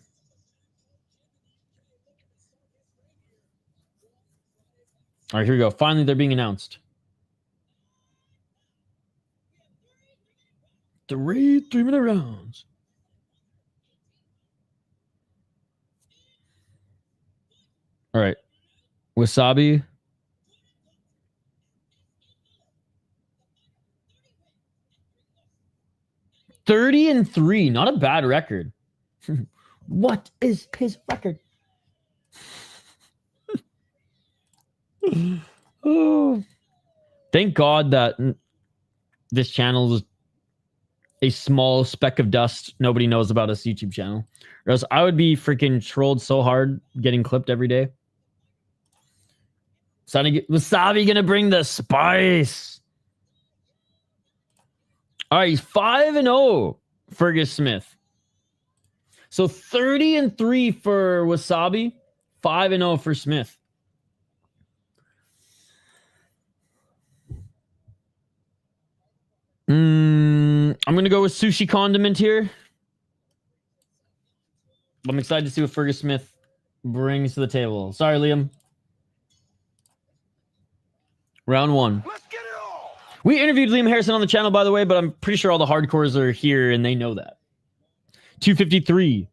All right, here we go. Finally, they're being announced. 3 3-minute rounds. All right. Wasabi. (30-3), not a bad record. What is his record? Oh, thank God that this channel is a small speck of dust. Nobody knows about this YouTube channel, or else I would be freaking trolled so hard getting clipped every day. Wasabi gonna bring the spice. All right, he's 5-0, Fergus Smith. So 30-3 for Wasabi, 5-0 for Smith. I'm going to go with Sushi Condiment here. I'm excited to see what Fergus Smith brings to the table. Sorry, Liam. Round 1. Let's get it all. We interviewed Liam Harrison on the channel, by the way, but I'm pretty sure all the hardcores are here and they know that. 253.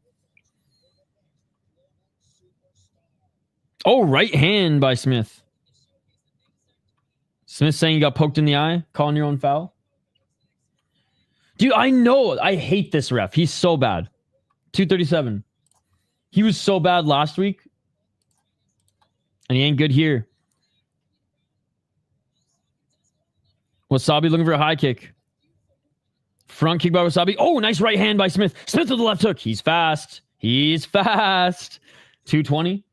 Oh, right hand by Smith. Smith saying you got poked in the eye, calling your own foul. Dude, I know. I hate this ref. He's so bad. 237. He was so bad last week. And he ain't good here. Wasabi looking for a high kick. Front kick by Wasabi. Oh, nice right hand by Smith. Smith with the left hook. He's fast. He's fast. 220.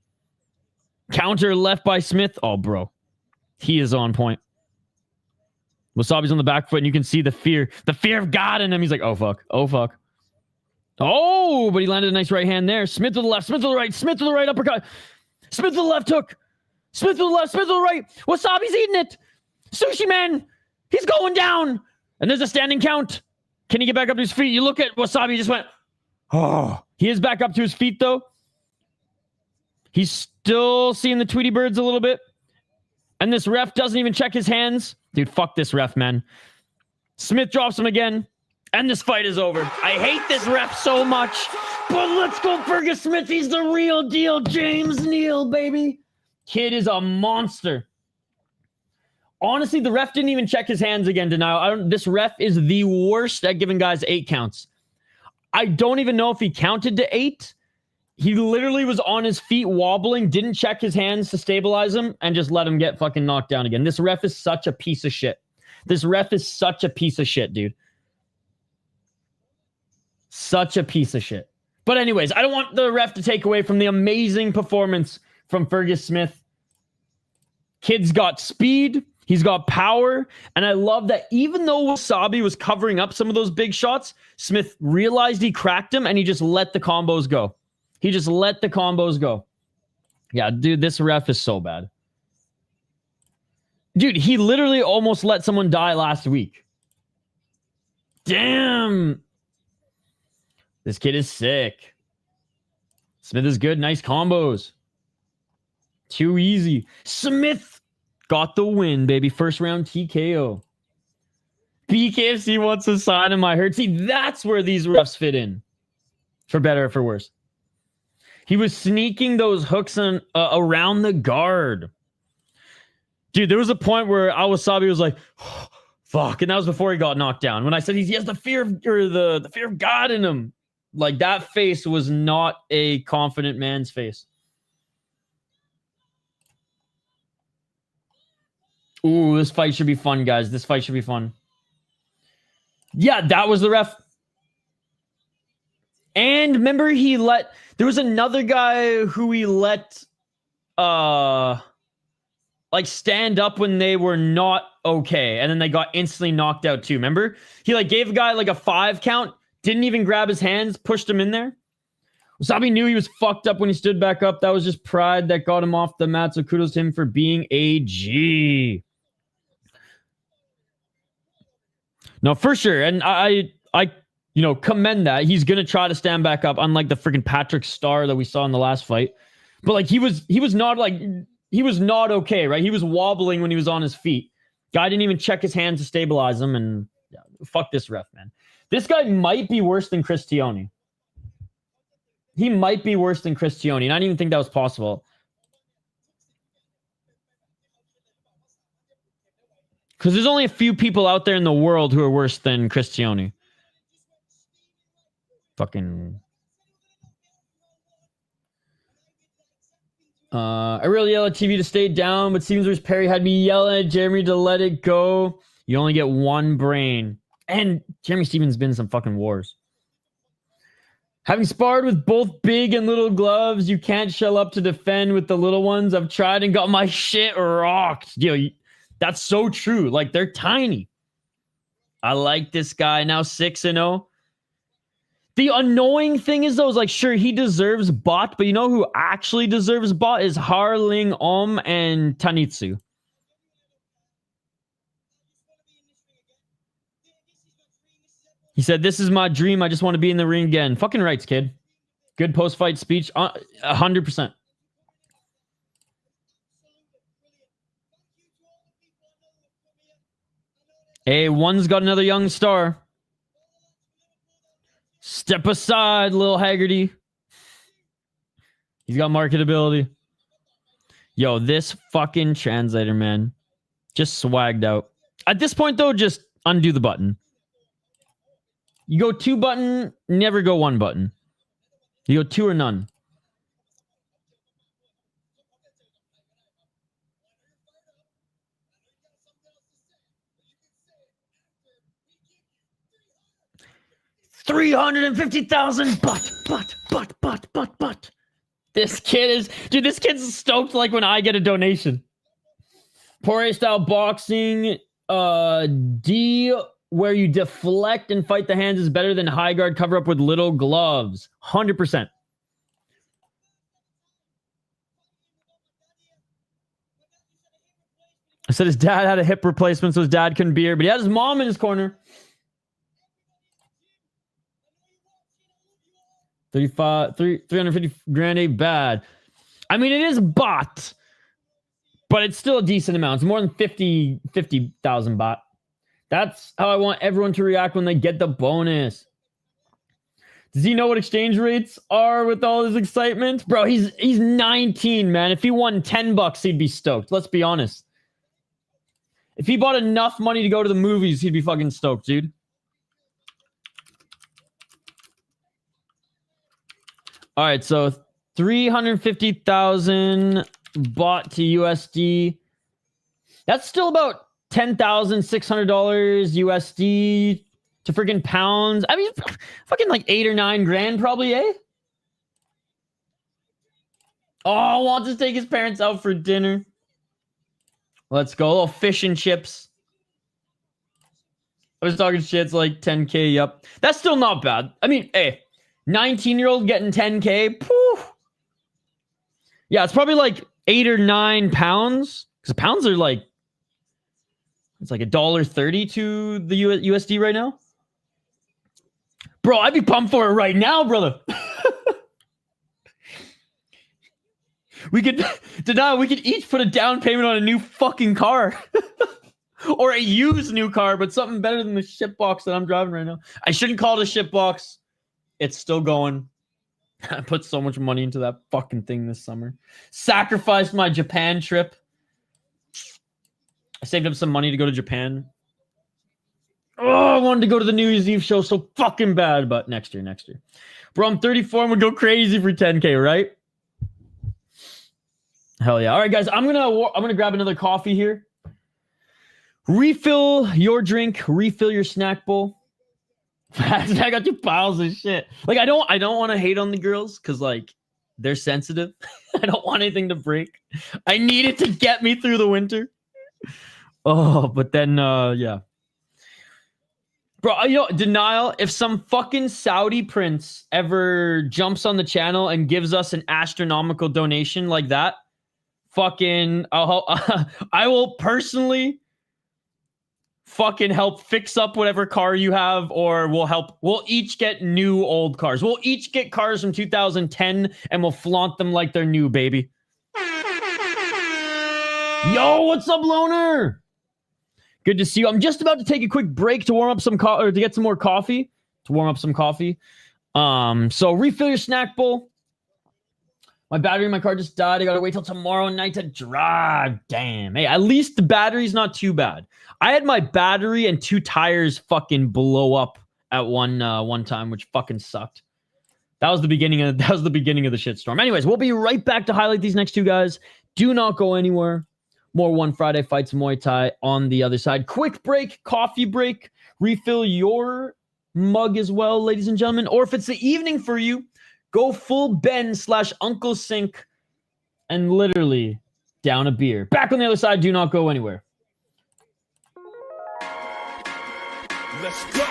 Counter left by Smith. Oh, bro. He is on point. Wasabi's on the back foot, and you can see the fear of God in him. He's like, oh, fuck. Oh, fuck. Oh, but he landed a nice right hand there. Smith to the left, Smith to the right, Smith to the right uppercut. Smith to the left hook. Smith to the left, Smith to the right. Wasabi's eating it. Sushi man. He's going down. And there's a standing count. Can he get back up to his feet? You look at Wasabi, he just went, oh. He is back up to his feet, though. He's still seeing the Tweety Birds a little bit. And this ref doesn't even check his hands. Dude, fuck this ref, man. Smith drops him again. And this fight is over. I hate this ref so much. But let's go, Fergus Smith. He's the real deal. James Neal, baby. Kid is a monster. Honestly, the ref didn't even check his hands again, Denial. This ref is the worst at giving guys 8 counts. I don't even know if he counted to 8. He literally was on his feet wobbling, didn't check his hands to stabilize him, and just let him get fucking knocked down again. This ref is such a piece of shit. This ref is such a piece of shit, dude. Such a piece of shit. But anyways, I don't want the ref to take away from the amazing performance from Fergus Smith. Kid's got speed. He's got power. And I love that even though Wasabi was covering up some of those big shots, Smith realized he cracked him and he just let the combos go. He just let the combos go. Yeah, dude, this ref is so bad. Dude, he literally almost let someone die last week. Damn. This kid is sick. Smith is good. Nice combos. Too easy. Smith got the win, baby. First round TKO. BKFC wants a sign in my hurt. See, that's where these refs fit in. For better or for worse. He was sneaking those hooks on, around the guard. Dude, there was a point where Al-Wesabi was like, oh, fuck. And that was before he got knocked down. When I said he has the fear of, or the fear of God in him. Like, that face was not a confident man's face. Ooh, this fight should be fun, guys. This fight should be fun. Yeah, that was the ref. And remember, there was another guy who he let, like, stand up when they were not okay. And then they got instantly knocked out too. Remember? He, like, gave a guy, like, a 5 count. Didn't even grab his hands. Pushed him in there. Wasabi knew he was fucked up when he stood back up. That was just pride that got him off the mat. So kudos to him for being a G. No, for sure. And I commend that. He's going to try to stand back up, unlike the freaking Patrick Starr that we saw in the last fight. But, like, he was not okay, right? He was wobbling when he was on his feet. Guy didn't even check his hands to stabilize him. And yeah, fuck this ref, man. This guy might be worse than Cristioni. He might be worse than Cristioni. And I didn't even think that was possible. Because there's only a few people out there in the world who are worse than Cristioni. Fucking. I really yell at TV to stay down, but Stevens vs. Perry had me yelling at Jeremy to let it go. You only get one brain. And Jeremy Stevens been in some fucking wars. Having sparred with both big and little gloves, you can't shell up to defend with the little ones. I've tried and got my shit rocked. Yo, that's so true. Like, they're tiny. I like this guy. Now 6-0. The annoying thing is, though, is like, sure, he deserves bot, but you know who actually deserves bot is Harling and Tanitsu. He said, this is my dream. I just want to be in the ring again. Fucking rights, kid. Good post-fight speech. 100%. Hey, one's got another young star. Step aside, Lil Haggerty. He's got marketability. Yo, this fucking translator, man. Just swagged out. At this point, though, just undo the button. You go 2 button, never go 1 button. You go 2 or none. $350,000 but. This kid's stoked like when I get a donation. Poirier style boxing, D, where you deflect and fight the hands is better than high guard cover up with little gloves. 100%. I said his dad had a hip replacement, so his dad couldn't be here, but he had his mom in his corner. 350 grand ain't bad. I mean, it is baht, but it's still a decent amount. It's more than 50,000 baht. That's how I want everyone to react when they get the bonus. Does he know what exchange rates are with all his excitement? Bro, he's 19, man. If he won $10, he'd be stoked. Let's be honest. If he bought enough money to go to the movies, he'd be fucking stoked, dude. All right, so 350,000 baht to USD. That's still about $10,600 USD to freaking pounds. I mean, fucking like 8 or 9 grand probably, eh? Oh, wants to take his parents out for dinner. Let's go. A little fish and chips. I was talking shit. It's like 10K. Yep. That's still not bad. I mean, hey, 19-year-old getting 10K. Poof. Yeah, it's probably like 8 or 9 pounds. Because pounds are like, it's like $1.30 to the USD right now. Bro, I'd be pumped for it right now, brother. We could each put a down payment on a new fucking car. Or a used new car, but something better than the shitbox that I'm driving right now. I shouldn't call it a shitbox. It's still going. I put so much money into that fucking thing this summer. Sacrificed my Japan trip. I saved up some money to go to Japan. Oh, I wanted to go to the New Year's Eve show so fucking bad, but next year. Bro, I'm 34 and would go crazy for 10K, right? Hell yeah. All right, guys, I'm gonna grab another coffee here. Refill your drink, refill your snack bowl. I got 2 piles of shit. Like, I don't want to hate on the girls because, like, they're sensitive. I don't want anything to break. I need it to get me through the winter. Oh, but then, yeah. Bro, you know, denial. If some fucking Saudi prince ever jumps on the channel and gives us an astronomical donation like that, fucking, I will personally fucking help fix up whatever car you have, or we'll each get new old cars. We'll each get cars from 2010 and we'll flaunt them like they're new, baby. Yo, what's up, loner? Good to see you. I'm just about to take a quick break to warm up some or to get some more coffee. So refill your snack bowl. My battery in my car just died. I gotta wait till tomorrow night to drive. Damn. Hey, at least the battery's not too bad. I had my battery and 2 tires fucking blow up at one time, which fucking sucked. That was the beginning of the shitstorm. Anyways, we'll be right back to highlight these next 2 guys. Do not go anywhere. More One Friday Fights Muay Thai on the other side. Quick break, coffee break. Refill your mug as well, ladies and gentlemen. Or if it's the evening for you, go full Ben/Uncle Sink and literally down a beer. Back on the other side. Do not go anywhere. Let's go.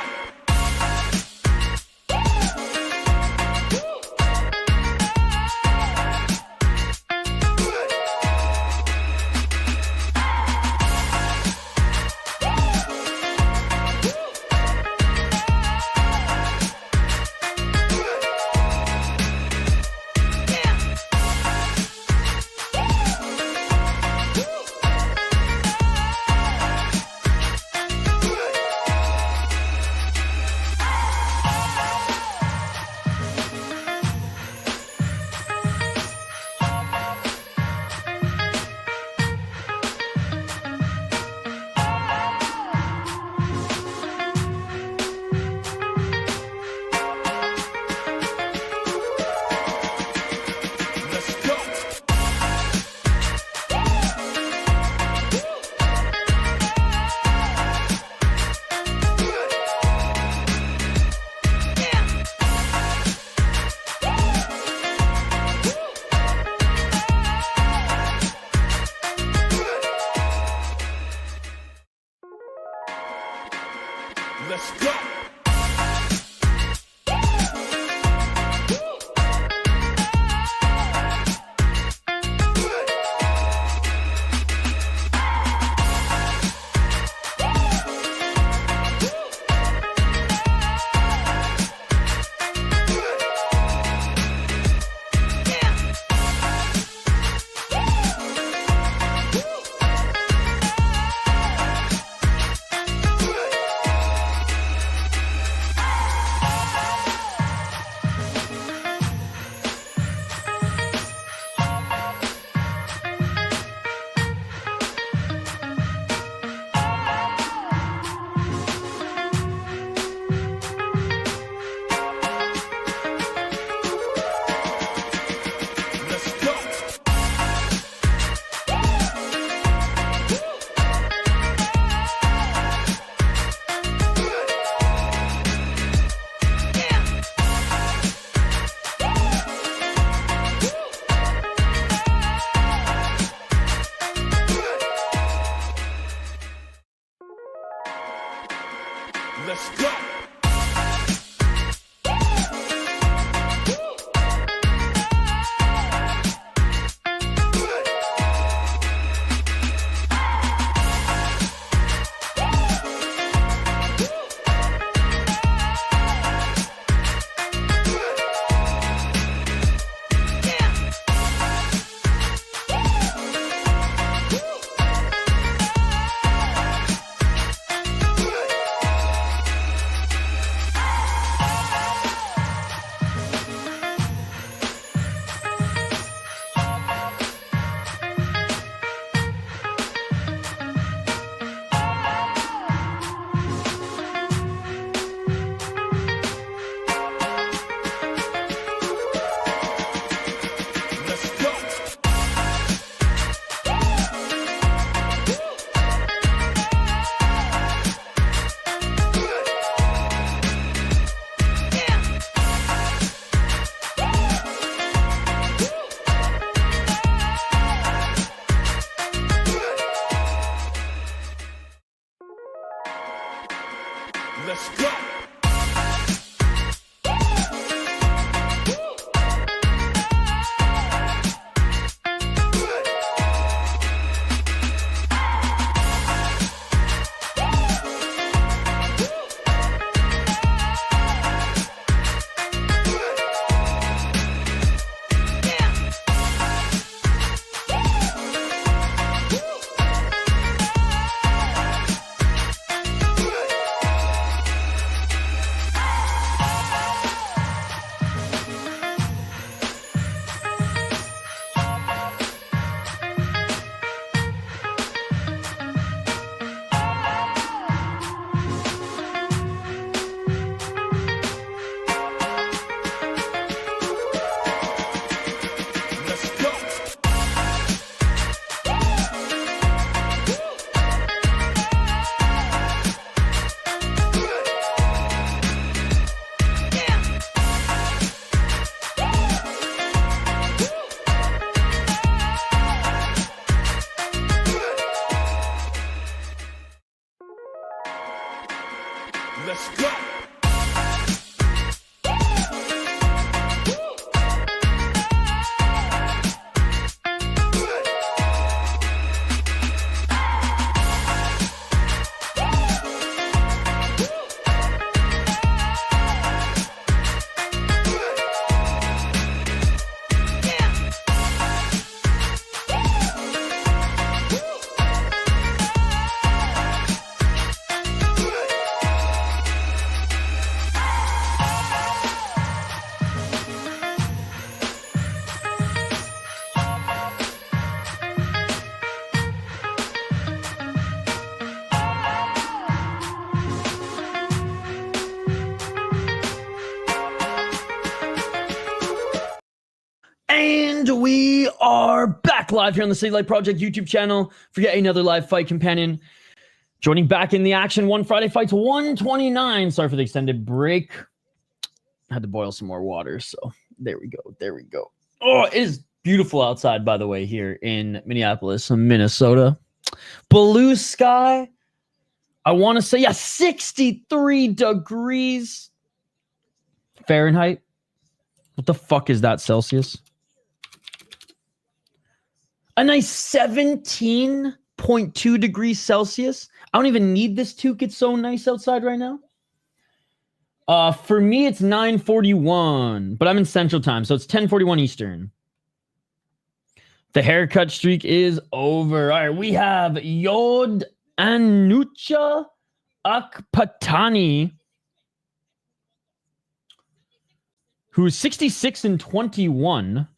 And we are back live here on the City Life Project YouTube channel for yet another live fight companion. Joining back in the action, One Friday Fights 129. Sorry for the extended break. I had to boil some more water, so there we go. There we go. Oh, it is beautiful outside, by the way, here in Minneapolis, Minnesota. Blue sky. I want to say, yeah, 63 degrees Fahrenheit. What the fuck is that Celsius? A nice 17.2 degrees Celsius. I don't even need this toque. It's so nice outside right now. For me, it's 9:41, but I'm in Central Time, so it's 10:41 Eastern. The haircut streak is over. All right, we have YodAnucha AekPattani, who's 66-21,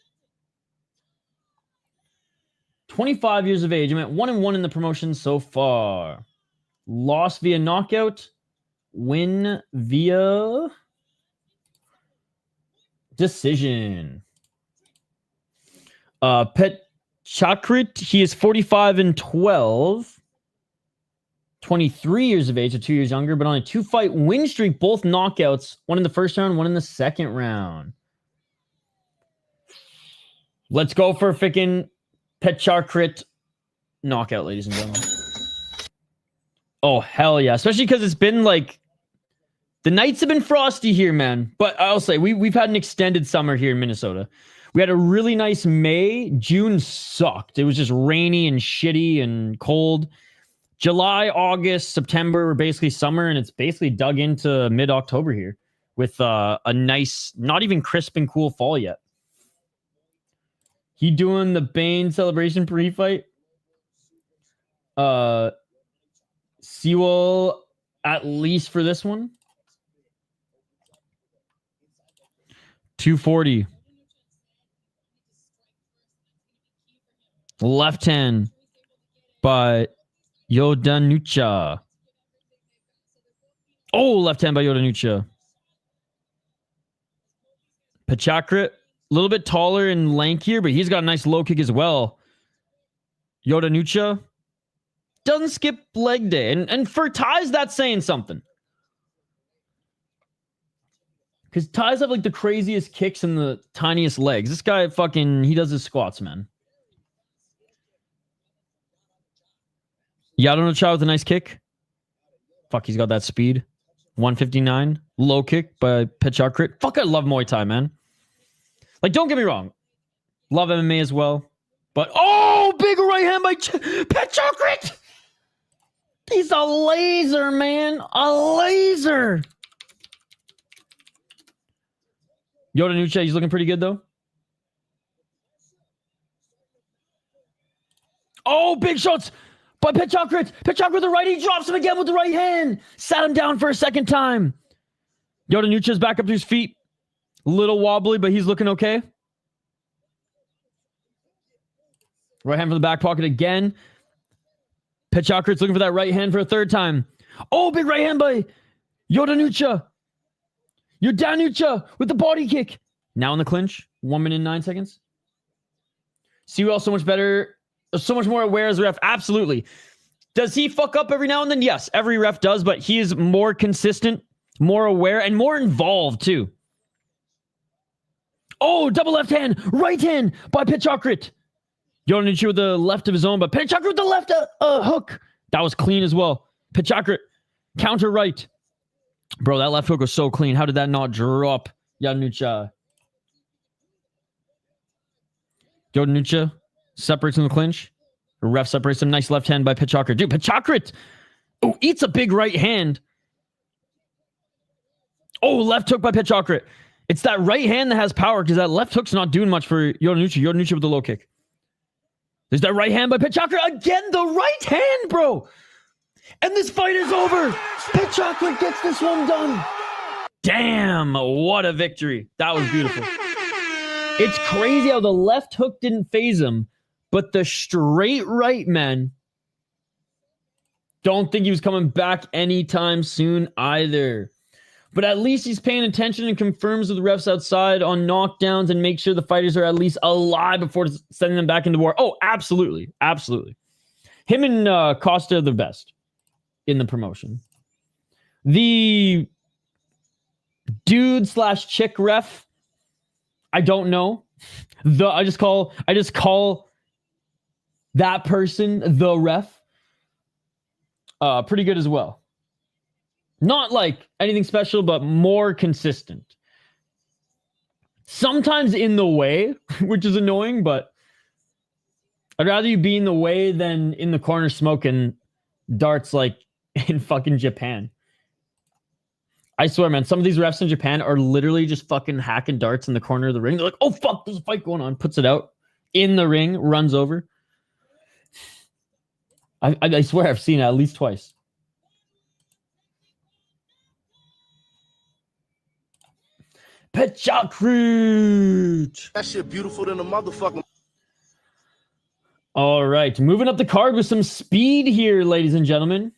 25 years of age. I'm at 1-1 in the promotion so far. Loss via knockout, win via decision. Petchakrit, he is 45-12, 23 years of age, so 2 years younger, but on a 2-fight win streak, both knockouts, one in the first round, one in the second round. Let's go for a freaking Petchakrit knockout, ladies and gentlemen. Oh, hell yeah. Especially because it's been like, the nights have been frosty here, man. But I'll say, we've had an extended summer here in Minnesota. We had a really nice May. June sucked. It was just rainy and shitty and cold. July, August, September were basically summer, and it's basically dug into mid-October here with a nice, not even crisp and cool fall yet. He doing the Bane celebration pre-fight. Sewell at least for this one. 240. Left hand by YodAnucha. Oh, left hand by YodAnucha. Petchakrit, a little bit taller and lankier, but he's got a nice low kick as well. YodAnucha doesn't skip leg day. And for Thais, that's saying something. Because Thais have like the craziest kicks and the tiniest legs. This guy fucking, he does his squats, man. YodAnucha with a nice kick. Fuck, he's got that speed. 159. Low kick by Petchakrit. Fuck, I love Muay Thai, man. Like, don't get me wrong. Love MMA as well. But, oh, big right hand by Petchakrit. He's a laser, man. A laser. YodAnucha, he's looking pretty good, though. Oh, big shots by Petchakrit. Petchakrit with the right. He drops him again with the right hand. Sat him down for a second time. YodAnucha's back up to his feet. Little wobbly, but he's looking okay. Right hand from the back pocket again. Petchakrit's looking for that right hand for a third time. Oh, big right hand by YodAnucha. YodAnucha with the body kick. Now in the clinch. 1 minute and 9 seconds. Sewell so much better. So much more aware as a ref. Absolutely. Does he fuck up every now and then? Yes, every ref does, but he is more consistent, more aware, and more involved too. Oh, double left hand. Right hand by Petchakrit. YodAnucha with the left of his own, but Petchakrit with the left hook. That was clean as well. Petchakrit, counter right. Bro, that left hook was so clean. How did that not drop? YodAnucha. YodAnucha separates in the clinch. The ref separates him. Nice left hand by Petchakrit. Dude, Petchakrit eats a big right hand. Oh, left hook by Petchakrit. It's that right hand that has power because that left hook's not doing much for YodAnucha. YodAnucha with the low kick. There's that right hand by Petchakrit. Again, the right hand, bro. And this fight is over. Petchakrit gets this one done. Damn, what a victory. That was beautiful. It's crazy how the left hook didn't phase him, but the straight right, man, don't think he was coming back anytime soon either. But at least he's paying attention and confirms with the refs outside on knockdowns and make sure the fighters are at least alive before sending them back into war. Oh, absolutely. Absolutely. Him and Costa are the best in the promotion. The dude/chick ref, I don't know. I just call that person the ref. Pretty good as well. Not like anything special, but more consistent. Sometimes in the way, which is annoying, but I'd rather you be in the way than in the corner smoking darts like in fucking Japan. I swear, man, some of these refs in Japan are literally just fucking hacking darts in the corner of the ring. They're like, oh, fuck, there's a fight going on. Puts it out in the ring, runs over. I swear I've seen it at least twice. Petchakrit. That shit beautiful than a motherfucking. All right, moving up the card with some speed here, ladies and gentlemen.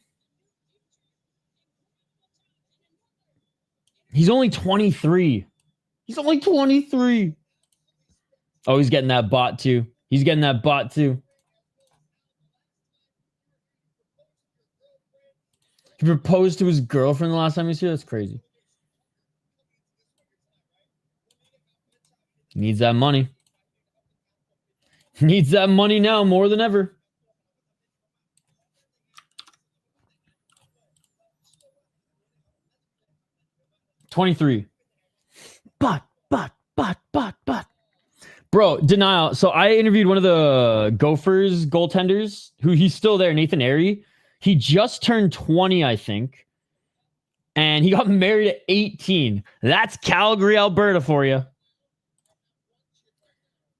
He's only 23. He's only 23. Oh, he's getting that bot too. He's getting that bot too. He proposed to his girlfriend the last time he was here? That's crazy. Needs that money. Needs that money now more than ever. $23. But. Bro, denial. So I interviewed one of the Gophers goaltenders, who he's still there, Nathan Airy. He just turned 20, I think. And he got married at 18. That's Calgary, Alberta for you.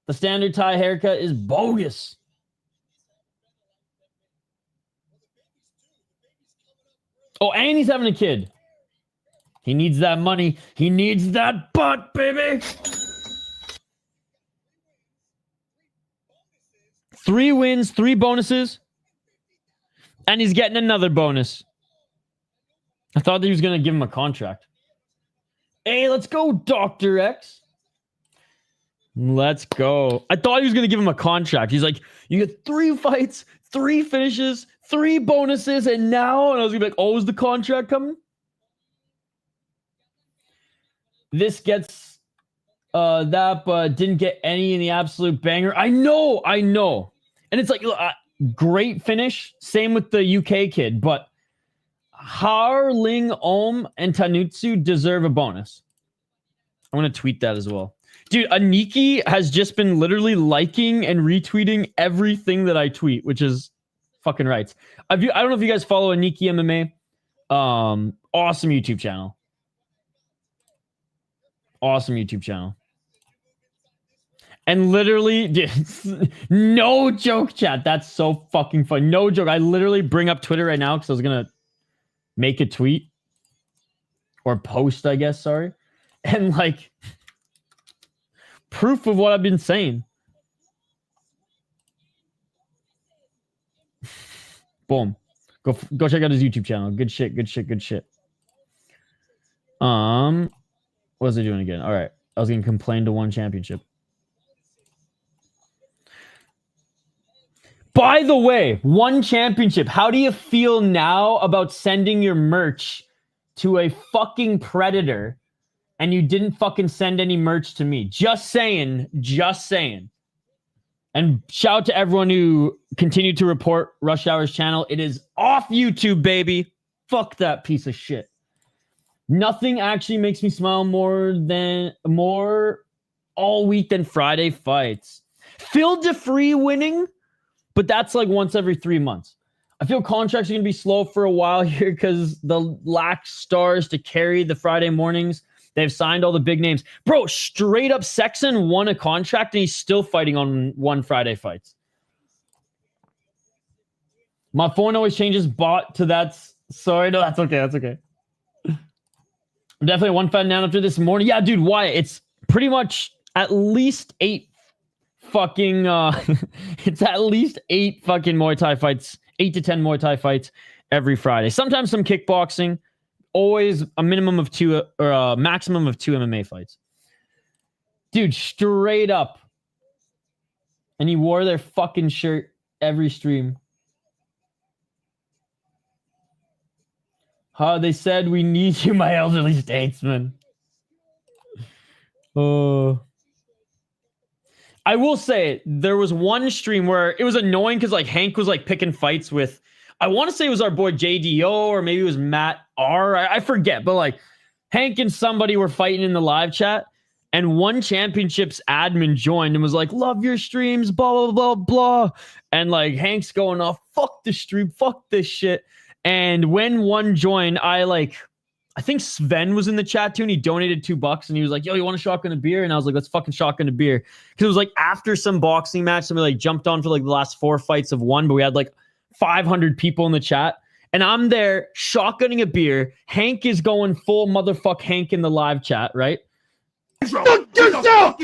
The standard tie haircut is bogus. Oh, and he's having a kid. He needs that money. He needs that butt, baby. 3 wins, 3 bonuses. And he's getting another bonus. I thought that he was going to give him a contract. Hey, let's go, Dr. X. Let's go. I thought he was going to give him a contract. He's like, you get 3 fights, 3 finishes, 3 bonuses, and now... And I was going to be like, oh, is the contract coming? This gets that, but didn't get any in the absolute banger. I know. And it's like, great finish. Same with the UK kid, but Harling Om and Tanutsu deserve a bonus. I'm going to tweet that as well. Dude, Aniki has just been literally liking and retweeting everything that I tweet, which is fucking right. I don't know if you guys follow Aniki MMA. Awesome YouTube channel. Awesome YouTube channel. And literally, dude, no joke, chat. That's so fucking fun. No joke. I literally bring up Twitter right now because I was going to make a tweet. Or post, I guess, sorry. And like... proof of what I've been saying. Boom. Go check out his YouTube channel. Good shit. What was I doing again? All right. I was going to complain to one championship. By the way, one championship. How do you feel now about sending your merch to a fucking predator and you didn't fucking send any merch to me? Just saying. And shout out to everyone who continued to report Rush Hour's channel. It is off YouTube, baby. Fuck that piece of shit. Nothing actually makes me smile more all week than Friday fights. Phil DeFree winning, but that's like once every 3 months. I feel contracts are going to be slow for a while here because the lack stars to carry the Friday mornings. They've signed all the big names. Bro, straight up Sexton won a contract and he's still fighting on one Friday fights. My phone always changes bot to that. Sorry, no, that's okay. I'm definitely one fan down after this morning. Yeah, dude, why? It's pretty much at least 8 fucking... it's at least 8 fucking Muay Thai fights. 8 to 10 Muay Thai fights every Friday. Sometimes some kickboxing. always a minimum of 2 or a maximum of 2 MMA fights. Dude, straight up. And he wore their fucking shirt every stream. They said we need you, my elderly statesman. Oh. I will say there was one stream where it was annoying because like Hank was like picking fights with, I want to say it was our boy JDO or maybe it was Matt R. I forget, but like Hank and somebody were fighting in the live chat, and one championships admin joined and was like, "Love your streams, blah blah blah blah," and like Hank's going off, "Fuck the stream, fuck this shit." And when one joined, I think Sven was in the chat too, and he donated $2 and he was like, "Yo, you want a shotgun a beer?" And I was like, "Let's fucking shotgun a beer." Because it was like after some boxing match, and we like jumped on for like the last 4 fights of one, but we had like 500 people in the chat. And I'm there shotgunning a beer. Hank is going full motherfuck Hank in the live chat, right? Fuck yourself!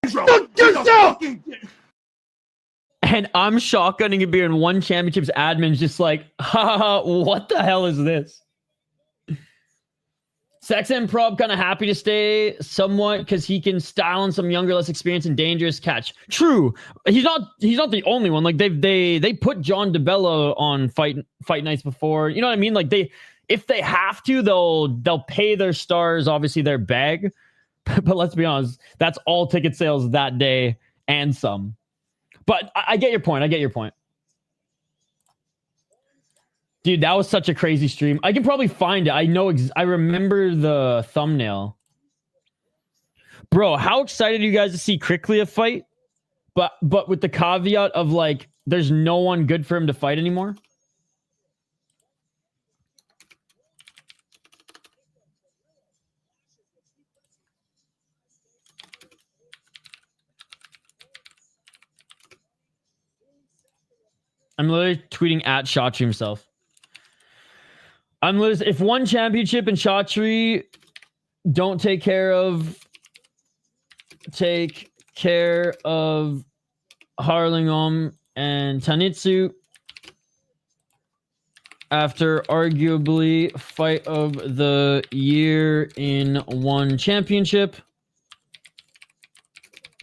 Fuck yourself! And I'm shotgunning a beer, and one championships admin's just like, "Ha, what the hell is this?" Sex and Prob kind of happy to stay somewhat because he can style on some younger, less experienced and dangerous catch. True, he's not the only one. Like they put John DeBello on fight nights before. You know what I mean? Like if they have to, they'll pay their stars obviously their bag. But let's be honest, that's all ticket sales that day and some. But I get your point. Dude, that was such a crazy stream. I can probably find it. I remember the thumbnail. Bro, how excited are you guys to see Kriklia fight? But with the caveat of like, there's no one good for him to fight anymore. I'm literally tweeting at Shotri himself. If one championship and Shotri don't take care of Harlingom and Tanitsu after arguably fight of the year in one championship,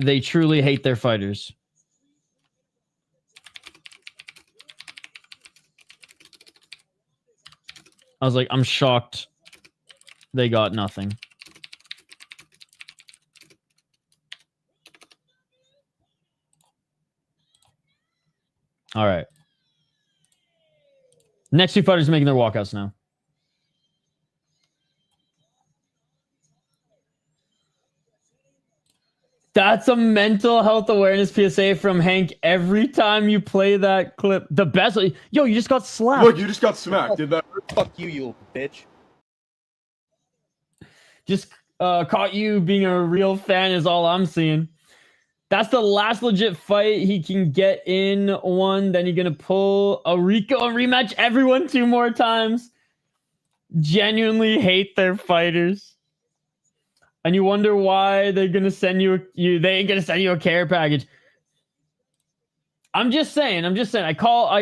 they truly hate their fighters. I was like, I'm shocked they got nothing. All right. Next 2 fighters are making their walkouts now. That's a mental health awareness PSA from Hank every time you play that clip. The best. Yo, you just got slapped. Look, you just got smacked. Did that hurt? Fuck you bitch. Just caught you being a real fan is all I'm seeing. That's the last legit fight he can get in one. Then you're going to pull a Rico and rematch everyone 2 more times. Genuinely hate their fighters. And you wonder why they're going to send they ain't going to send you a care package. I'm just saying. I call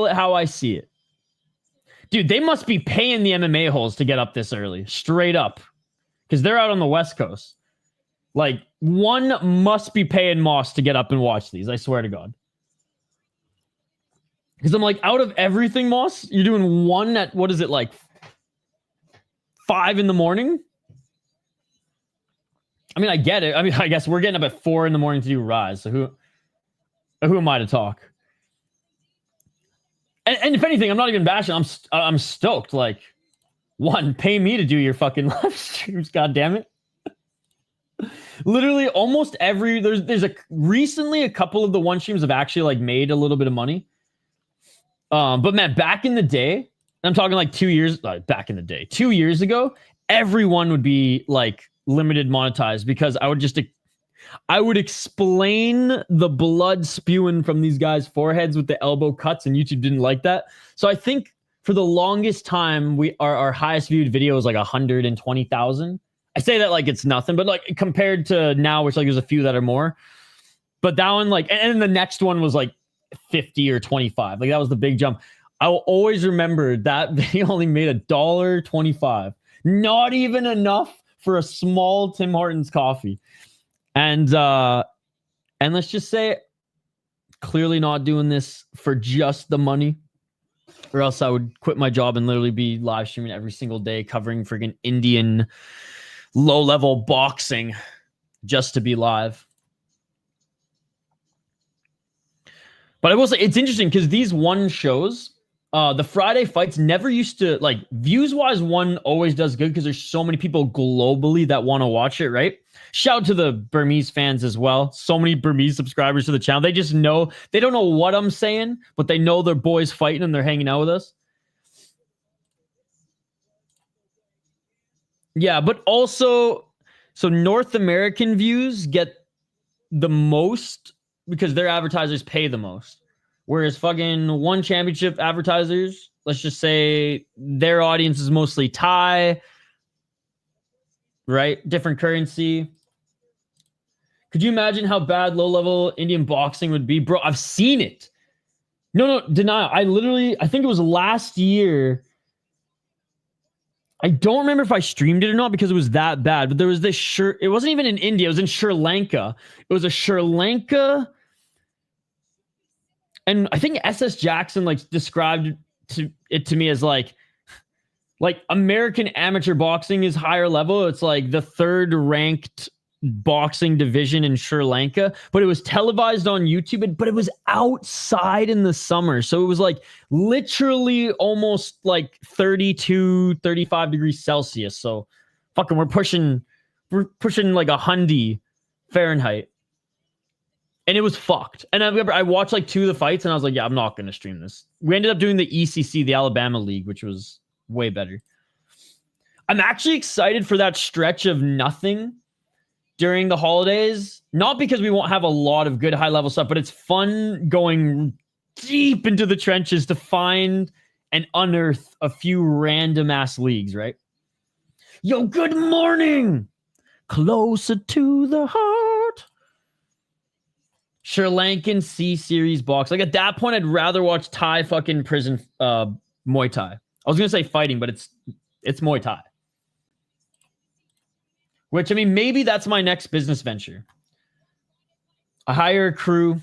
it how I see it. Dude, they must be paying the MMA holes to get up this early. Straight up. Because they're out on the West Coast. Like, one must be paying Moss to get up and watch these. I swear to God. Because I'm like, out of everything, Moss, you're doing one at, what is it, like 5 in the morning? I mean, I get it. I mean, I guess we're getting up at 4 in the morning to do Rise. So who am I to talk? And if anything, I'm not even bashing. I'm stoked. Like, one, pay me to do your fucking live streams. God damn it. Literally, almost every there's recently a couple of the one streams have actually like made a little bit of money. But man, back in the day, I'm talking like 2 years back in the day, 2 years ago, everyone would be like limited monetized because I would explain the blood spewing from these guys' foreheads with the elbow cuts, and YouTube didn't like that. So I think for the longest time, our highest viewed video was like 120,000. I say that like it's nothing, but like compared to now, which like there's a few that are more. But that one, like, and then the next one was like 50 or 25. Like that was the big jump. I will always remember that they only made $1.25. Not even enough for a small Tim Hortons coffee. And let's just say, clearly not doing this for just the money, or else I would quit my job and literally be live streaming every single day, covering friggin' Indian low-level boxing just to be live. But I will say, it's interesting because these one shows, the Friday fights never used to, like, views-wise, one always does good because there's so many people globally that want to watch it, right? Shout out to the Burmese fans as well. So many Burmese subscribers to the channel. They just know, they don't know what I'm saying, but they know their boys fighting and they're hanging out with us. Yeah, but also, so North American views get the most because their advertisers pay the most. Whereas fucking One Championship advertisers, let's just say their audience is mostly Thai, right? Different currency. Could you imagine how bad low-level Indian boxing would be? Bro, I've seen it. No, denial. I think it was last year. I don't remember if I streamed it or not because it was that bad, but there was this it wasn't even in India, it was in Sri Lanka. It was a Sri Lanka, and I think SS Jackson like described it to me as like American amateur boxing is higher level. It's like the third ranked boxing division in Sri Lanka, but it was televised on YouTube, but it was outside in the summer. So it was like literally almost like 32, 35 degrees Celsius. So fucking we're pushing like 100 Fahrenheit. And it was fucked. And I remember I watched like 2 of the fights and I was like, yeah, I'm not going to stream this. We ended up doing the ECC, the Alabama League, which was way better. I'm actually excited for that stretch of nothing during the holidays, not because we won't have a lot of good high-level stuff, but it's fun going deep into the trenches to find and unearth a few random-ass leagues, right? Yo, good morning! Closer to the heart. Sri Lankan C-Series box. Like, at that point, I'd rather watch Thai fucking prison Muay Thai. I was going to say fighting, but it's Muay Thai. Which, I mean, maybe that's my next business venture. I hire a crew.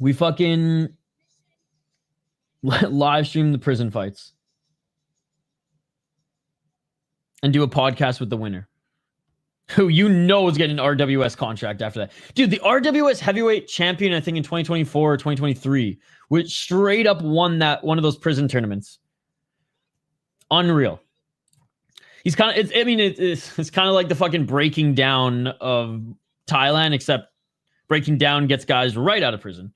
We fucking live stream the prison fights. And do a podcast with the winner. Who you know is getting an RWS contract after that. Dude, the RWS heavyweight champion, I think in 2024 or 2023, which straight up won one of those prison tournaments. Unreal. He's kind of, it's kind of like the fucking Breaking Down of Thailand, except Breaking Down gets guys right out of prison.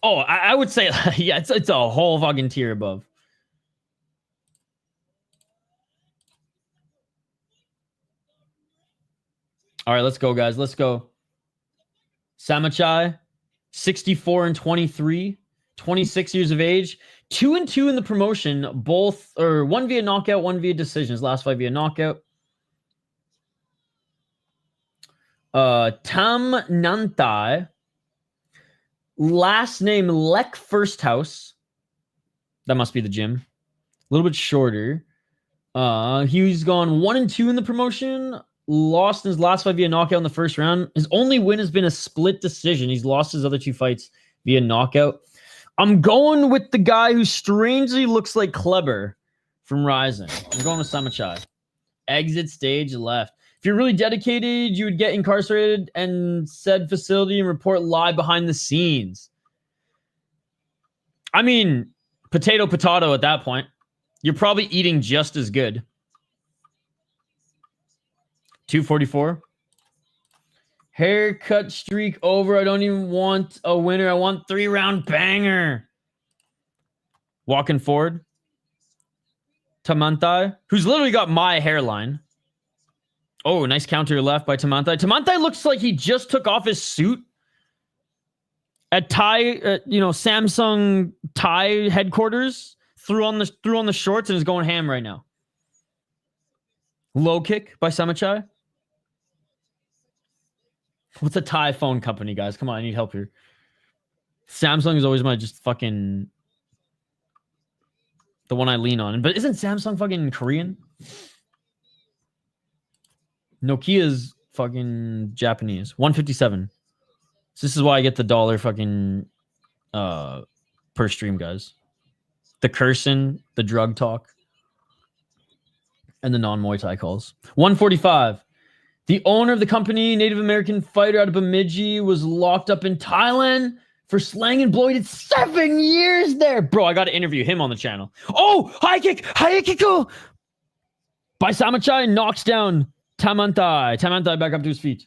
Oh, I would say, yeah, it's a whole fucking tier above. All right, let's go, guys. Let's go. Samanchai, 64-23, 26 years of age. 2-2 in the promotion, both, or 1 via knockout, 1 via decisions. Last 5 via knockout. Tamnanthai. Last name Lekfirsthouse. That must be the gym. A little bit shorter. He's gone 1-2 in the promotion. Lost in his last 5 via knockout in the first round. His only win has been a split decision. He's lost his other 2 fights via knockout. I'm going with the guy who strangely looks like Kleber from Rising. I'm going with Samanchai. Exit stage left. If you're really dedicated, you would get incarcerated and said facility and report live behind the scenes. I mean, potato at that point. You're probably eating just as good. 244. Haircut streak over. I don't even want a winner. I want 3-round banger. Walking forward. Tamnanthai, who's literally got my hairline. Oh, nice counter left by Tamnanthai. Tamnanthai looks like he just took off his suit at Samsung Thai headquarters. Threw on the shorts and is going ham right now. Low kick by Samanchai. What's a Thai phone company, guys? Come on, I need help here. Samsung is always my just fucking the one I lean on. But isn't Samsung fucking Korean? Nokia's fucking Japanese. 157. So this is why I get the dollar fucking per stream, guys. The cursing, the drug talk, and the non-Muay Thai calls. 145. The owner of the company, Native American fighter out of Bemidji, was locked up in Thailand for slang and blow. He did 7 years there. Bro, I got to interview him on the channel. Oh, high kick. High kick. By Samanchai knocks down Tamnanthai. Tamnanthai back up to his feet.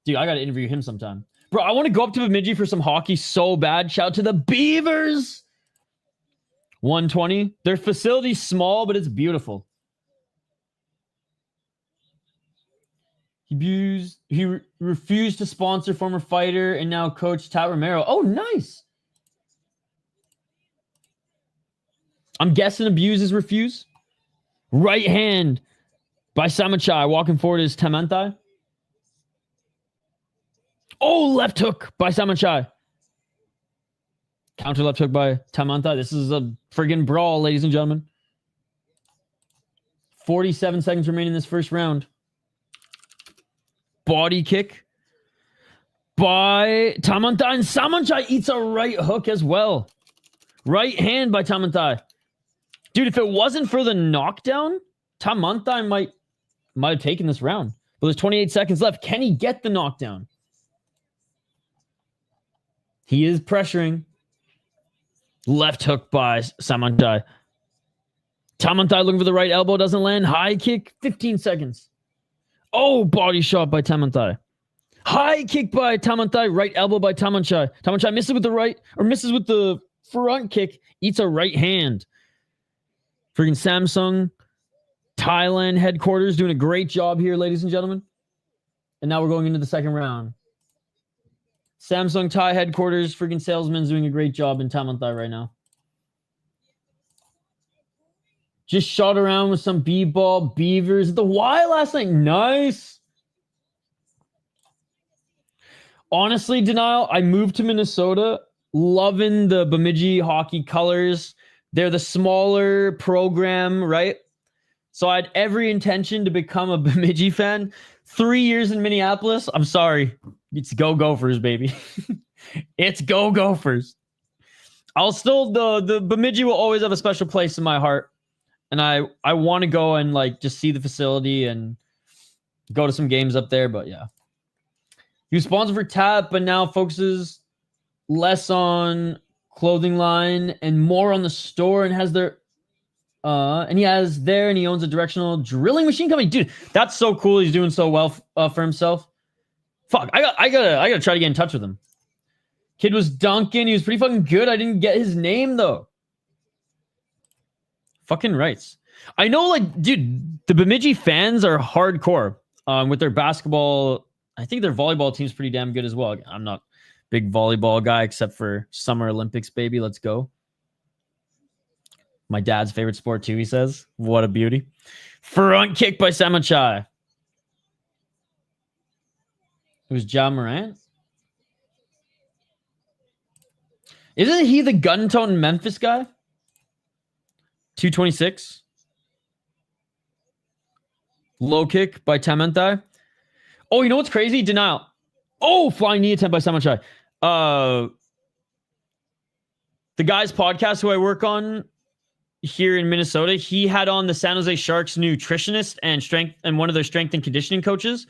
Dude, I got to interview him sometime. Bro, I want to go up to Bemidji for some hockey so bad. Shout out to the Beavers. 120. Their facility's small, but it's beautiful. He refused to sponsor former fighter and now coach Tat Romero. Oh, nice. I'm guessing abuse is refuse. Right hand by Samanchai. Walking forward is Tamnanthai. Oh, left hook by Samanchai. Counter left hook by Tamnanthai. This is a friggin' brawl, ladies and gentlemen. 47 seconds remaining in this first round. Body kick by Tamnanthai. And Samanchai eats a right hook as well. Right hand by Tamnanthai. Dude, if it wasn't for the knockdown, Tamnanthai might have taken this round. But there's 28 seconds left. Can he get the knockdown? He is pressuring. Left hook by Samanchai. Tamnanthai looking for the right elbow. Doesn't land. High kick. 15 seconds. Oh, body shot by Tamnanthai. High kick by Tamnanthai. Right elbow by Samanchai. Samanchai misses with the right, or misses with the front kick. Eats a right hand. Freaking Samsung Thailand headquarters doing a great job here, ladies and gentlemen. And now we're going into the second round. Samsung Thai headquarters, freaking salesman's doing a great job in Tamnanthai right now. Just shot around with some B-ball beavers at the Y last night. Nice. Honestly, Denial, I moved to Minnesota, loving the Bemidji hockey colors. They're the smaller program, right? So I had every intention to become a Bemidji fan. 3 years in Minneapolis. I'm sorry. It's go Gophers, baby. It's go Gophers. I'll still, the Bemidji will always have a special place in my heart. And I want to go and like just see the facility and go to some games up there. But yeah. He was sponsored for TAP, but now focuses less on clothing line and more on the store, and has their and he owns a directional drilling machine company. Dude, that's so cool. He's doing so well for himself. Fuck, I gotta try to get in touch with him. Kid was Duncan. He was pretty fucking good. I didn't get his name though. Fucking rights. I know, like, dude, the Bemidji fans are hardcore with their basketball. I think their volleyball team's pretty damn good as well. I'm not a big volleyball guy except for Summer Olympics, baby. Let's go. My dad's favorite sport too, he says. What a beauty. Front kick by Samanchai. It was John Morant. Isn't he the gun-tone Memphis guy? 226. Low kick by Tamnanthai. Oh, you know what's crazy? Denial. Oh, flying knee attempt by Samanchai. The guy's podcast who I work on here in Minnesota, he had on the San Jose Sharks nutritionist and one of their strength and conditioning coaches.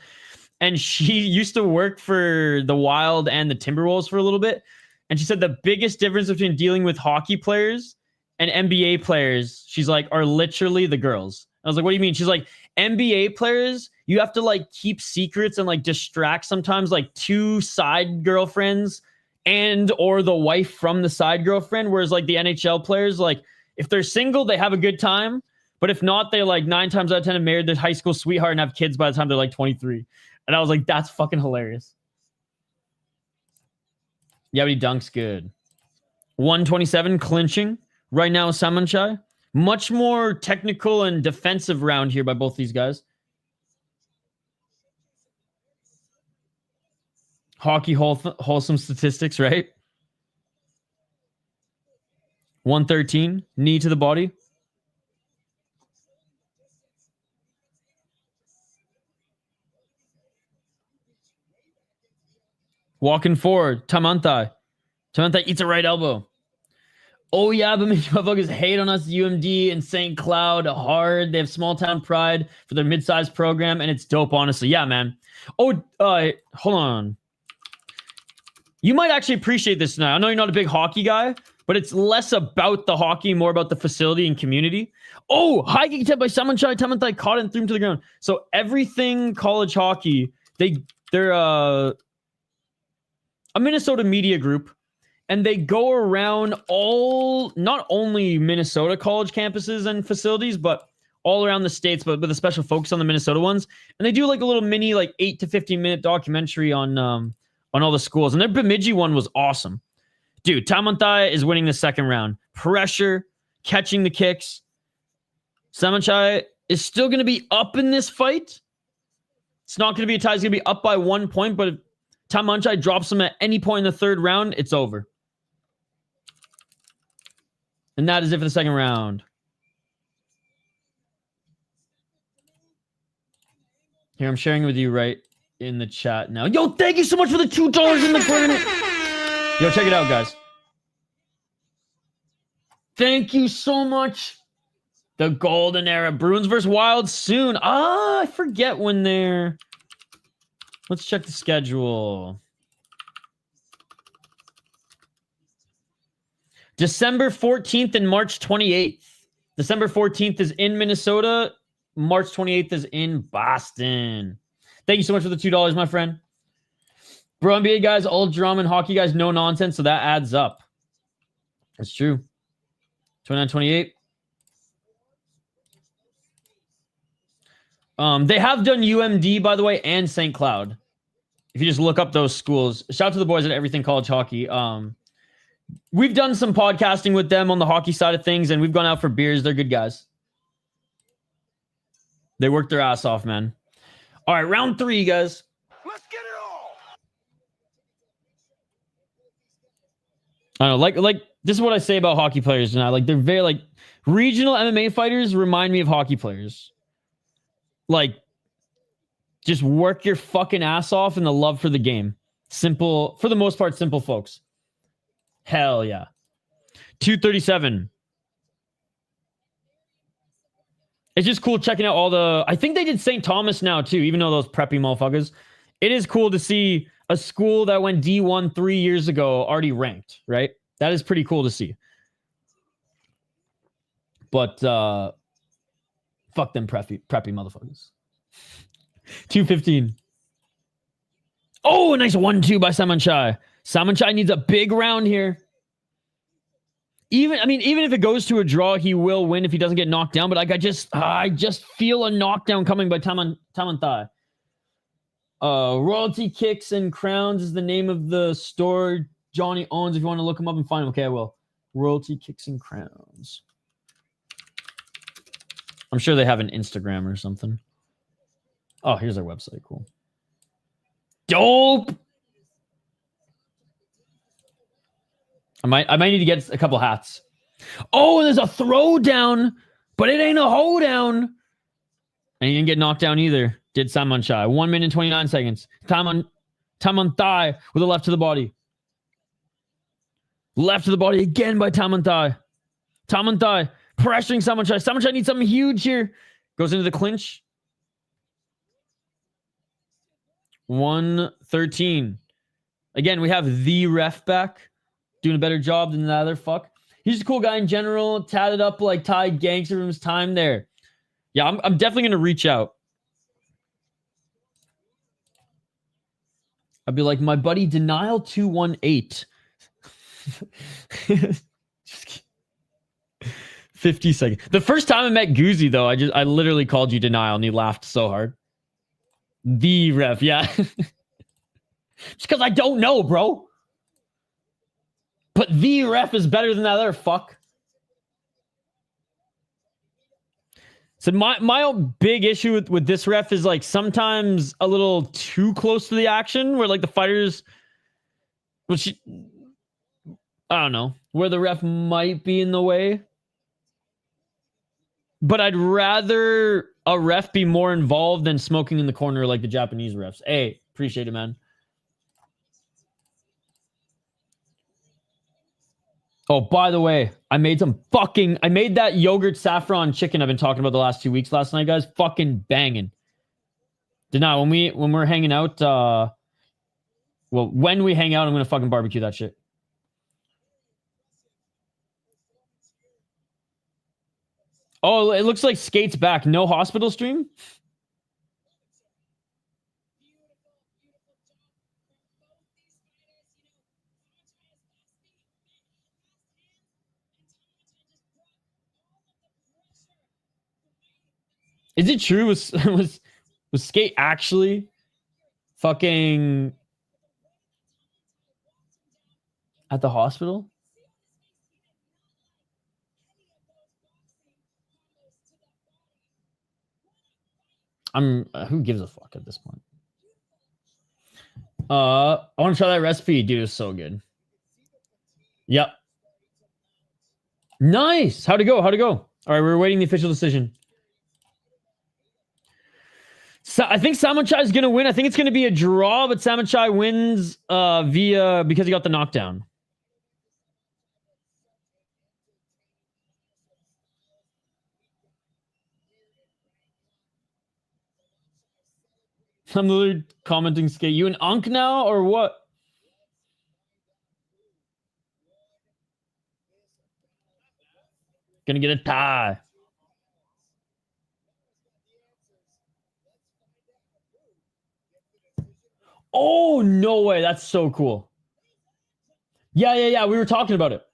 And she used to work for the Wild and the Timberwolves for a little bit. And she said the biggest difference between dealing with hockey players and NBA players, she's like, are literally the girls. I was like, what do you mean? She's like, NBA players, you have to like keep secrets and like distract sometimes like two side girlfriends and or the wife from the side girlfriend. Whereas like the NHL players, like if they're single, they have a good time. But if not, they like 9 times out of 10 have married their high school sweetheart and have kids by the time they're like 23. And I was like, that's fucking hilarious. Yeah, but he dunks good. 127 clinching. Right now, Samanchai. Much more technical and defensive round here by both these guys. Hockey wholesome statistics, right? 113, knee to the body. Walking forward, Tamnanthai. Tamnanthai eats a right elbow. Oh yeah, but motherfuckers hate on us, UMD and St. Cloud hard. They have small town pride for their mid-sized program, and it's dope, honestly. Yeah, man. Oh, hold on. You might actually appreciate this tonight. I know you're not a big hockey guy, but it's less about the hockey, more about the facility and community. Oh, high kick attempt by Samanchai. Tamnanthai caught it and threw him to the ground. So everything college hockey, they're a Minnesota media group. And they go around not only Minnesota college campuses and facilities, but all around the states, but with a special focus on the Minnesota ones. And they do like a little mini, like 8 to 15 minute documentary on all the schools. And their Bemidji one was awesome. Dude, Tamnanthai is winning the second round. Pressure, catching the kicks. Samanchai is still going to be up in this fight. It's not going to be a tie. It's going to be up by 1 point, but if Tamnanthai drops him at any point in the third round, it's over. And that is it for the second round. Here, I'm sharing it with you right in the chat now. Yo, thank you so much for the $2 in the granite. Yo, check it out, guys. Thank you so much. The golden era. Bruins versus Wild soon. I forget when they're... Let's check the schedule. December 14th and March 28th. December 14th is in Minnesota. March 28th is in Boston. Thank you so much for the $2, my friend. Bro, NBA guys, all drama and hockey guys, no nonsense, so that adds up. That's true. 29-28. They have done UMD, by the way, and St. Cloud. If you just look up those schools. Shout out to the boys at Everything College Hockey. We've done some podcasting with them on the hockey side of things, and we've gone out for beers. They're good guys. They work their ass off, man. All right, round 3, guys. Let's get it all. I don't know, like this is what I say about hockey players tonight. Like they're very like regional MMA fighters remind me of hockey players. Like, just work your fucking ass off and the love for the game. Simple, for the most part, simple folks. Hell yeah. 237. It's just cool checking out all the... I think they did St. Thomas now, too, even though those preppy motherfuckers. It is cool to see a school that went D1 3 years ago already ranked, right? That is pretty cool to see. But, fuck them preppy motherfuckers. 215. Oh, a nice 1-2 by Samanchai. Samanchai needs a big round here. Even if it goes to a draw, he will win if he doesn't get knocked down. But like, I just feel a knockdown coming by Tamnanthai. Royalty Kicks and Crowns is the name of the store Johnny owns. If you want to look him up and find him, okay, I will. Royalty Kicks and Crowns. I'm sure they have an Instagram or something. Oh, here's their website. Cool. Dope. I might need to get a couple hats. Oh, there's a throwdown, but it ain't a hoedown. And he didn't get knocked down either. Did Samanchai. 1 minute and 29 seconds. Tamnanthai with a left to the body. Left to the body again by Tamnanthai. Tamnanthai pressuring Samanchai. Samanchai needs something huge here. Goes into the clinch. 113. Again, we have the ref back. Doing a better job than that other fuck. He's a cool guy in general. Tatted up like Thai gangster from his time there. Yeah, I'm definitely going to reach out. I'd be like, my buddy Denial 218. 50 seconds. The first time I met Goozy, though, I literally called you Denial and he laughed so hard. The ref, yeah. Just because I don't know, bro. But the ref is better than that other fuck. So my big issue with this ref is like sometimes a little too close to the action where like the fighters, which I don't know, where the ref might be in the way. But I'd rather a ref be more involved than smoking in the corner like the Japanese refs. Hey, appreciate it, man. Oh, by the way, I made that yogurt saffron chicken I've been talking about the last 2 weeks last night, guys. Fucking banging. Did not, when we're hanging out, when we hang out, I'm gonna fucking barbecue that shit. Oh, it looks like Skate's back. No hospital stream? Is it true? Was Skate actually fucking at the hospital? Who gives a fuck at this point? I want to try that recipe, dude. It's so good. Yep. Nice. How'd it go? All right, we're waiting the official decision. So I think Samanchai is gonna win. I think it's gonna be a draw, but Samanchai wins because he got the knockdown. I'm literally commenting, Skate. You an Ankh now or what? Gonna get a tie. Oh, no way. That's so cool. Yeah. We were talking about it.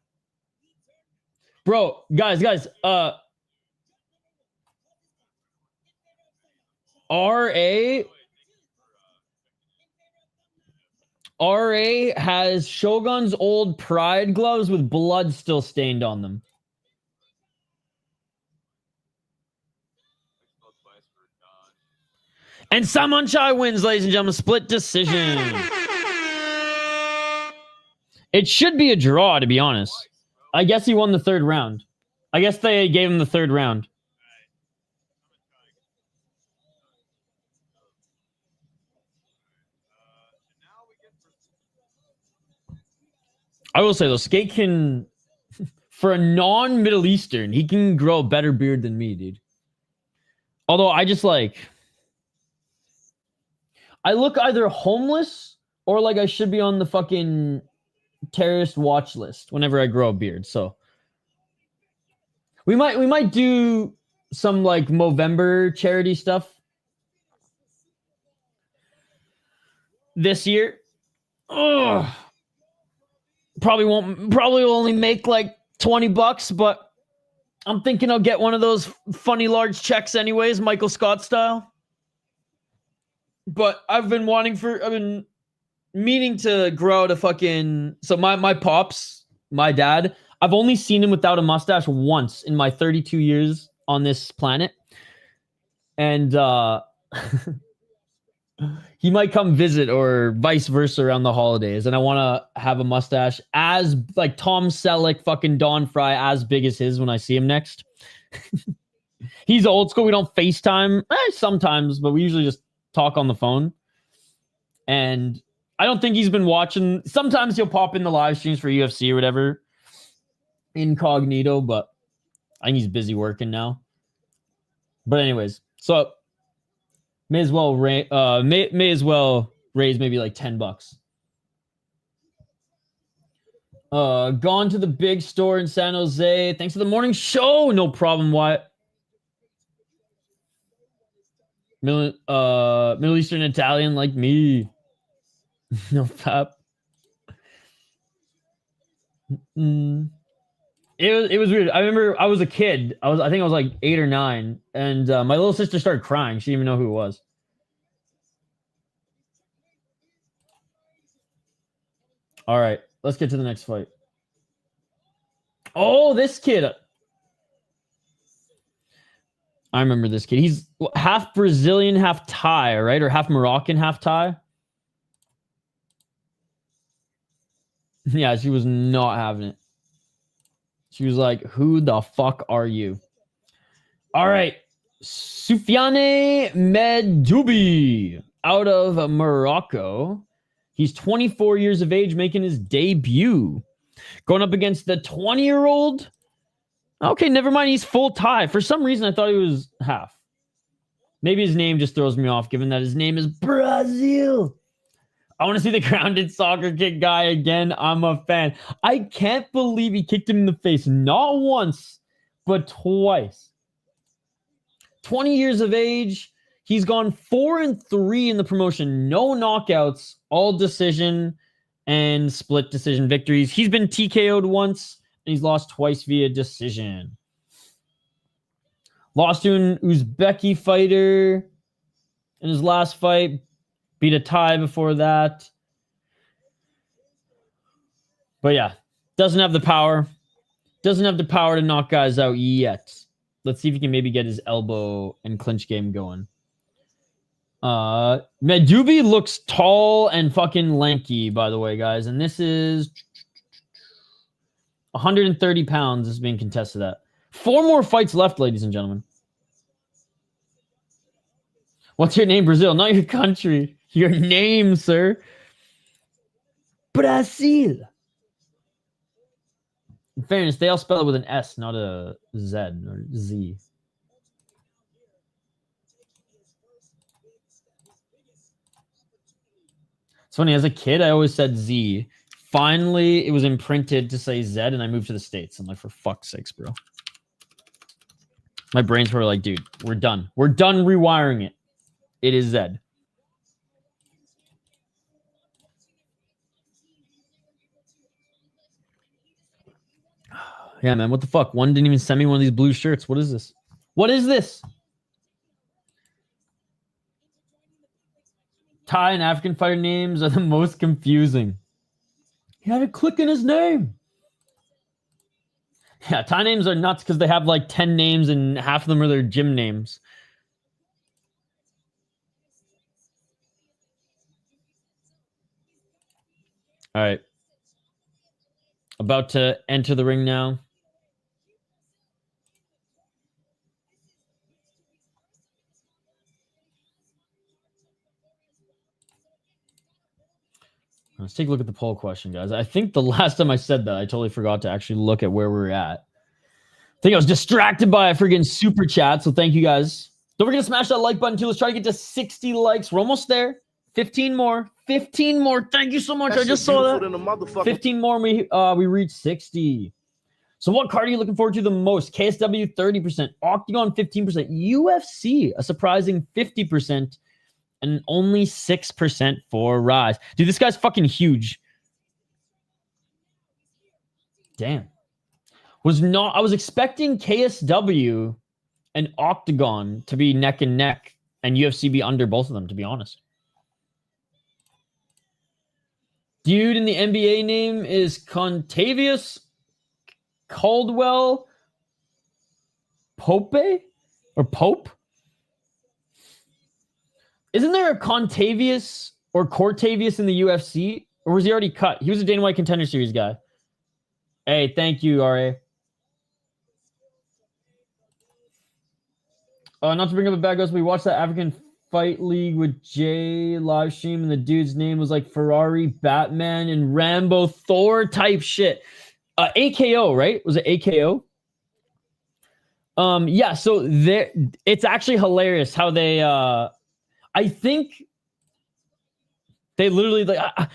Bro, guys. RA has Shogun's old Pride gloves with blood still stained on them. And Samanchai wins, ladies and gentlemen. Split decision. It should be a draw, to be honest. I guess he won the third round. I guess they gave him the third round. I will say, though, Skate can, for a non-Middle Eastern, he can grow a better beard than me, dude. Although I just I look either homeless or like I should be on the fucking terrorist watch list whenever I grow a beard. So we might do some like Movember charity stuff this year. Ugh. Probably will only make like $20, but I'm thinking I'll get one of those funny large checks anyways, Michael Scott style. But I've been meaning to grow out a fucking... So my pops, my dad, I've only seen him without a mustache once in my 32 years on this planet. And he might come visit or vice versa around the holidays. And I want to have a mustache as like Tom Selleck, fucking Don Fry, as big as his when I see him next. He's old school. We don't FaceTime sometimes, but we usually just talk on the phone. And I don't think he's been watching. Sometimes he'll pop in the live streams for UFC or whatever incognito, but I think he's busy working now. But anyways, so may as well raise maybe like $10. Gone to the big store in San Jose. Thanks for the morning show. No problem, Wyatt. Middle Eastern Italian like me. No pap. It was weird. I remember I was a kid. I think I was like 8 or 9, and my little sister started crying. She didn't even know who it was. All right, let's get to the next fight. Oh, this kid. I remember this kid. He's half Brazilian, half Thai, right? Or half Moroccan, half Thai. Yeah, she was not having it. She was like, who the fuck are you? All right. Soufiane Mejdoubi out of Morocco. He's 24 years of age, making his debut. Going up against the 20-year-old. Okay, never mind. He's full Thai. For some reason, I thought he was half. Maybe his name just throws me off, given that his name is Brazil. I want to see the grounded soccer kick guy again. I'm a fan. I can't believe he kicked him in the face. Not once, but twice. 20 years of age. He's gone 4-3 in the promotion. No knockouts, all decision and split decision victories. He's been TKO'd once, and he's lost twice via decision. Lost to an Uzbeki fighter in his last fight. Beat a Thai before that. But yeah, doesn't have the power. Doesn't have the power to knock guys out yet. Let's see if he can maybe get his elbow and clinch game going. Mejdoubi looks tall and fucking lanky, by the way, guys. And this is 130 pounds is being contested at. 4 more fights left, ladies and gentlemen. What's your name, Brazil? Not your country. Your name, sir. Brazil. In fairness, they all spell it with an S, not a Z or Z. It's funny, as a kid, I always said Z. Finally, it was imprinted to say Z, and I moved to the States. I'm like, for fuck's sakes, bro. My brain's probably like, dude, we're done. We're done rewiring it. It is Z. Yeah, man, what the fuck? One didn't even send me one of these blue shirts. What is this? What is this? Thai and African fighter names are the most confusing. He had to click in his name. Yeah, Thai names are nuts because they have like 10 names and half of them are their gym names. All right. About to enter the ring now. Let's take a look at the poll question, guys. I think the last time I said that, I totally forgot to actually look at where we're at. I think I was distracted by a friggin' super chat, so thank you, guys. Don't forget to smash that like button, too. Let's try to get to 60 likes. We're almost there. 15 more. 15 more. Thank you so much. I just saw that. 15 more, and we reached 60. So what card are you looking forward to the most? KSW, 30%. Octagon, 15%. UFC, a surprising 50%. And only 6% for Rise. Dude, this guy's fucking huge. Damn. I was expecting KSW and Octagon to be neck and neck and UFC be under both of them, to be honest. Dude in the NBA name is Contavious Caldwell Pope or Pope? Isn't there a Contavious or Cortavious in the UFC? Or was he already cut? He was a Dana White Contender Series guy. Hey, thank you, RA. Not to bring up a bad ghost, we watched that African Fight League with Jay live stream, and the dude's name was like Ferrari, Batman, and Rambo, Thor type shit. AKO, right? Was it AKO? Yeah, so it's actually hilarious how they I think they literally like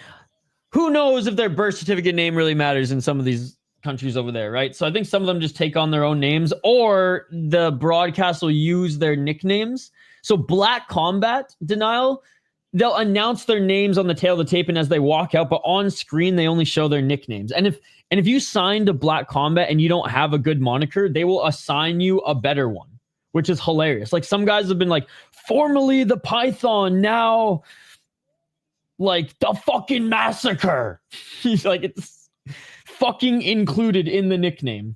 who knows if their birth certificate name really matters in some of these countries over there, right? So I think some of them just take on their own names, or the broadcast will use their nicknames. So Black Combat Denial, they'll announce their names on the tail of the tape and as they walk out, but on screen they only show their nicknames. And if you signed to Black Combat and you don't have a good moniker, they will assign you a better one, which is hilarious. Like some guys have been like, formerly the Python, now like the fucking Massacre. He's like, it's fucking included in the nickname.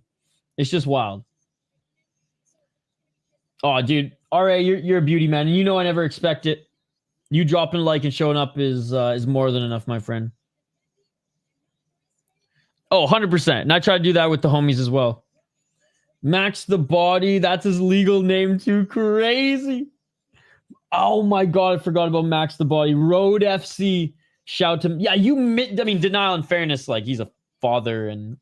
It's just wild. Oh, dude. RA, you're a beauty, man. And you know I never expect it. You dropping a like and showing up is more than enough, my friend. Oh, 100%. And I tried to do that with the homies as well. Max the Body. That's his legal name too. Crazy. Oh my God. I forgot about Max the Body. Road FC. Shout to him. Yeah, denial and fairness. Like, he's a father and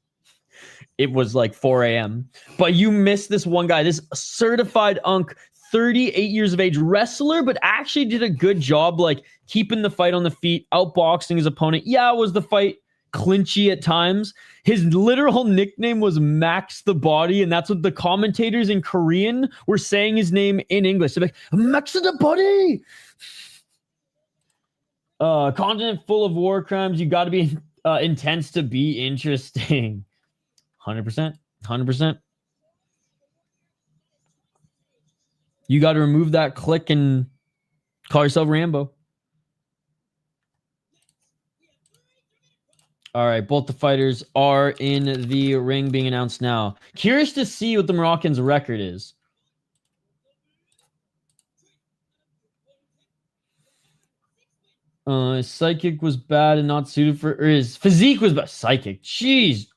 it was like 4 a.m. But you missed this one guy. This certified Aung, 38 years of age, wrestler, but actually did a good job, like, keeping the fight on the feet, outboxing his opponent. Yeah, was the fight clinchy at times. His literal nickname was Max the Body, and that's what the commentators in Korean were saying his name in English. They're like, Max the Body! Continent full of war crimes. You got to be intense to be interesting. 100%. 100%. You got to remove that click and call yourself Rambo. All right, both the fighters are in the ring being announced now. Curious to see what the Moroccans' record is. His psychic was bad and not suited for... Or his physique was bad. Psychic. Jeez.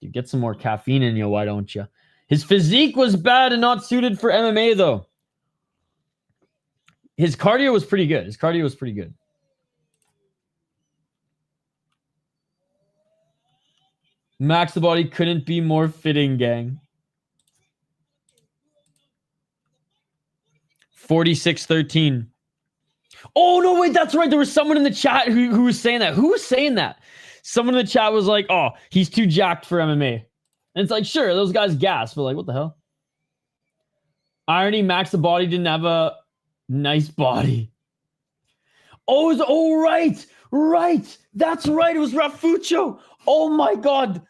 You get some more caffeine in you, why don't you? His physique was bad and not suited for MMA, though. His cardio was pretty good. Max the Body couldn't be more fitting, gang. 46-13. Oh, no, wait, that's right. There was someone in the chat who was saying that. Who was saying that? Someone in the chat was like, oh, he's too jacked for MMA. And it's like, sure, those guys gas, but like, what the hell? Irony, Max the Body didn't have a nice body. Oh, right. That's right. It was Rafucho. Oh my God.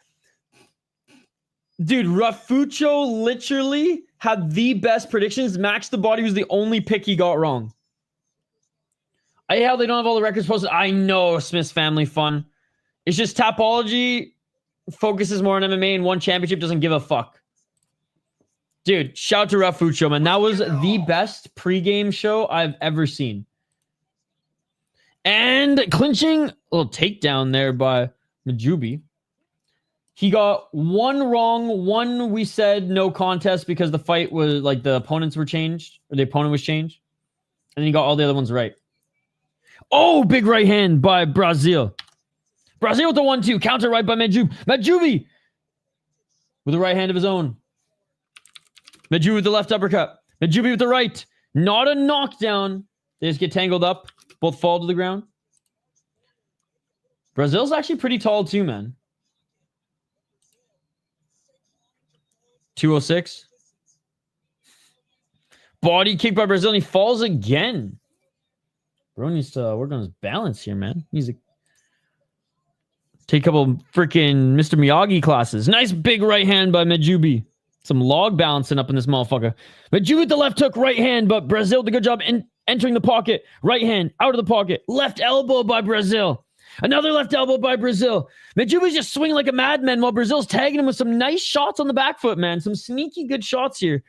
Dude, Rafucho literally had the best predictions. Max the Body was the only pick he got wrong. I hate how they don't have all the records posted. I know, Smith's Family Fun. It's just Tapology focuses more on MMA and one championship doesn't give a fuck. Dude, shout out to Rafucho, man. That was the best pregame show I've ever seen. And clinching, a little takedown there by Mejdoubi. He got one wrong. One we said no contest because the fight was like the opponents were changed or the opponent was changed. And then he got all the other ones right. Oh, big right hand by Brazil. Brazil with the 1-2. Counter right by Mejdoubi. Mejdoubi with the right hand of his own. Mejdoubi with the left uppercut. Mejdoubi with the right. Not a knockdown. They just get tangled up. Both fall to the ground. Brazil's actually pretty tall too, man. 206. Body kick by Brazil, and he falls again. Bro needs to work on his balance here, man. He needs to take a couple freaking Mr. Miyagi classes. Nice big right hand by Mejdoubi. Some log balancing up in this motherfucker. Mejdoubi with the left hook, right hand, but Brazil did a good job in entering the pocket. Right hand, out of the pocket. Left elbow by Brazil. Another left elbow by Brazil. Mejdoubi's just swinging like a madman while Brazil's tagging him with some nice shots on the back foot, man. Some sneaky good shots here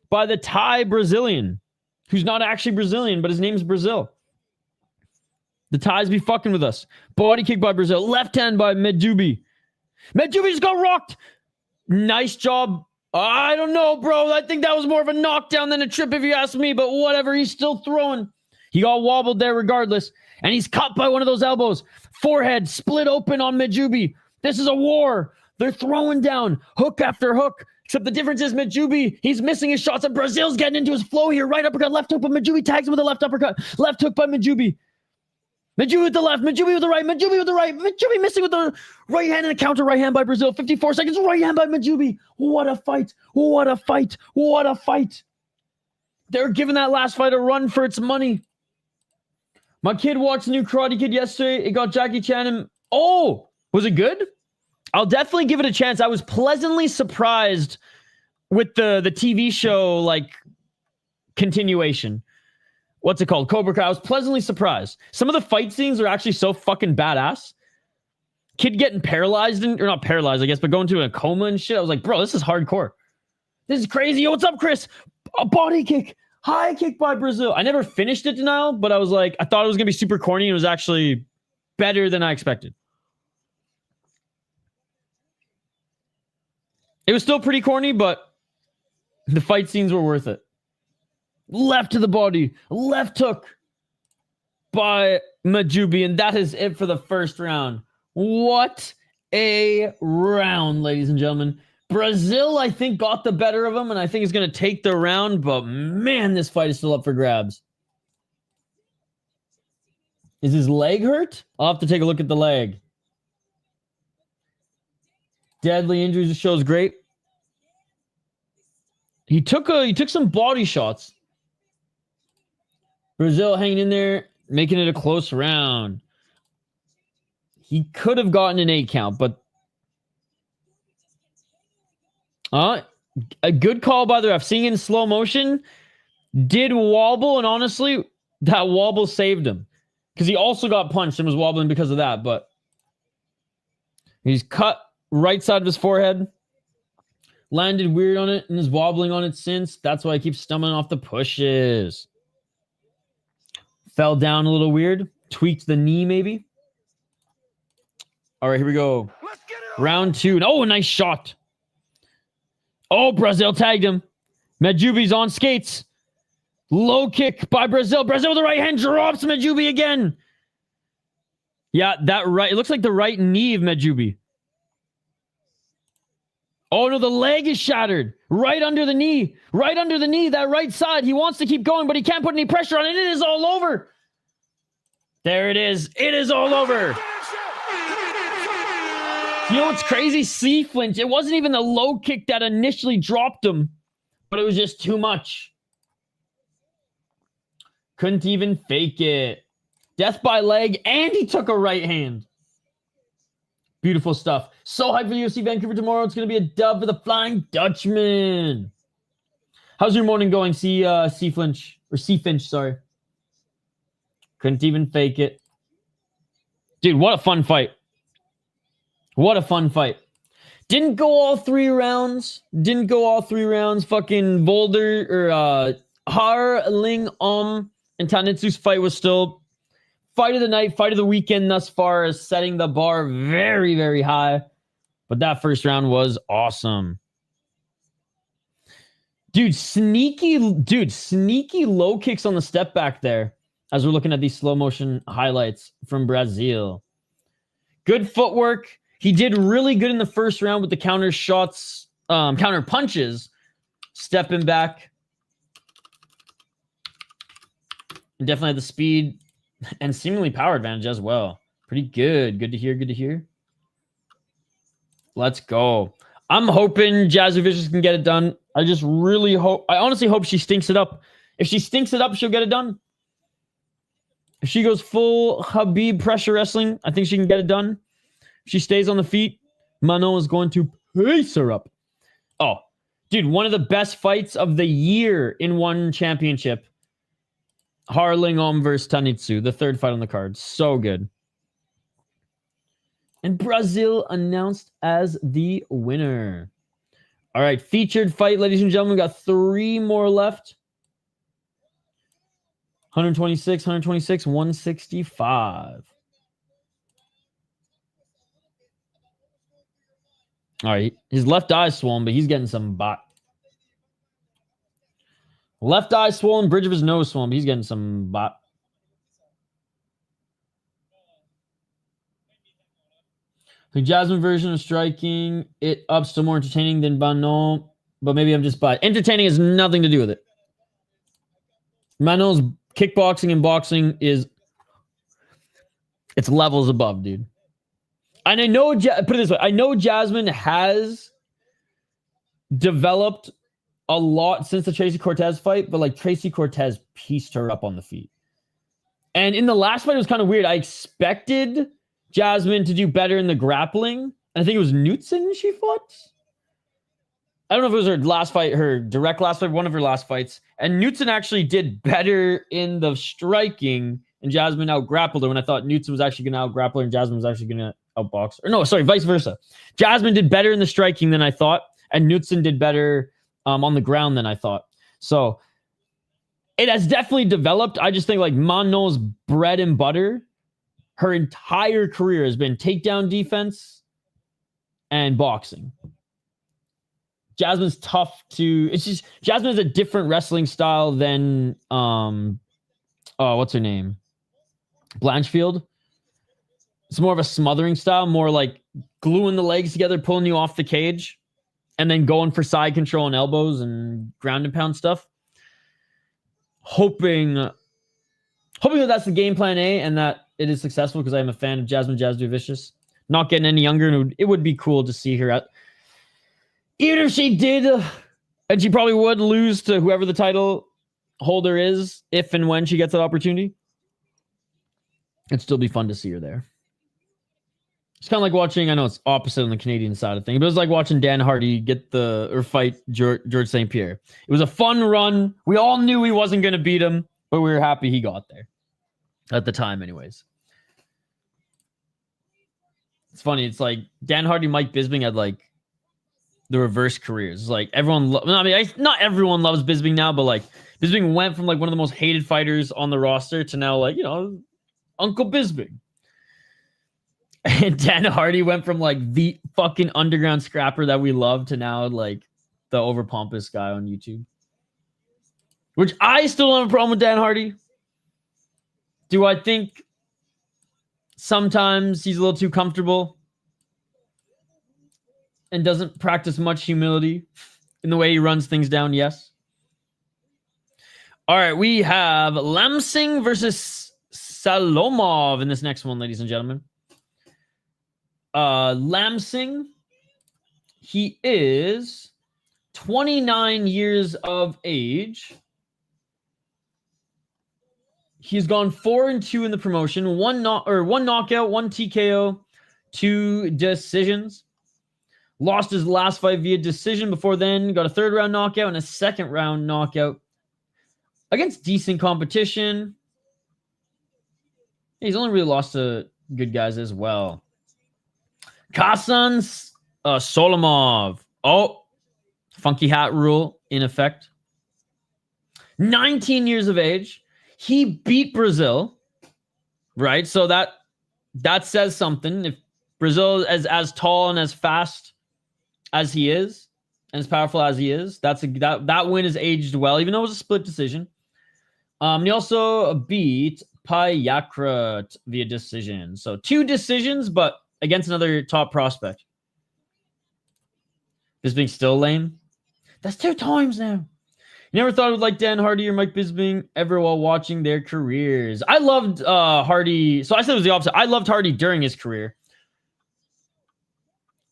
by the Thai Brazilian, who's not actually Brazilian, but his name's Brazil. The Thais be fucking with us. Body kick by Brazil. Left hand by Mejdoubi. Mejdoubi just got rocked. Nice job. I don't know, bro. I think that was more of a knockdown than a trip if you ask me, but whatever. He's still throwing. He got wobbled there regardless. And he's caught by one of those elbows. Forehead split open on Mejdoubi. This is a war. They're throwing down hook after hook. Except the difference is Mejdoubi, he's missing his shots, and Brazil's getting into his flow here. Right uppercut, left hook, but Mejdoubi tags him with a left uppercut. Left hook by Mejdoubi. Mejdoubi with the left, Mejdoubi with the right, Mejdoubi with the right. Mejdoubi missing with the right hand and a counter right hand by Brazil. 54 seconds, right hand by Mejdoubi. What a fight. What a fight. What a fight. They're giving that last fight a run for its money. My kid watched the new Karate Kid yesterday. It got Jackie Chan and... Oh! Was it good? I'll definitely give it a chance. I was pleasantly surprised with the TV show, like, continuation. What's it called? Cobra Kai. I was pleasantly surprised. Some of the fight scenes are actually so fucking badass. Kid getting paralyzed, or not paralyzed, I guess, but going to a coma and shit. I was like, bro, this is hardcore. This is crazy. Yo, what's up, Chris? A body kick. High kick by Brazil. I never finished it, Denial, but I was like, I thought it was going to be super corny, and it was actually better than I expected. It was still pretty corny, but the fight scenes were worth it. Left to the body. Left hook by Mejdoubi. And that is it for the first round. What a round, ladies and gentlemen. Brazil, I think, got the better of him, and I think is going to take the round, but man, this fight is still up for grabs. Is his leg hurt? I'll have to take a look at the leg. Deadly injuries, it shows great. He took some body shots. Brazil hanging in there, making it a close round. He could have gotten an 8 count, but a good call by the ref. Seeing it in slow motion, did wobble, and honestly, that wobble saved him. Because he also got punched and was wobbling because of that, but he's cut right side of his forehead. Landed weird on it and is wobbling on it since. That's why I keep stumbling off the pushes. Fell down a little weird. Tweaked the knee, maybe. All right, here we go. Round 2. Oh, nice shot. Oh, Brazil tagged him. Mejdoubi's on skates. Low kick by Brazil. Brazil with the right hand drops Mejdoubi again. Yeah, that right. It looks like the right knee of Mejdoubi. Oh, no, the leg is shattered. Right under the knee. Right under the knee, that right side. He wants to keep going, but he can't put any pressure on it. It is all over. There it is. It is all over. You know what's crazy? C flinch. It wasn't even the low kick that initially dropped him, but it was just too much. Couldn't even fake it. Death by leg, and he took a right hand. Beautiful stuff. So hyped for UFC Vancouver tomorrow. It's going to be a dub for the Flying Dutchman. How's your morning going, C Finch, sorry. Couldn't even fake it. Dude, what a fun fight. What a fun fight. Didn't go all 3 rounds. Fucking Volder or Har Ling and Tanitsu's fight was still fight of the night, fight of the weekend thus far, as setting the bar very, very high. But that first round was awesome. Dude, sneaky low kicks on the step back there as we're looking at these slow motion highlights from Brazil. Good footwork. He did really good in the first round with the counter shots, counter punches, stepping back. And definitely had the speed and seemingly power advantage as well. Pretty good. Good to hear. Let's go. I'm hoping Jazzy Vicious can get it done. I honestly hope she stinks it up. If she stinks it up, she'll get it done. If she goes full Khabib pressure wrestling, I think she can get it done. If she stays on the feet, Manon is going to pace her up. Oh, dude, one of the best fights of the year in one championship. Harling versus Tanitsu, the third fight on the card. So good. And Brazil announced as the winner. All right, featured fight, ladies and gentlemen. We got 3 more left. 126, 165. All right, his left eye swollen, but he's getting some bot. Left eye swollen, bridge of his nose swollen, but he's getting some bot. The Jasmine version of striking it up still more entertaining than Manon, but maybe I'm just biased. Entertaining has nothing to do with it. Manon's kickboxing and boxing it's levels above, dude. And I know, put it this way, I know Jasmine has developed a lot since the Tracy Cortez fight, but like Tracy Cortez pieced her up on the feet. And in the last fight, it was kind of weird. I expected Jasmine to do better in the grappling. And I think it was Knutson she fought. I don't know if it was her last fight, her direct last fight, one of her last fights. And Knutson actually did better in the striking, and Jasmine out-grappled her when I thought Knutson was actually going to out-grapple her and Jasmine was actually going to outbox her. No, sorry, vice versa. Jasmine did better in the striking than I thought, and Knutson did better on the ground than I thought. So it has definitely developed. I just think like Manon's bread and butter, her entire career has been takedown defense and boxing. Jasmine's tough to. It's just Jasmine is a different wrestling style than what's her name? Blanchfield. It's more of a smothering style, more like gluing the legs together, pulling you off the cage, and then going for side control and elbows and ground and pound stuff. Hoping that that's the game plan A and that it is successful, because I am a fan of Jasmine Vicious. Not getting any younger, and it would be cool to see her at. Even if she did, and she probably would lose to whoever the title holder is, if and when she gets that opportunity, it'd still be fun to see her there. It's kind of like watching, I know it's opposite on the Canadian side of things, but it was like watching Dan Hardy fight George St. Pierre. It was a fun run. We all knew he wasn't going to beat him, but we were happy he got there. At the time, anyways. It's funny. It's like Dan Hardy, Mike Bisping had like the reverse careers. It's like everyone, not everyone loves Bisping now, but like Bisping went from like one of the most hated fighters on the roster to now like, Uncle Bisping. And Dan Hardy went from like the fucking underground scrapper that we love to now like the over pompous guy on YouTube. Which I still don't have a problem with Dan Hardy. Do I think sometimes he's a little too comfortable and doesn't practice much humility in the way he runs things down? Yes. All right, we have Lamsing versus Salomov in this next one, ladies and gentlemen. Lamsing, he is 29 years of age. He's gone 4-2 in the promotion. One knockout, one TKO, 2 decisions. Lost his last fight via decision. Before then, got a 3rd round knockout and a 2nd round knockout against decent competition. He's only really lost to good guys as well. Khasan Salomov. Oh, funky hat rule in effect. 19 years of age. He beat Brazil, right? So that says something. If Brazil is as tall and as fast as he is, and as powerful as he is, that win is aged well, even though it was a split decision. He also beat Petchakrit via decision. So 2 decisions, but against another top prospect. This being still lame. That's 2 times now. You never thought I would like Dan Hardy or Mike Bisping ever while watching their careers. I loved Hardy. So I said it was the opposite. I loved Hardy during his career.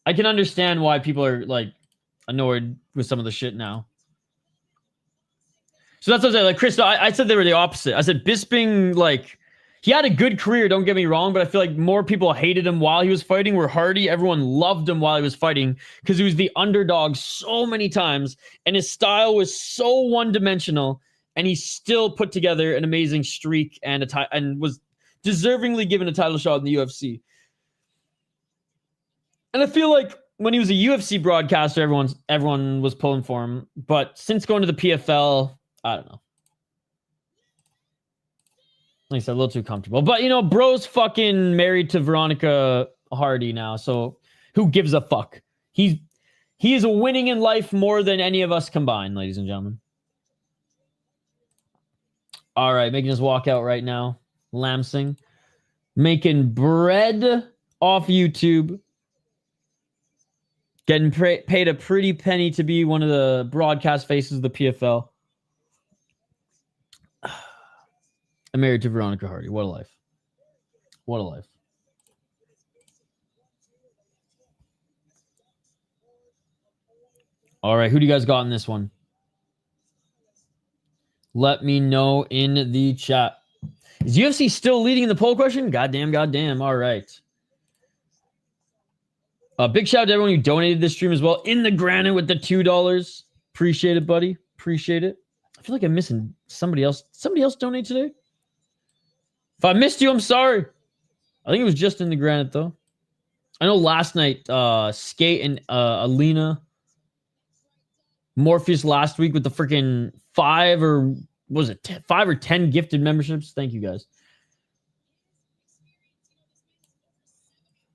I can understand why people are like annoyed with some of the shit now. So that's what I was saying. Like Chris, I said they were the opposite. I said Bisping, like, he had a good career, don't get me wrong, but I feel like more people hated him while he was fighting, where Hardy, everyone loved him while he was fighting because he was the underdog so many times, and his style was so one-dimensional, and he still put together an amazing streak and was deservingly given a title shot in the UFC. And I feel like when he was a UFC broadcaster, everyone was pulling for him, but since going to the PFL, I don't know. Like I said, a little too comfortable. But, bro's fucking married to Veronica Hardy now, so who gives a fuck? He is winning in life more than any of us combined, ladies and gentlemen. All right, making his walkout right now. Lamsing. Making bread off YouTube. Getting paid a pretty penny to be one of the broadcast faces of the PFL. I'm married to Veronica Hardy. What a life. What a life. All right, who do you guys got in this one? Let me know in the chat. Is UFC still leading in the poll question? Goddamn. All right. Big shout out to everyone who donated this stream as well. In the granite with the $2. Appreciate it, buddy. Appreciate it. I feel like I'm missing somebody else. Somebody else donate today? If I missed you, I'm sorry. I think it was just in the granite, though. I know last night, Skate and Alina, Morpheus last week with the freaking 5 or 10 gifted memberships. Thank you, guys.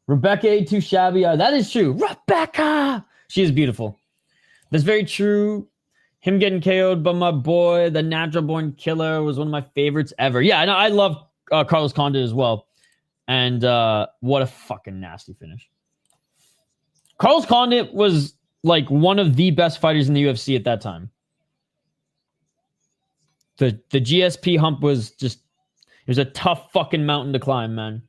Rebecca ain't too shabby. That is true. Rebecca! She is beautiful. That's very true. Him getting KO'd by my boy, the Natural Born Killer, was one of my favorites ever. Yeah, and I love Carlos Condit as well. And what a fucking nasty finish. Carlos Condit was like one of the best fighters in the UFC at that time. The GSP hump was just, it was a tough fucking mountain to climb, man.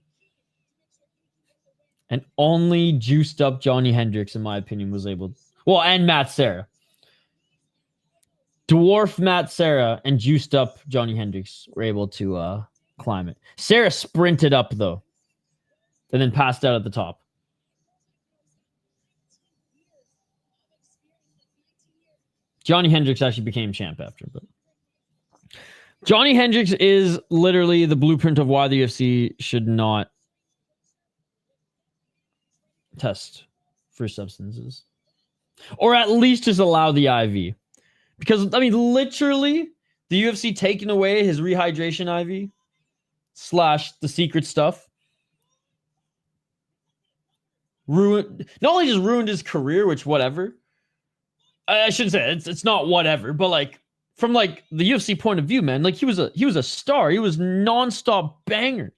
And only juiced up Johnny Hendricks, in my opinion, was able to, well, and Matt Serra. Dwarf Matt Serra and juiced up Johnny Hendricks were able to climb it. Serra sprinted up, though, and then passed out at the top. Johnny Hendricks actually became champ after, but Johnny Hendricks is literally the blueprint of why the UFC should not test for substances, or at least just allow the IV. Because, I mean, literally, the UFC taking away his rehydration IV / the secret stuff ruined, not only just ruined his career, which whatever. I shouldn't say it's not whatever, but like from like the UFC point of view, man, like he was a star. He was nonstop banger.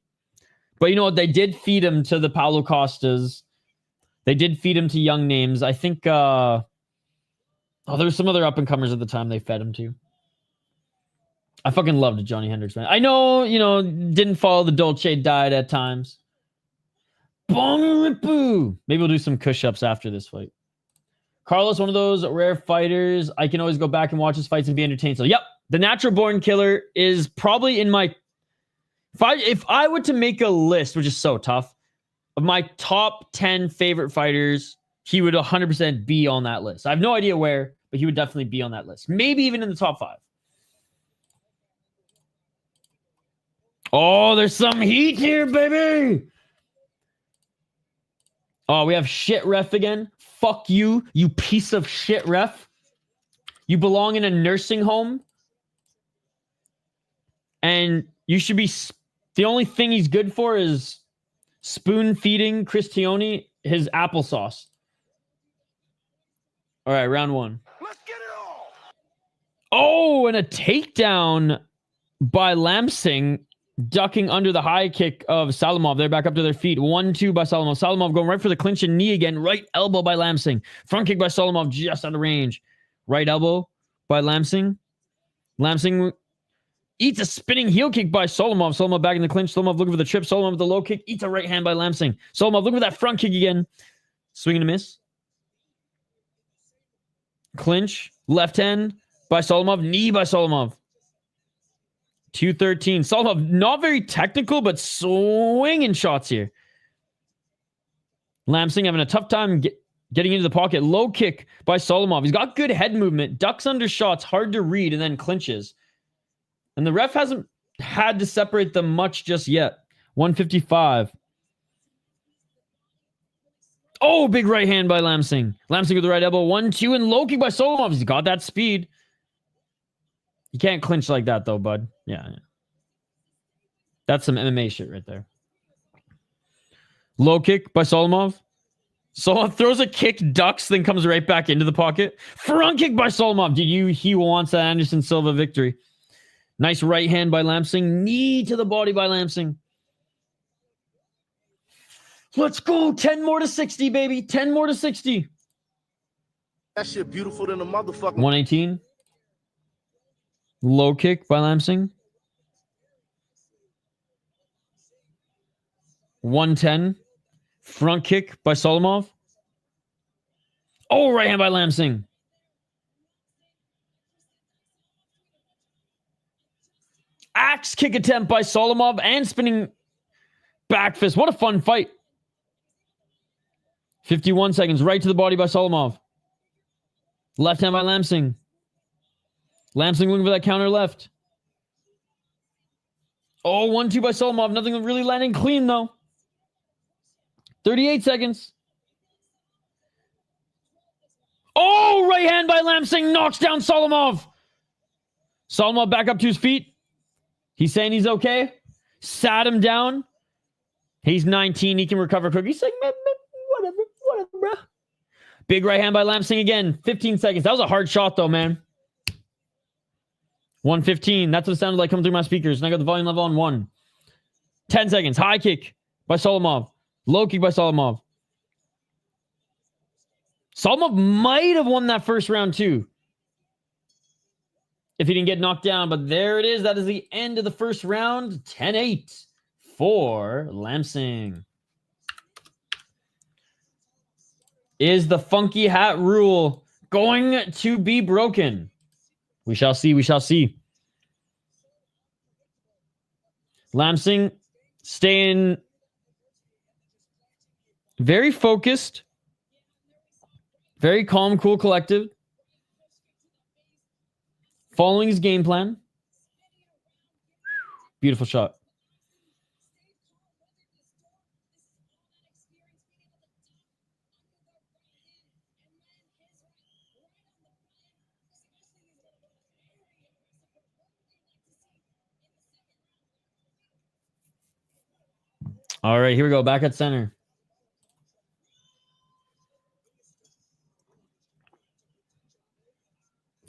But you know what? They did feed him to the Paulo Costas. They did feed him to young names. I think there was some other up-and-comers at the time they fed him to. I fucking loved Johnny Hendricks, man. I know, didn't follow the Dolce diet at times. Bong-ripoo! Maybe we'll do some push-ups after this fight. Carlos, one of those rare fighters. I can always go back and watch his fights and be entertained. So, yep, the Natural Born Killer is probably in my... If I were to make a list, which is so tough, of my top 10 favorite fighters, he would 100% be on that list. I have no idea where, but he would definitely be on that list. Maybe even in the top 5. Oh, there's some heat here, baby. Oh, we have shit ref again. Fuck you, you piece of shit ref. You belong in a nursing home. And you should be... The only thing he's good for is spoon feeding Cristione his applesauce. All right, round 1. Let's get it all. Oh, and a takedown by Lamsing, ducking under the high kick of Salomov. They're back up to their feet. 1-2 by Salomov. Salomov going right for the clinch and knee again. Right elbow by Lamsing. Front kick by Salomov just out of range. Right elbow by Lamsing. Lamsing eats a spinning heel kick by Salomov. Salomov back in the clinch. Salomov looking for the trip. Salomov with the low kick. Eats a right hand by Lamsing. Salomov looking for that front kick again. Swing and a miss. Clinch. Left hand by Salomov. Knee by Salomov. 2-13. Salomov not very technical, but swinging shots here. Lamsing having a tough time getting into the pocket. Low kick by Salomov. He's got good head movement. Ducks under shots. Hard to read and then clinches. And the ref hasn't had to separate them much just yet. 155. Oh, big right hand by Lamsing. Lamsing with the right elbow. 1-2 and low kick by Salomov. He's got that speed. You can't clinch like that, though, bud. Yeah. That's some MMA shit right there. Low kick by Salomov. Salomov throws a kick, ducks, then comes right back into the pocket. Front kick by Salomov. He wants that Anderson Silva victory. Nice right hand by Lamsing. Knee to the body by Lamsing. Let's go. 10 more to 60, baby. 10 more to 60. That shit beautiful than a motherfucker. 118. Low kick by Lamsing. 110. Front kick by Salomov. Oh, right hand by Lamsing. Axe kick attempt by Salomov and spinning back fist. What a fun fight. 51 seconds. Right to the body by Salomov. Left hand by Lamsing. Lamsing looking for that counter left. Oh, 1-2 by Salomov. Nothing really landing clean, though. 38 seconds. Oh, right hand by Lamsing. Knocks down Salomov. Salomov back up to his feet. He's saying he's okay. Sat him down. He's 19. He can recover quick. He's saying, man, whatever, bro. Big right hand by Lamsing again. 15 seconds. That was a hard shot, though, man. 115. That's what it sounded like coming through my speakers. And I got the volume level on 1. 10 seconds. High kick by Salomov. Low kick by Salomov. Salomov might have won that first round, too, if he didn't get knocked down. But there it is. That is the end of the first round. 10-8 for Lamsing. Is the funky hat rule going to be broken? We shall see. We shall see. Lamsing staying very focused, very calm, cool, collective, following his game plan. Beautiful shot. All right, here we go. Back at center.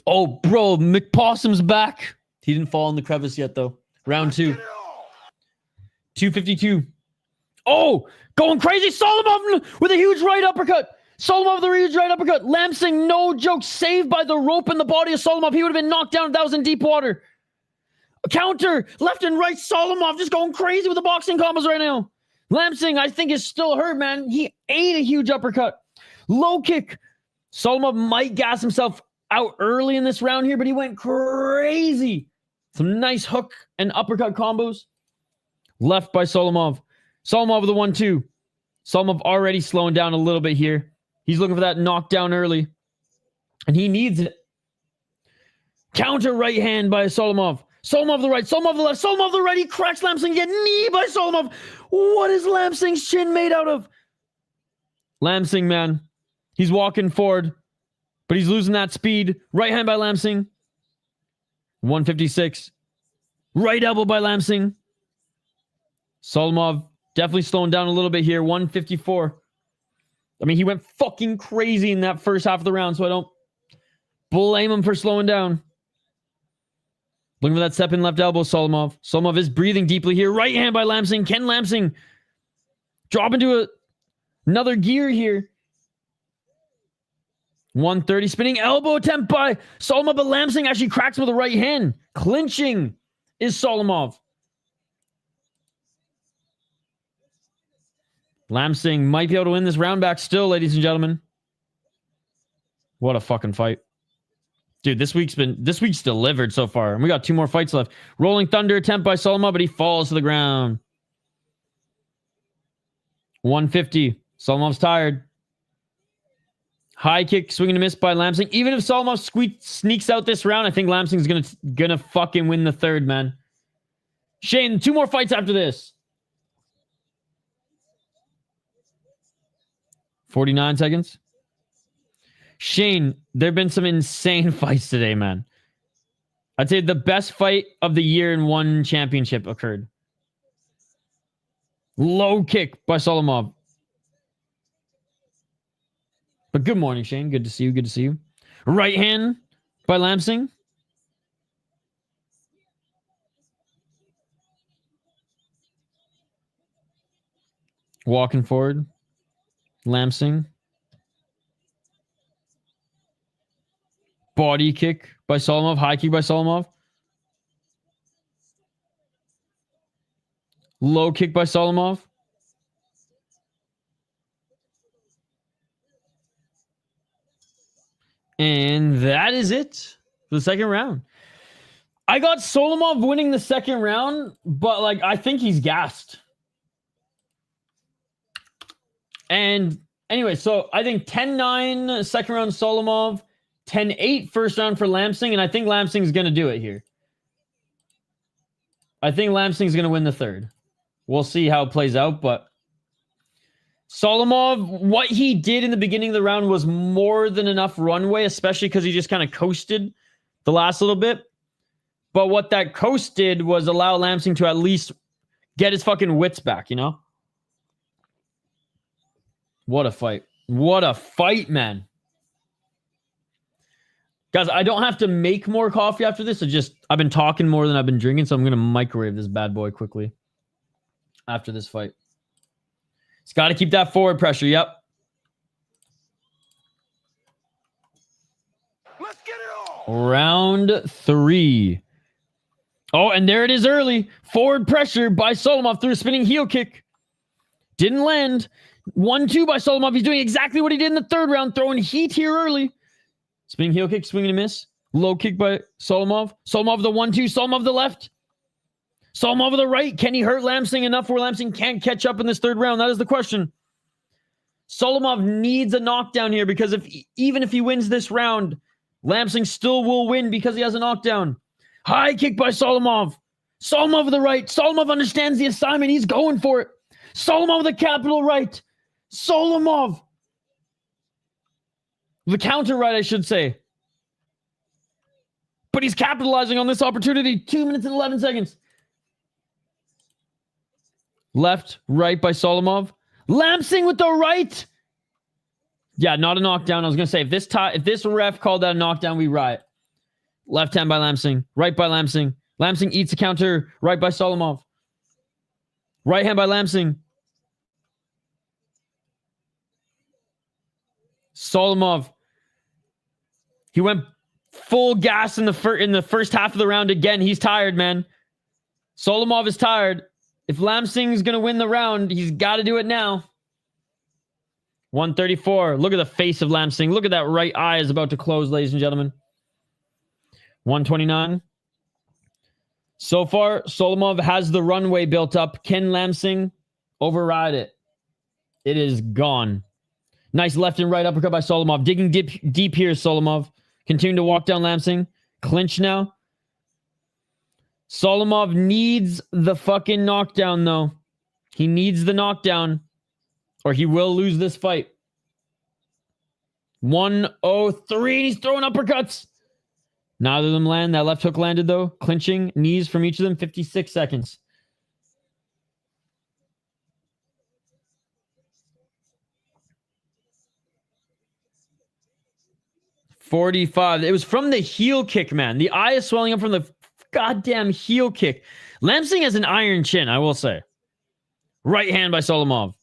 Oh, bro, McPossum's back. He didn't fall in the crevice yet, though. Round 2. 252. Oh, going crazy. Salomov with a huge right uppercut. Salomov with a huge right uppercut. Lamsing, no joke, saved by the rope and the body of Salomov. He would have been knocked down if that was in deep water. Counter, left and right. Salomov just going crazy with the boxing combos right now. Lamsing, I think, is still hurt, man. He ate a huge uppercut. Low kick. Salomov might gas himself out early in this round here, but he went crazy. Some nice hook and uppercut combos. Left by Salomov. Salomov with a 1-2. Salomov already slowing down a little bit here. He's looking for that knockdown early. And he needs it. Counter right hand by Salomov. Salomov the right, Salomov the left, Salomov the right. He cracks Lamsing again. Knee by Salomov. What is Lamsing's chin made out of? Lamsing, man. He's walking forward, but he's losing that speed. Right hand by Lamsing. 156. Right elbow by Lamsing. Salomov definitely slowing down a little bit here. 154. I mean, he went fucking crazy in that first half of the round, so I don't blame him for slowing down. Looking for that step in left elbow, Salomov. Salomov is breathing deeply here. Right hand by Lamsing. Can Lamsing drop into another gear here? 130. Spinning elbow attempt by Salomov, but Lamsing actually cracks with the right hand. Clinching is Salomov. Lamsing might be able to win this round back still, ladies and gentlemen. What a fucking fight. Dude, this week's delivered so far. And we got 2 more fights left. Rolling Thunder attempt by Salomov, but he falls to the ground. 150. Solomov's tired. High kick, swinging to miss by Lamsing. Even if Salomov sneaks out this round, I think Lamsing's gonna fucking win the third, man. Shane, 2 more fights after this. 49 seconds. Shane, there have been some insane fights today, man. I'd say the best fight of the year in one championship occurred. Low kick by Salomov. But good morning, Shane. Good to see you. Good to see you. Right hand by Lamsing. Walking forward. Lamsing. Body kick by Salomov. High kick by Salomov. Low kick by Salomov. And that is it for the second round. I got Salomov winning the second round, but I think he's gassed. And anyway, so I think 10-9 second round Salomov, 10-8 first round for Lamsing, and I think Lamsing's going to do it here. I think Lamsing's going to win the third. We'll see how it plays out, but Salomov, what he did in the beginning of the round was more than enough runway, especially because he just kind of coasted the last little bit. But what that coast did was allow Lamsing to at least get his fucking wits back, you know? What a fight. What a fight, man. Guys, I don't have to make more coffee after this. I've been talking more than I've been drinking, so I'm going to microwave this bad boy quickly after this fight. It's got to keep that forward pressure. Yep. Let's get it on. Round 3. Oh, and there it is early. Forward pressure by Salomov through a spinning heel kick. Didn't land. 1-2 by Salomov. He's doing exactly what he did in the third round, throwing heat here early. Spinning heel kick, swing and a miss. Low kick by Salomov. Salomov the 1-2. Salomov the left. Salomov the right. Can he hurt Lamsing enough where Lamsing can't catch up in this third round? That is the question. Salomov needs a knockdown here because even if he wins this round, Lamsing still will win because he has a knockdown. High kick by Salomov. Salomov the right. Salomov understands the assignment. He's going for it. Salomov the capital right. Salomov. The counter right, I should say. But he's capitalizing on this opportunity. 2 minutes and 11 seconds. Left, right by Salomov. Lamsing with the right. Yeah, not a knockdown. I was going to say, if this ref called that a knockdown, we riot. Left hand by Lamsing. Right by Lamsing. Lamsing eats a counter. Right by Salomov. Right hand by Lamsing. Salomov. He went full gas in the first half of the round again. He's tired, man. Salomov is tired. If Lamsing is going to win the round, he's got to do it now. 134. Look at the face of Lamsing. Look at that right eye is about to close, ladies and gentlemen. 129. So far, Salomov has the runway built up. Can Lamsing override it? It is gone. Nice left and right uppercut by Salomov. Digging deep here, Salomov. Continuing to walk down Lamsing. Clinch now. Salomov needs the fucking knockdown, though. He needs the knockdown, or he will lose this fight. 103, and he's throwing uppercuts. Neither of them land. That left hook landed, though. Clinching knees from each of them. 56 seconds. $45. It was from the heel kick, man. The eye is swelling up from the goddamn heel kick. Lamsing has an iron chin, I will say. Right hand by Salomov.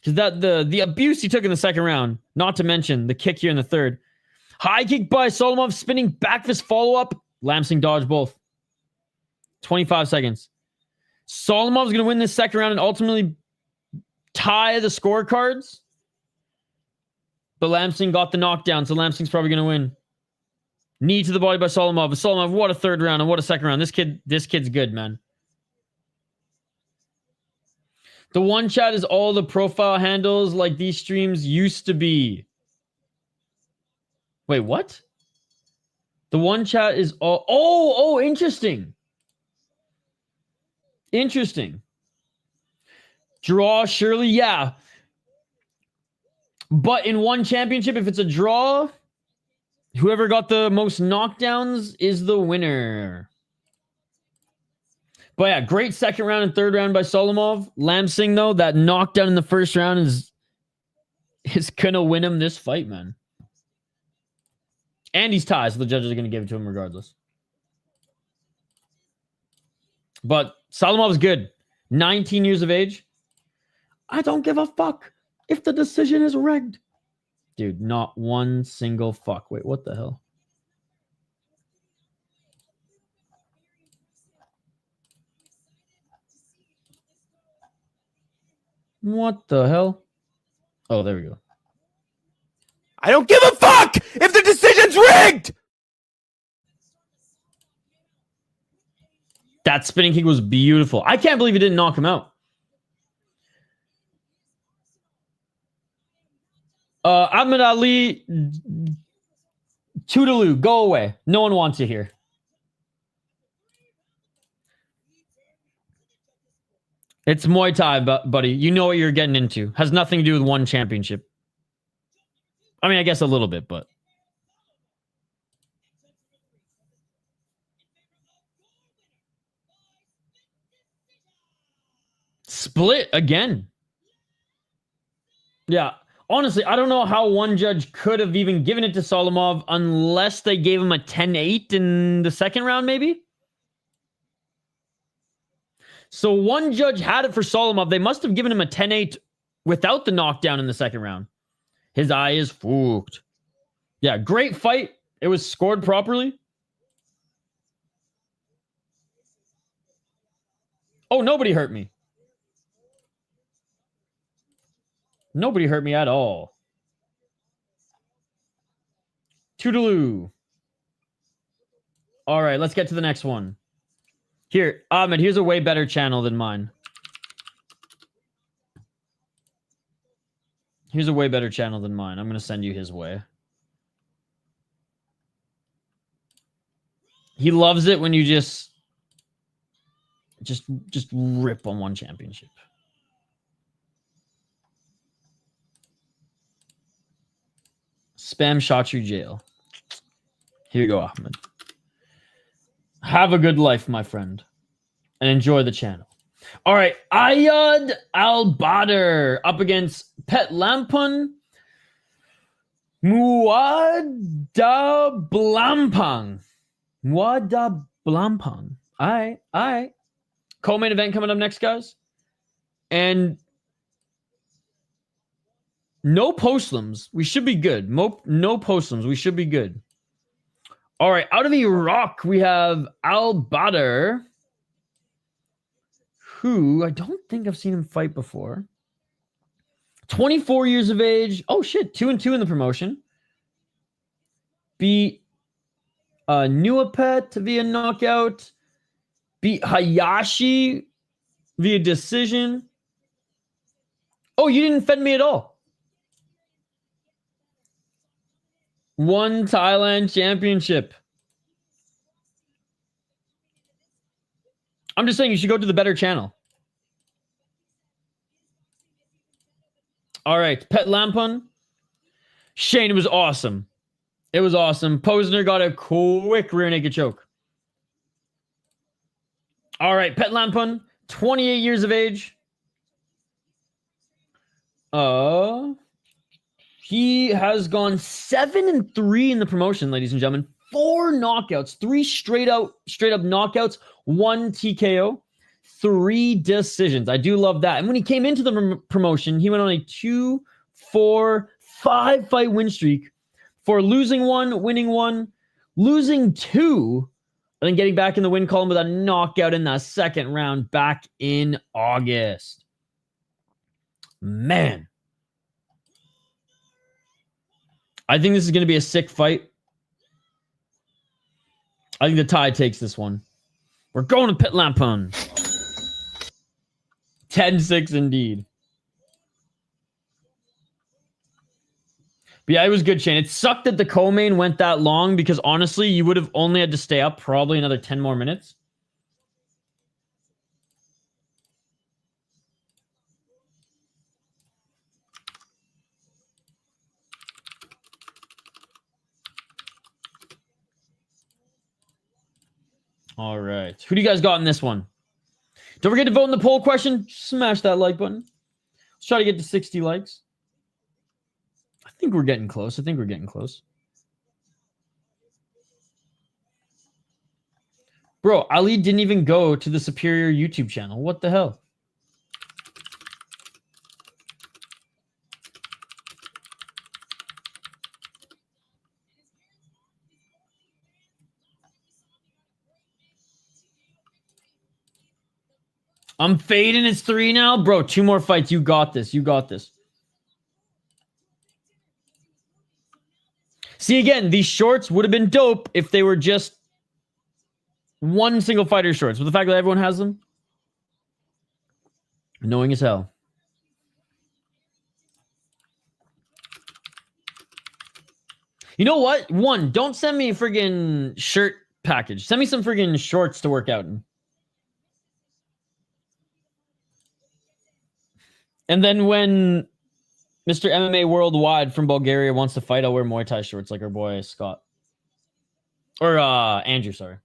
Because the abuse he took in the second round, not to mention the kick here in the third. High kick by Salomov, spinning back fist follow-up. Lamsing dodged both. 25 seconds. Solomov's going to win this second round and ultimately tie the scorecards. But Lamsing got the knockdown, so Lamsing's probably going to win. Knee to the body by Salomov. Salomov, what a third round and what a second round. This kid's good, man. The one chat is all the profile handles like these streams used to be. Wait, what? The one chat is all... Oh, interesting. Interesting. Draw, surely, yeah. But in one championship, if it's a draw, whoever got the most knockdowns is the winner. But yeah, great second round and third round by Salomov. Lamsing, though, that knockdown in the first round is going to win him this fight, man. And he's tied, so the judges are going to give it to him regardless. But Salomov's good. 19 years of age. I don't give a fuck if the decision is rigged. Dude, not one single fuck. Wait, what the hell? What the hell? Oh, there we go. I don't give a fuck if the decision's rigged! That spinning kick was beautiful. I can't believe he didn't knock him out. Ahmed Ali, Toodaloo, go away. No one wants you here. It's Muay Thai, buddy. You know what you're getting into. Has nothing to do with one championship. I mean, I guess a little bit, but... Split again. Yeah. Honestly, I don't know how one judge could have even given it to Salomov unless they gave him a 10-8 in the second round, maybe? So one judge had it for Salomov. They must have given him a 10-8 without the knockdown in the second round. His eye is fucked. Yeah, great fight. It was scored properly. Oh, nobody hurt me. Nobody hurt me at all. Toodaloo. All right, let's get to the next one. Here, Ahmed, here's a way better channel than mine. Here's a way better channel than mine. I'm going to send you his way. He loves it when you just rip on one championship. Spam shot your jail. Here you go, Ahmed. Have a good life, my friend. And enjoy the channel. All right. Ayad Albadr up against Petlampun. Muadablampang. Muadablampang. All right. Co-main event coming up next, guys. And no postlims. We should be good. No postlims. We should be good. All right. Out of Iraq, we have Albadr, who I don't think I've seen him fight before. 24 years of age. Oh, shit. 2-2 in the promotion. Beat Nuapet via knockout. Beat Hayashi via decision. Oh, you didn't fed me at all. Won Thailand championship. I'm just saying you should go to the better channel. All right, Petlampun. Shane, it was awesome. It was awesome. Posner got a quick rear naked choke. All right, Petlampun, 28 years of age. He has gone 7-3 in the promotion, ladies and gentlemen. 4 knockouts, 3 straight up knockouts, 1 TKO, 3 decisions. I do love that. And when he came into the promotion, he went on a 2-4-5 fight win streak for losing 1, winning 1, losing 2, and then getting back in the win column with a knockout in the second round back in August. Man. I think this is going to be a sick fight. I think the Thai takes this one. We're going to Petlampun. 10-6 indeed. But yeah, it was good, Shane. It sucked that the co-main went that long because honestly, you would have only had to stay up probably another 10 more minutes. All right. Who do you guys got in this one? Don't forget to vote in the poll question. Smash that like button. Let's try to get to 60 likes. I think we're getting close. Bro, Ali didn't even go to the Superior YouTube channel. What the hell? I'm fading. It's 3 now. Bro, 2 more fights. You got this. See, again, these shorts would have been dope if they were just one single fighter shorts. But the fact that everyone has them, annoying as hell. You know what? One, don't send me a friggin' shirt package. Send me some friggin' shorts to work out in. And then when Mr. MMA Worldwide from Bulgaria wants to fight, I'll wear Muay Thai shorts like our boy Scott. Or Andrew, sorry.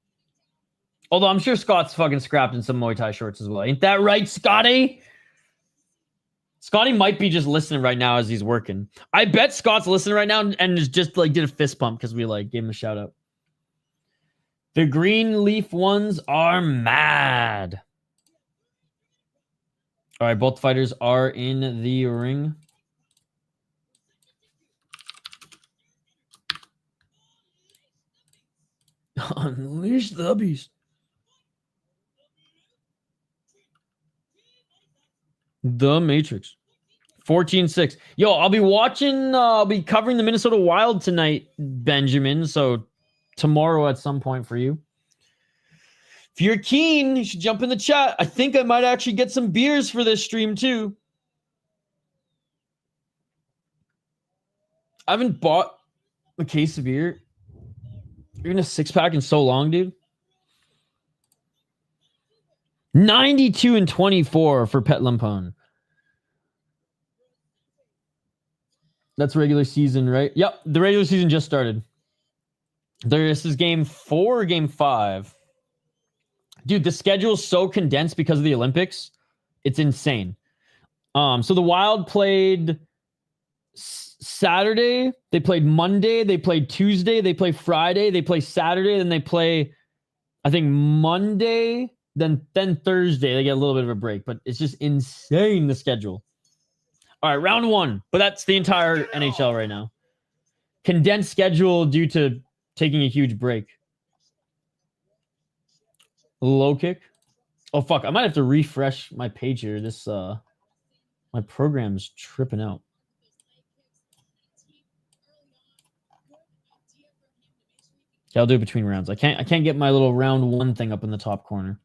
Although I'm sure Scott's fucking scrapped in some Muay Thai shorts as well. Ain't that right, Scotty? Scotty might be just listening right now as he's working. I bet Scott's listening right now and is just like did a fist pump because we like gave him a shout out. The green leaf ones are mad. All right, both fighters are in the ring. Unleash the beast. The Matrix. 14-6. Yo, I'll be watching, I'll be covering the Minnesota Wild tonight, Benjamin. So tomorrow at some point for you. If you're keen, you should jump in the chat. I think I might actually get some beers for this stream too. I haven't bought a case of beer. You're in a 6-pack in so long, dude. 92-24 for Petlampun. That's regular season, right? Yep, the regular season just started. This is game 4 or game 5. Dude, the schedule's so condensed because of the Olympics. It's insane. So the Wild played Saturday, they played Monday, they played Tuesday, they play Friday, they play Saturday, then they play, I think, Monday, then Thursday. They get a little bit of a break, but it's just insane, the schedule. All right, round 1, but that's the entire NHL right now. Condensed schedule due to taking a huge break. Low kick. Oh, fuck. I might have to refresh my page here. This, my program's tripping out. Yeah, I'll do it between rounds. I can't get my little round 1 thing up in the top corner.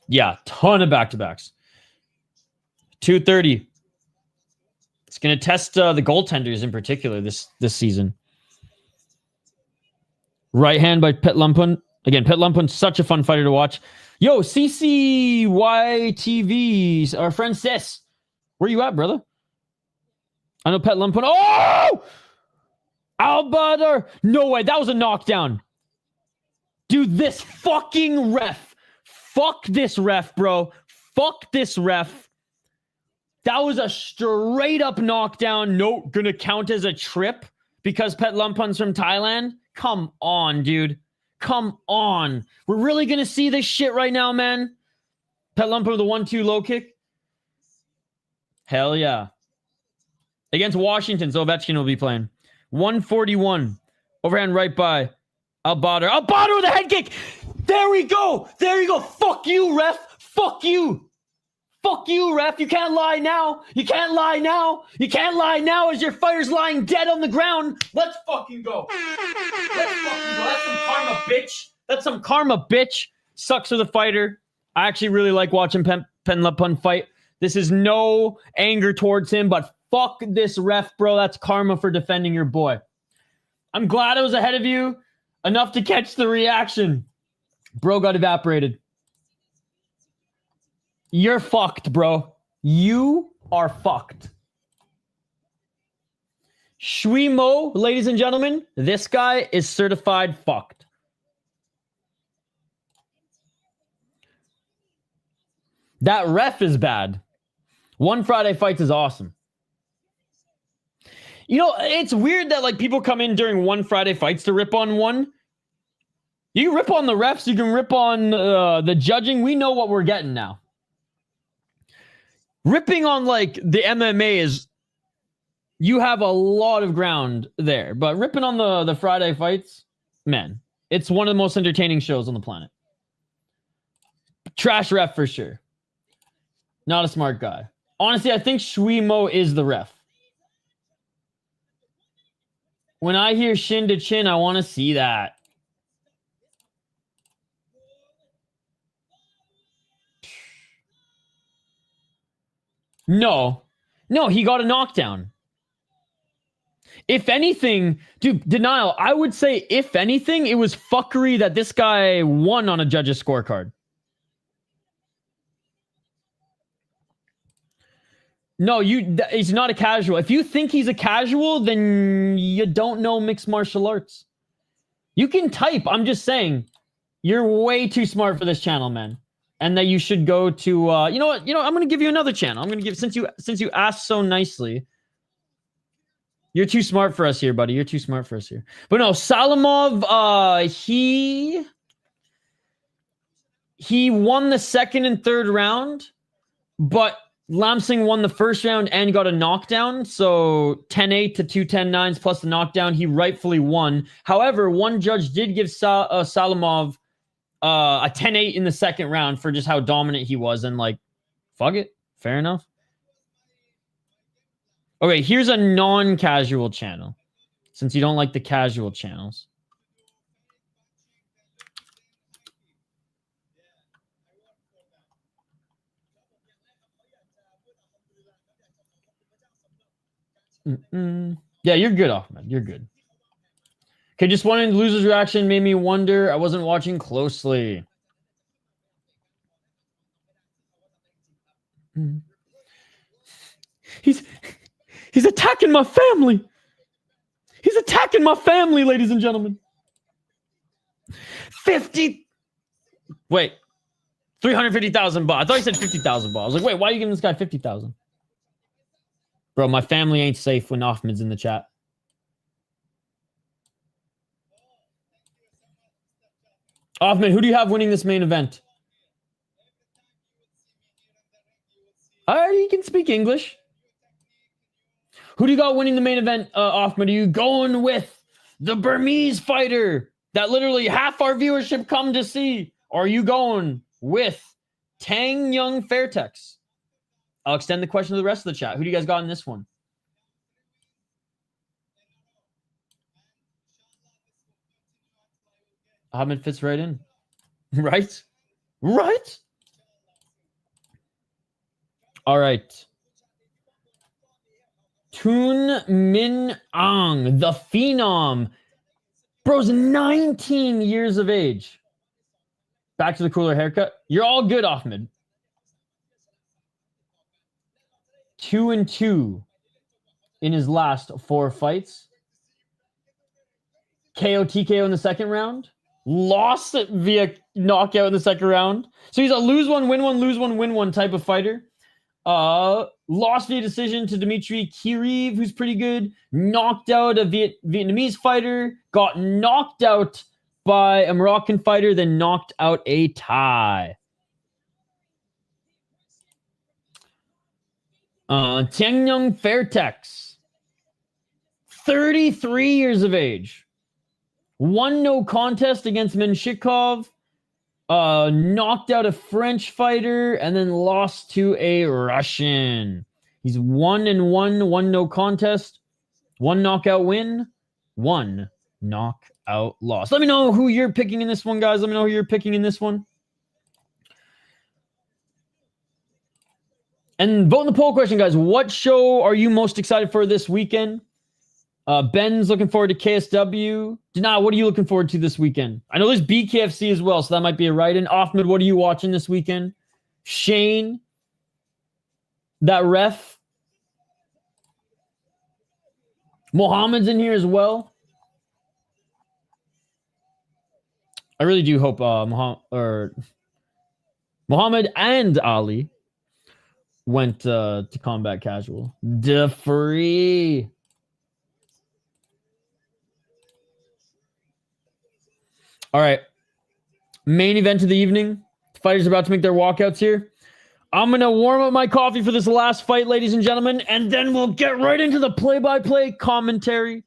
Yeah, ton of back-to-backs. 2:30. It's going to test the goaltenders in particular this season. Right hand by Petlampun. Again, Petlampun's such a fun fighter to watch. Yo, CCYTV, our friend Sis. Where you at, brother? I know Petlampun. Oh! Albadr. No way. That was a knockdown. Dude, this fucking ref. Fuck this ref, bro. Fuck this ref. That was a straight up knockdown. No, gonna count as a trip because Petlampun's from Thailand. Come on, dude. Come on. We're really gonna see this shit right now, man. Petlampun with a 1-2 low kick. Hell yeah. Against Washington, so Ovechkin will be playing. 141. Overhand right by Albadr. Albadr with a head kick. There we go. There you go. Fuck you, ref. Fuck you. Fuck you, ref. You can't lie now. You can't lie now. You can't lie now as your fighter's lying dead on the ground. Let's fucking go. Let's fucking go. That's some karma, bitch. That's some karma, bitch. Sucks for the fighter. I actually really like watching Petlampun fight. This is no anger towards him, but fuck this ref, bro. That's karma for defending your boy. I'm glad I was ahead of you. Enough to catch the reaction. Bro got evaporated. You're fucked, bro. You are fucked. Shui Mo, ladies and gentlemen, this guy is certified fucked. That ref is bad. One Friday Fights is awesome. You know, it's weird that like people come in during One Friday Fights to rip on one. You can rip on the refs. You can rip on the judging. We know what we're getting now. Ripping on like the MMA is, you have a lot of ground there, but ripping on the Friday Fights, man, it's one of the most entertaining shows on the planet. Trash ref for sure. Not a smart guy. Honestly, I think Shui Mo is the ref. When I hear shin to chin, I want to see that. No, he got a knockdown. If anything, dude, denial. I would say, if anything, it was fuckery that this guy won on a judge's scorecard. No, he's not a casual. If you think he's a casual, then you don't know mixed martial arts. You can type. I'm just saying, you're way too smart for this channel, man. and that you should go to you know what, I'm gonna give you another channel. I'm gonna give, since you asked so nicely. You're too smart for us here, buddy. You're too smart for us here. But no, Salomov, he won the second and third round, but Lamsing won the first round and got a knockdown. So 10-8 to 2 10-9s plus the knockdown. He rightfully won. However, one judge did give Salomov a 10-8 in the second round for just how dominant he was. And like, fuck it. Fair enough. Okay, here's a non-casual channel, since you don't like the casual channels. Yeah, you're good, Ahmed. You're good. Okay, just wanting the loser's reaction made me wonder. I wasn't watching closely. He's attacking my family. He's attacking my family, ladies and gentlemen. 350,000 baht. I thought he said 50,000 baht. I was like, wait, why are you giving this guy 50,000? Bro, my family ain't safe when Ahmed's in the chat. Ahmed, who do you have winning this main event? You can speak English. Who do you got winning the main event, Ahmed? Are you going with the Burmese fighter that literally half our viewership come to see? Or are you going with Tengnueng Fairtex? I'll extend the question to the rest of the chat. Who do you guys got in this one? Ahmed fits right in. Right? Right? All right. Toon Min Aung, the Phenom. Bro's 19 years of age. Back to the cooler haircut. You're all good, Ahmed. 2-2 in his last 4 fights. KO TKO in the second round. Lost via knockout in the second round. So he's a lose one, win one, lose one, win one type of fighter. Lost via decision to Dmitry Kiriv, who's pretty good. Knocked out a Vietnamese fighter. Got knocked out by a Moroccan fighter, then knocked out a Thai. Tengnueng Fairtex. 33 years of age. Won no contest against Menshikov. Knocked out a French fighter and then lost to a Russian. He's 1-1, won no contest, 1 knockout win, 1 knockout loss. Let me know who you're picking in this one, guys. Let me know who you're picking in this one. And vote in the poll question, guys. What show are you most excited for this weekend? Ben's looking forward to KSW. Dana, what are you looking forward to this weekend? I know there's BKFC as well, so that might be a write-in. Ahmed, what are you watching this weekend? Shane, that ref. Mohammed's in here as well. I really do hope Mohammed and Ali went to combat casual. Free. All right. Main event of the evening. The fighters are about to make their walkouts here. I'm going to warm up my coffee for this last fight, ladies and gentlemen, and then we'll get right into the play-by-play commentary.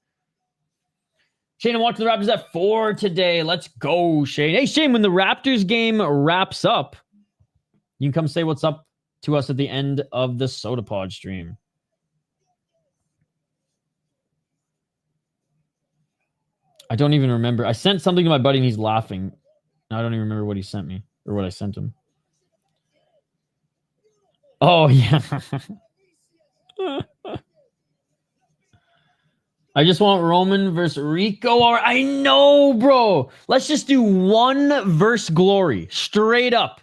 Shane, I'm watching the Raptors at 4 today. Let's go, Shane. Hey, Shane, when the Raptors game wraps up, you can come say what's up to us at the end of the Soda Pod stream. I don't even remember. I sent something to my buddy and he's laughing. I don't even remember what he sent me or what I sent him. Oh, yeah. I just want Roman versus Rico. Or I know, bro. Let's just do 1 versus Glory. Straight up.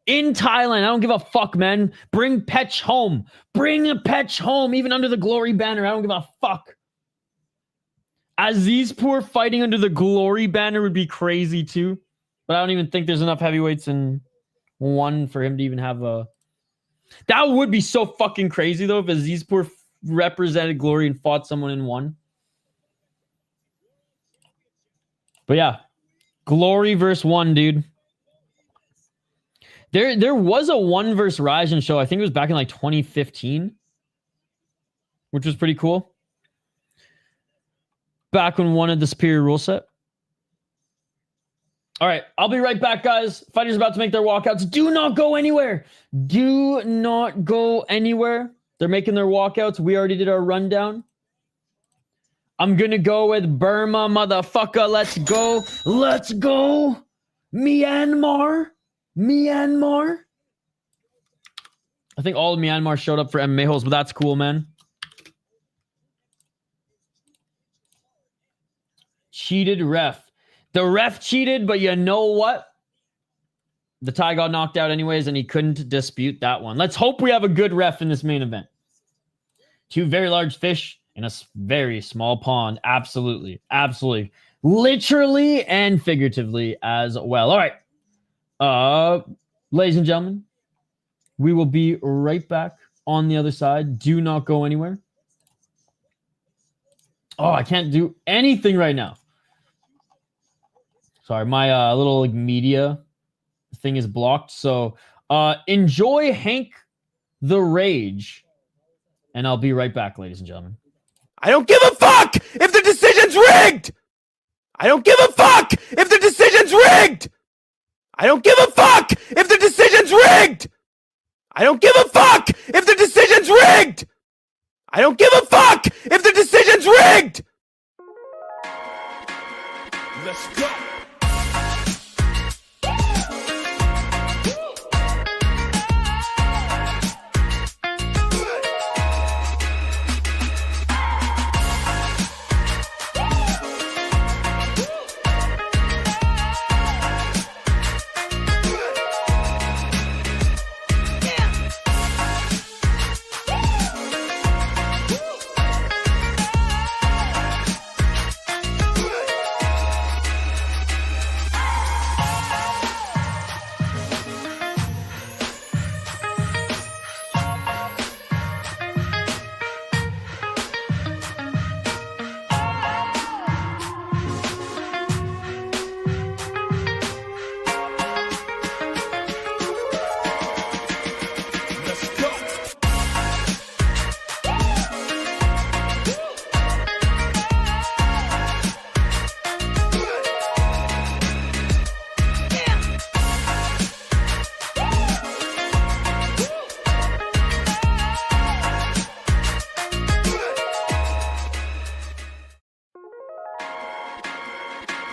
In Thailand. I don't give a fuck, man. Bring Petch home. Bring a Petch home. Even under the Glory banner. I don't give a fuck. Azizpur fighting under the Glory banner would be crazy too. But I don't even think there's enough heavyweights in one for him to even have a... That would be so fucking crazy, though, if Azizpur represented Glory and fought someone in one. But yeah, Glory versus one, dude. There was a one versus Rajan show. I think it was back in like 2015, which was pretty cool. Back when one had the superior rule set. All right, I'll be right back, guys. Fighters about to make their walkouts. Do not go anywhere. Do not go anywhere. They're making their walkouts. We already did our rundown. I'm going to go with Burma, motherfucker. Let's go. Let's go. Myanmar. Myanmar. I think all of Myanmar showed up for MMA holes, but that's cool, man. Cheated ref. The ref cheated, but you know what? The Thai got knocked out anyways, and he couldn't dispute that one. Let's hope we have a good ref in this main event. Two very large fish in a very small pond. Absolutely. Absolutely. Literally and figuratively as well. All right. Ladies and gentlemen, we will be right back on the other side. Do not go anywhere. Oh, I can't do anything right now. Sorry, my little like media thing is blocked. So enjoy Hank the Rage. And I'll be right back, ladies and gentlemen. I don't give a fuck if the decision's rigged! I don't give a fuck if the decision's rigged! I don't give a fuck if the decision's rigged! I don't give a fuck if the decision's rigged! I don't give a fuck if the decision's rigged! Let's go.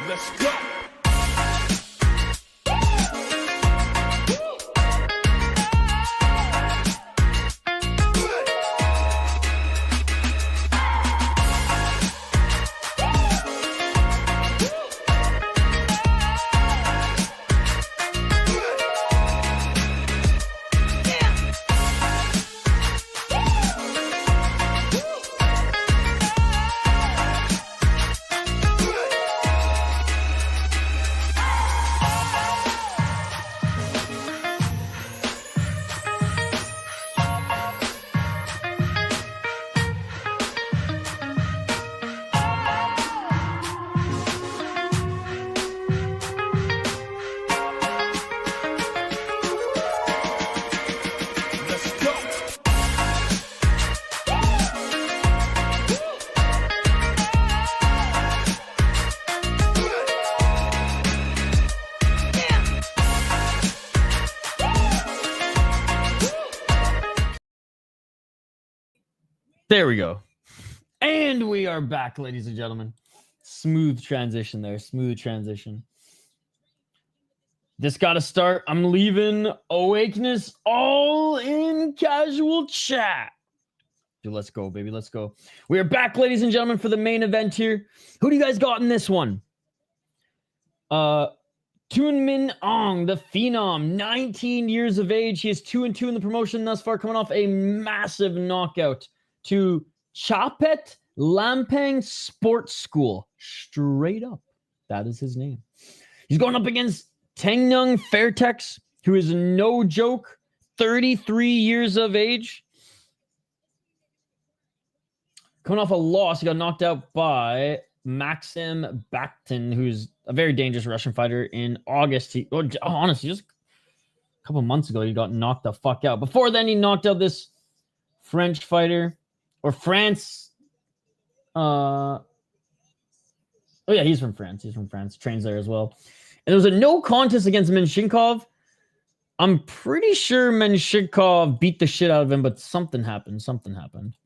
Let's go. There we go. And we are back, ladies and gentlemen. Smooth transition there. Smooth transition. This got to start. I'm leaving Awakeness all in casual chat. Dude, let's go, baby. Let's go. We are back, ladies and gentlemen, for the main event here. Who do you guys got in this one? Tengnueng Aung, the Phenom, 19 years of age. He is 2-2 in the promotion thus far, coming off a massive knockout to Petlampun Sports School. Straight up. That is his name. He's going up against Tengnueng Fairtex, who is no joke, 33 years of age. Coming off a loss, he got knocked out by Maxim Bakhtin, who's a very dangerous Russian fighter. In August, honestly, just a couple months ago, he got knocked the fuck out. Before then, he knocked out this French fighter, or France. Oh yeah, he's from France. He's from France. Trains there as well. And there was a no contest against Menshinkov. I'm pretty sure Menshinkov beat the shit out of him, but something happened. Something happened.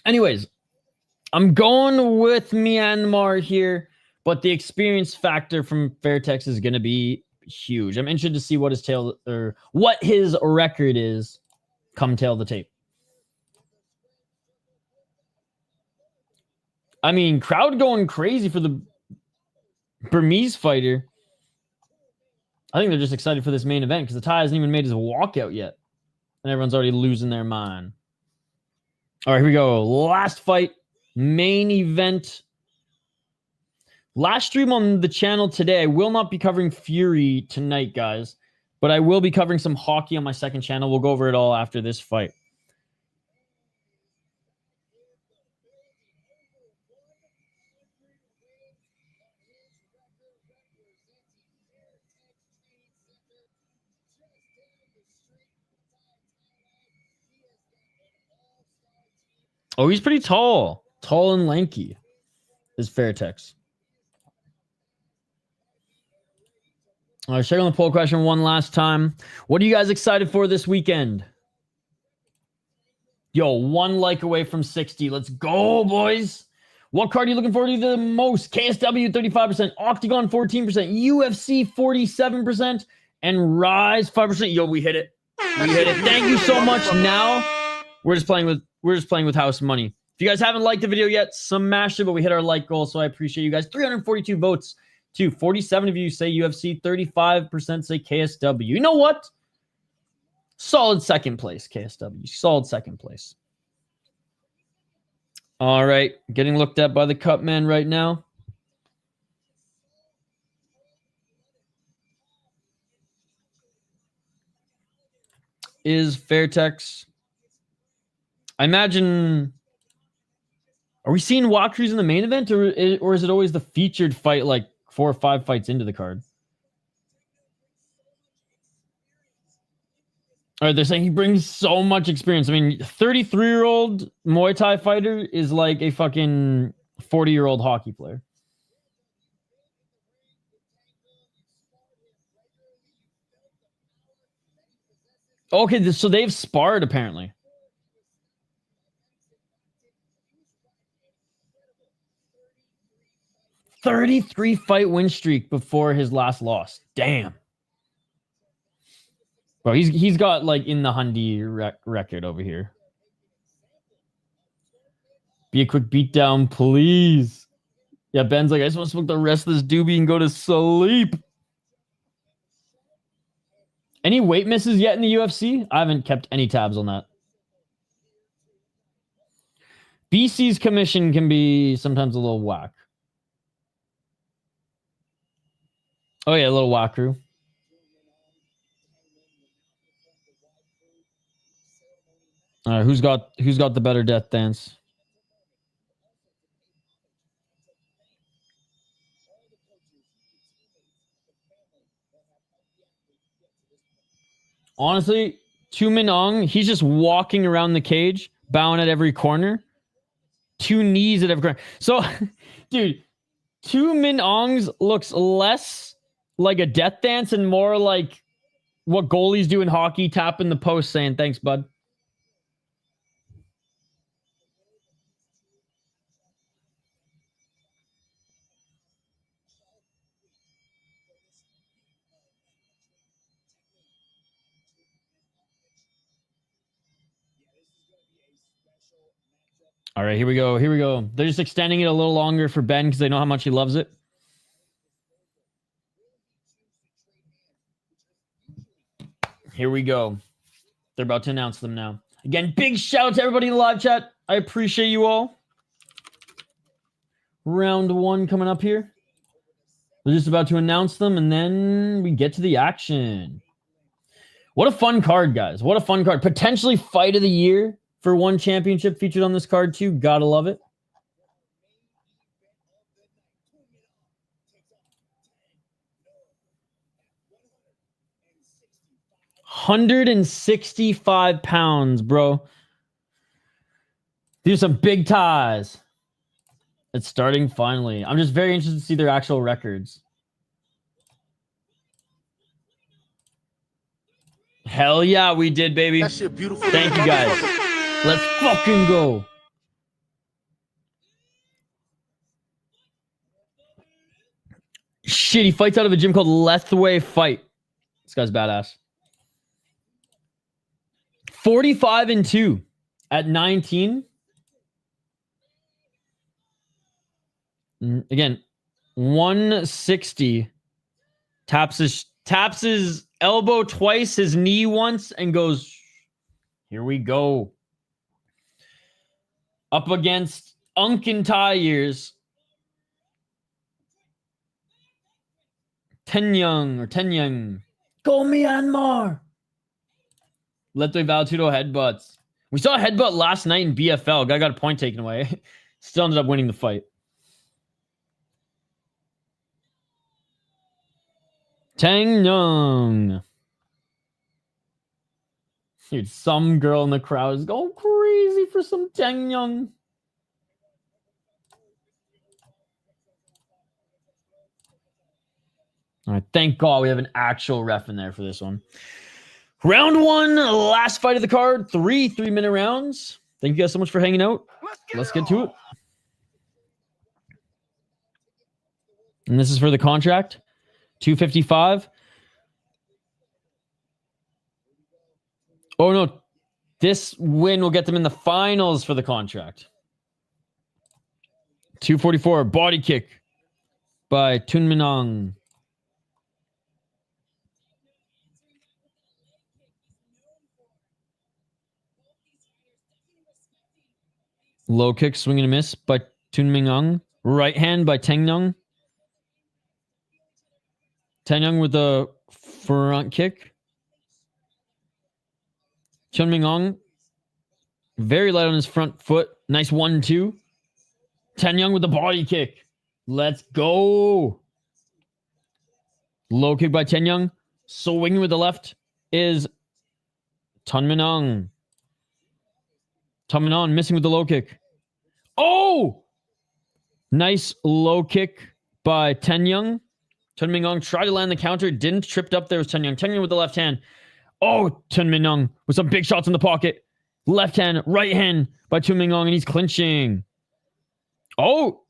Anyways, I'm going with Myanmar here, but the experience factor from Fairtex is going to be huge. I'm interested to see what his record is come tail the tape. I mean, crowd going crazy for the Burmese fighter. I think they're just excited for this main event because the Thai hasn't even made his walkout yet. And everyone's already losing their mind. All right, here we go. Last fight, main event. Last stream on the channel today. I will not be covering Fury tonight, guys. But I will be covering some hockey on my second channel. We'll go over it all after this fight. Oh, he's pretty tall. Tall and lanky is Fairtex. All right, check on the poll question one last time. What are you guys excited for this weekend? Yo, 1 like away from 60. Let's go, boys. What card are you looking forward to the most? KSW 35%, Octagon 14%, UFC 47%, and Rise 5%. Yo, we hit it. We hit it. Thank you so much. Now we're just playing with house money. If you guys haven't liked the video yet, smash it, but we hit our like goal, so I appreciate you guys. 342 votes to 47 of you say UFC, 35% say KSW. You know what? Solid second place, KSW. Solid second place. All right, getting looked at by the Cup man right now. Is Fairtex. I imagine. Are we seeing walkthroughs in the main event, or is it always the featured fight, like 4 or 5 fights into the card? All right, they're saying he brings so much experience. I mean, 33-year-old Muay Thai fighter is like a fucking 40-year-old hockey player. Okay, so they've sparred apparently. 33 fight win streak before his last loss. Damn. Bro, he's got like in the Hundy record over here. Be a quick beatdown, please. Yeah, Ben's like, I just want to smoke the rest of this doobie and go to sleep. Any weight misses yet in the UFC? I haven't kept any tabs on that. BC's commission can be sometimes a little whack. Oh yeah, a little wackaroo. All right, who's got the better death dance? Honestly, Aung, he's just walking around the cage, bowing at every corner. 2 knees at every corner. So, dude, Aung's looks less like a death dance and more like what goalies do in hockey, tapping the post saying, thanks, bud. All right, here we go. Here we go. They're just extending it a little longer for Ben because they know how much he loves it. Here we go. They're about to announce them now. Again, big shout out to everybody in the live chat. I appreciate you all. Round 1 coming up here. They're just about to announce them, and then we get to the action. What a fun card, guys. What a fun card. Potentially fight of the year for one championship featured on this card too. Gotta love it. £165, bro. These are some big ties. It's starting finally. I'm just very interested to see their actual records. Hell yeah, we did, baby. That shit beautiful. Thank you, guys. Let's fucking go. Shit, he fights out of a gym called Lethway Fight. This guy's badass. 45-2 at 19. Again, 160. Taps his elbow twice, his knee once, and goes, here we go. Up against Aung in Thai years. Tengnueng. Go Myanmar. Lethway Valtudo headbutts. We saw a headbutt last night in BFL. Guy got a point taken away. Still ended up winning the fight. Tengnueng. Dude, some girl in the crowd is going crazy for some Tengnueng. All right, thank God we have an actual ref in there for this one. Round one, last fight of the card. 3 3-minute rounds. Thank you guys so much for hanging out. Let's get to it. And this is for the contract. 255. Oh, no. This win will get them in the finals for the contract. 244. Body kick by Thunminong. Low kick, swing and a miss by Thunminong. Right hand by Tengnueng. Tengnueng with the front kick. Thunminong very light on his front foot. Nice 1-2. Tengnueng with the body kick. Let's go. Low kick by Tengnueng. Swinging with the left is Thunminong. Thunminong missing with the low kick. Oh! Nice low kick by Tengnueng. Thunminong tried to land the counter. Didn't. Tripped up there was Tengnueng. Tengnueng with the left hand. Oh, Thunminong with some big shots in the pocket. Left hand, right hand by Thunminong, and he's clinching. Oh!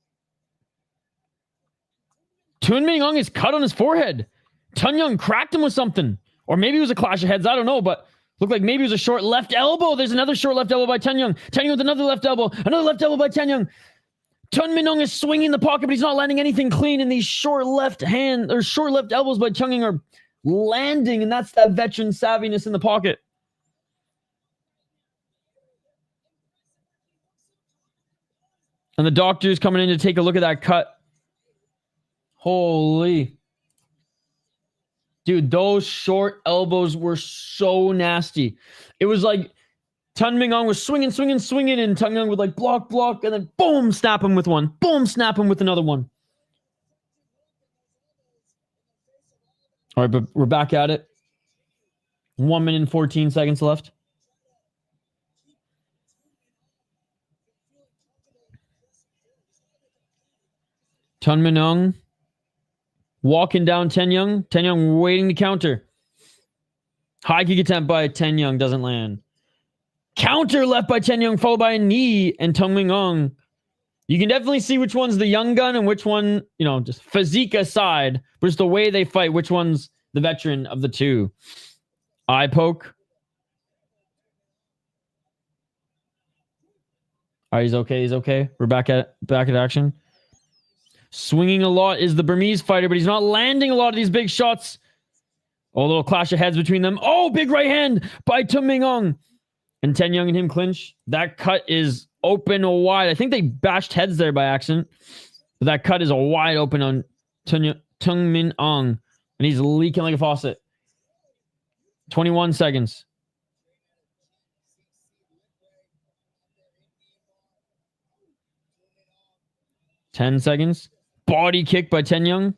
Thunminong is cut on his forehead. Tengnueng cracked him with something. Or maybe it was a clash of heads. I don't know, but looked like maybe it was a short left elbow. There's another short left elbow by Tengnueng. Tengnueng with another left elbow. Another left elbow by Tengnueng. Thunminong is swinging the pocket, but he's not landing anything clean. And these short left hand or short left elbows by Tengnueng are landing, and that's that veteran savviness in the pocket. And the doctor's coming in to take a look at that cut. Holy. Dude, those short elbows were so nasty. It was like Thunminong was swinging, and Tengnueng would like block, and then boom, snap him with one. Boom, snap him with another one. All right, but we're back at it. 1 minute and 14 seconds left. Thunminong walking down Tengnueng. Tengnueng waiting to counter. High kick attempt by Tengnueng doesn't land. Counter left by Tengnueng, followed by a knee, and Thunminong. You can definitely see which one's the young gun and which one, you know, just physique aside, but just the way they fight, which one's the veteran of the two. Eye poke. All right, he's okay. We're back at action. Swinging a lot is the Burmese fighter, but he's not landing a lot of these big shots. Oh, a little clash of heads between them. Oh, big right hand by Thunminong. And Tengnueng and him clinch. That cut is open wide. I think they bashed heads there by accident. But that cut is a wide open on Thunminong. And he's leaking like a faucet. 21 seconds. 10 seconds. Body kick by Tengnueng.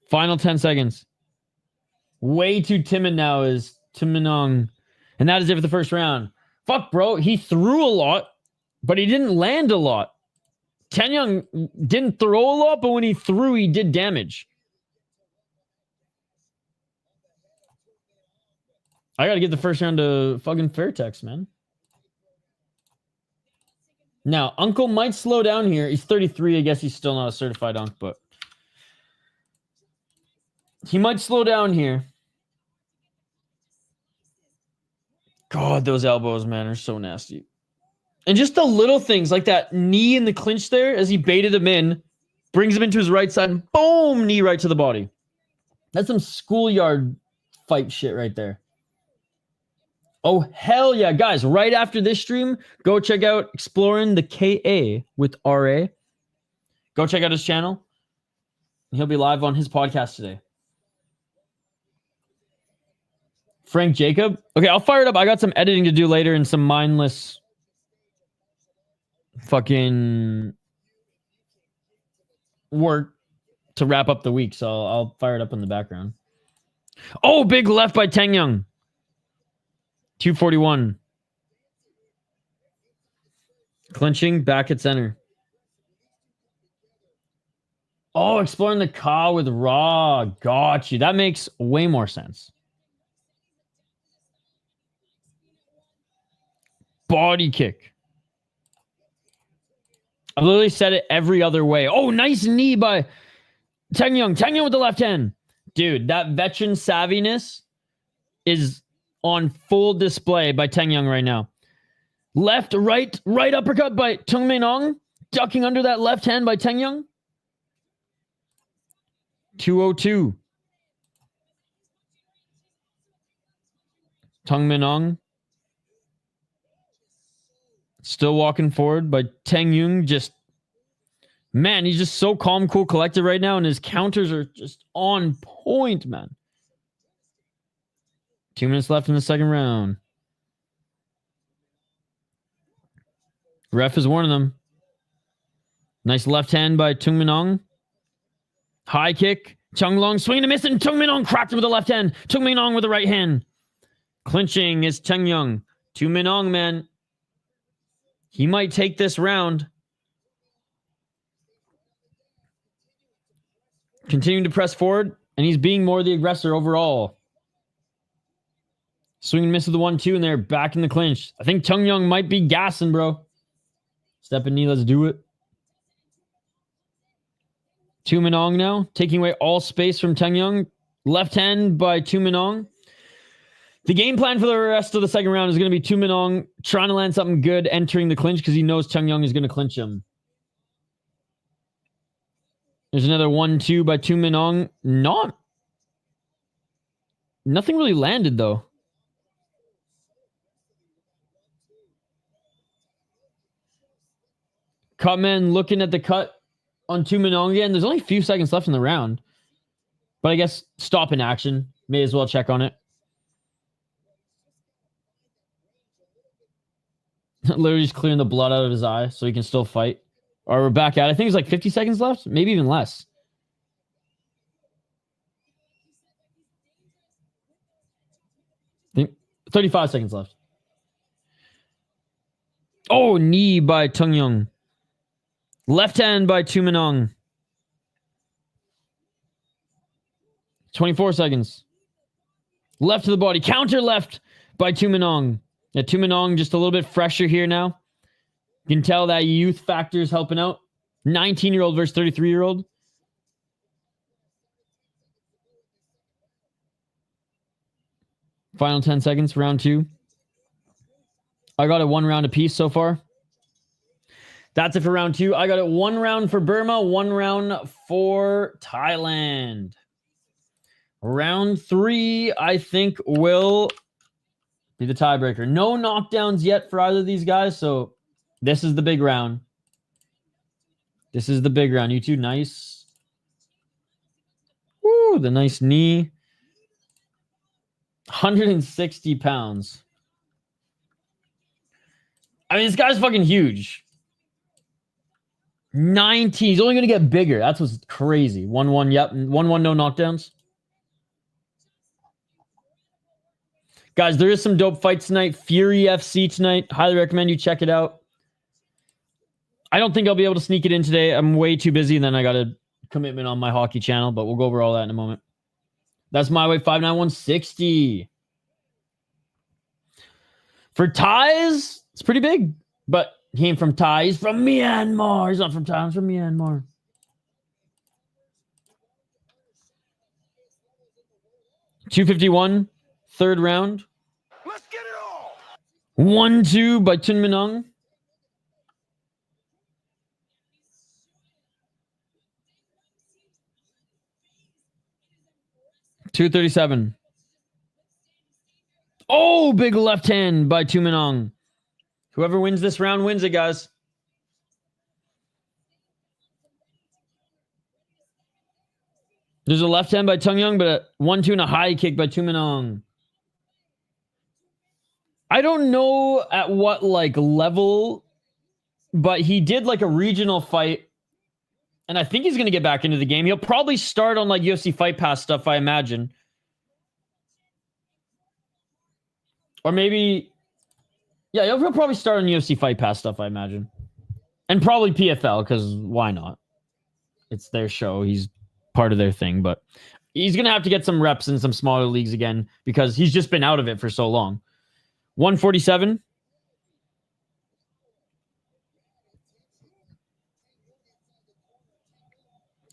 Final 10 seconds. Way too timid now is Tengnueng. And that is it for the first round. Fuck, bro. He threw a lot, but he didn't land a lot. Tengnueng didn't throw a lot, but when he threw, he did damage. I got to give the first round to fucking Fairtex, man. Now, Uncle might slow down here. He's 33. I guess he's still not a certified Unk, but he might slow down here. God, those elbows, man, are so nasty. And just the little things like that knee in the clinch there as he baited him in, brings him into his right side, and boom, knee right to the body. That's some schoolyard fight shit right there. Oh, hell yeah. Guys, right after this stream, go check out Exploring the KA with RA. Go check out his channel. He'll be live on his podcast today. Frank Jacob. Okay, I'll fire it up. I got some editing to do later and some mindless fucking work to wrap up the week. So I'll fire it up in the background. Oh, big left by Tengnueng. 241. Clinching, back at center. Oh, exploring the Ka with Raw. Got you. That makes way more sense. Body kick. I've literally said it every other way. Oh, nice knee by Tengnueng. Tengnueng with the left hand. Dude, that veteran savviness is on full display by Tengnueng right now. Left, right uppercut by Tengnueng. Ducking under that left hand by Tengnueng. 202. Tengnueng. Still walking forward by Tengnueng. Just, man, he's just so calm, cool, collected right now, and his counters are just on point, man. 2 minutes left in the second round. Ref is warning them. Nice left hand by Tengnueng. High kick. Tengnueng swinging and missing. Tengnueng cracked him with the left hand. Tengnueng with the right hand. Clinching is Tengnueng. Tengnueng, man. He might take this round. Continuing to press forward, and he's being more the aggressor overall. Swing and miss with the 1-2, and they're back in the clinch. I think Tengnueng might be gassing, bro. Step and knee, let's do it. Tengnueng now, taking away all space from Tengnueng. Left hand by Tengnueng. The game plan for the rest of the second round is going to be Tengnueng trying to land something good, entering the clinch because he knows Tengnueng is going to clinch him. There's another 1-2 by Tengnueng. Nothing really landed, though. Cutman looking at the cut on Tengnueng again. There's only a few seconds left in the round. But I guess stop in action. May as well check on it. Literally just clearing the blood out of his eye so he can still fight. Or we're back at it. I think there's like 50 seconds left. Maybe even less. I think 35 seconds left. Oh, knee by Tengnueng. Left hand by Tengnueng. 24 seconds. Left to the body. Counter left by Tengnueng. Yeah, Tengnueng just a little bit fresher here now. You can tell that youth factor is helping out. 19-year-old versus 33-year-old. Final 10 seconds, round 2. I got it 1 round apiece so far. That's it for round 2. I got it 1 round for Burma, 1 round for Thailand. Round 3, I think, will be the tiebreaker. No knockdowns yet for either of these guys, so this is the big round. This is the big round. You two, nice. Ooh, the nice knee. 160 pounds. I mean, this guy's fucking huge. 90. He's only going to get bigger. That's what's crazy. 1-1. Yep. 1-1, no knockdowns. Guys, there is some dope fights tonight. Fury FC tonight. Highly recommend you check it out. I don't think I'll be able to sneak it in today. I'm way too busy, and then I got a commitment on my hockey channel, but we'll go over all that in a moment. That's my weight, 5'9", 160. For Thais, it's pretty big, but he ain't from Thai. He's from Myanmar. He's not from Thailand. He's from Myanmar. $251, third round. Let's get it all. 1-2 by Tengnueng. $237. Oh, big left hand by Tengnueng. Whoever wins this round wins it, guys. There's a left hand by Tengnueng, but a 1-2 and a high kick by Tengnueng. I don't know at what like level, but he did like a regional fight, and I think he's going to get back into the game. He'll probably start on like UFC Fight Pass stuff, I imagine. Or maybe, yeah, he'll probably start on UFC Fight Pass stuff, I imagine. And probably PFL, because why not? It's their show. He's part of their thing, but he's going to have to get some reps in some smaller leagues again because he's just been out of it for so long. 147.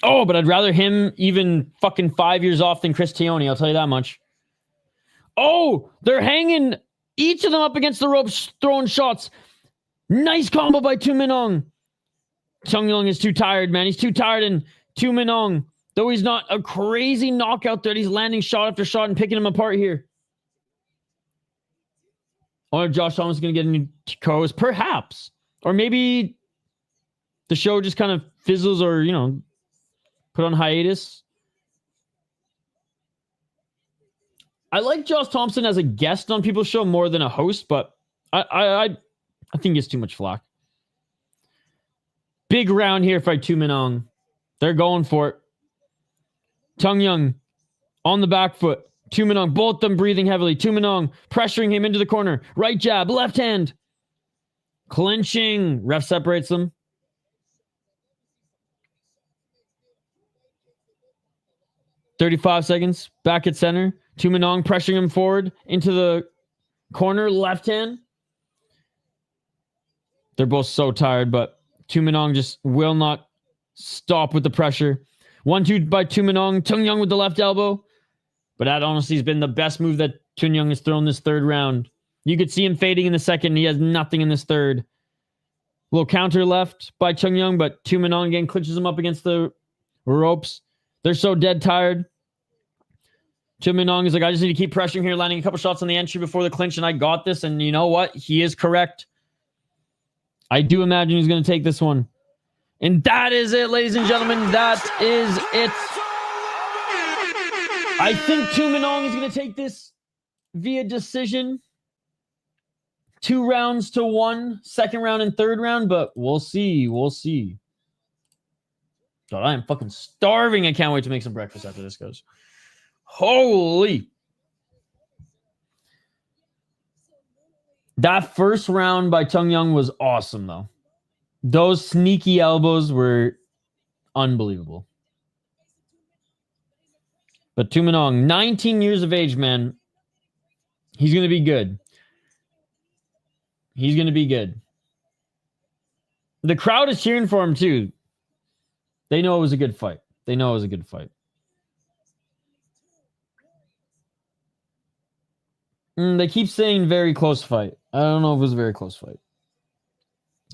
Oh, but I'd rather him even fucking 5 years off than Chris Tioni, I'll tell you that much. Oh, they're hanging each of them up against the ropes, throwing shots. Nice combo by Tengnueng. Tengnueng is too tired, man. He's too tired, and Tengnueng, though he's not a crazy knockout threat, he's landing shot after shot and picking him apart here. Or Josh Thomas is going to get a new co-host, perhaps. Or maybe the show just kind of fizzles or, you know, put on hiatus. I like Josh Thompson as a guest on people's show more than a host, but I think he gets too much flack. Big round here for Tengnueng. They're going for it. Tengnueng on the back foot. Tengnueng, both of them breathing heavily. Tengnueng pressuring him into the corner. Right jab, left hand. Clinching. Ref separates them. $35 seconds. Back at center. Tengnueng pressuring him forward into the corner. Left hand. They're both so tired, but Tengnueng just will not stop with the pressure. 1-2 by Tengnueng. Tengnueng with the left elbow. But that honestly has been the best move that Tengnueng has thrown this third round. You could see him fading in the second. He has nothing in this third. Little counter left by Tengnueng, but Tengnueng again clinches him up against the ropes. They're so dead tired. Tengnueng is like, I just need to keep pressuring here, landing a couple shots on the entry before the clinch, and I got this. And you know what? He is correct. I do imagine he's going to take this one. And that is it, ladies and gentlemen. That is it. I think Tengnueng is going to take this via decision. 2 rounds to 1. Second round and third round, but we'll see. We'll see. God, I am fucking starving. I can't wait to make some breakfast after this goes. Holy. That first round by Tengnueng was awesome, though. Those sneaky elbows were unbelievable. But Tengnueng, 19 years of age, man. He's going to be good. He's going to be good. The crowd is cheering for him, too. They know it was a good fight. They know it was a good fight. They keep saying very close fight. I don't know if it was a very close fight.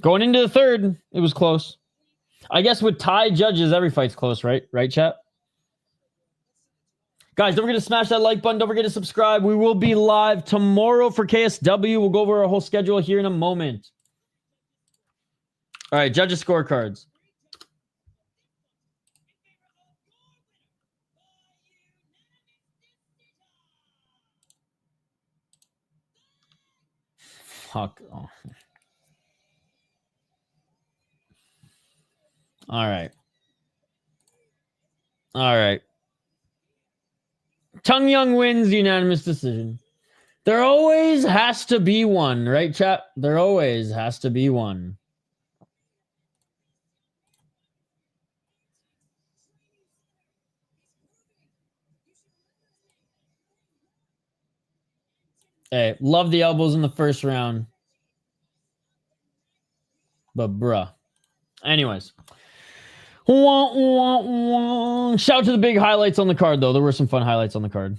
Going into the third, it was close. I guess with Thai judges, every fight's close, right? Right, chat? Guys, don't forget to smash that like button. Don't forget to subscribe. We will be live tomorrow for KSW. We'll go over our whole schedule here in a moment. All right, judges' scorecards. fuck. Oh. All right. Tengnueng wins unanimous decision. There always has to be one, right, chat? There always has to be one. Hey, love the elbows in the first round. But bruh. Anyways. Shout out to the big highlights on the card, though. There were some fun highlights on the card.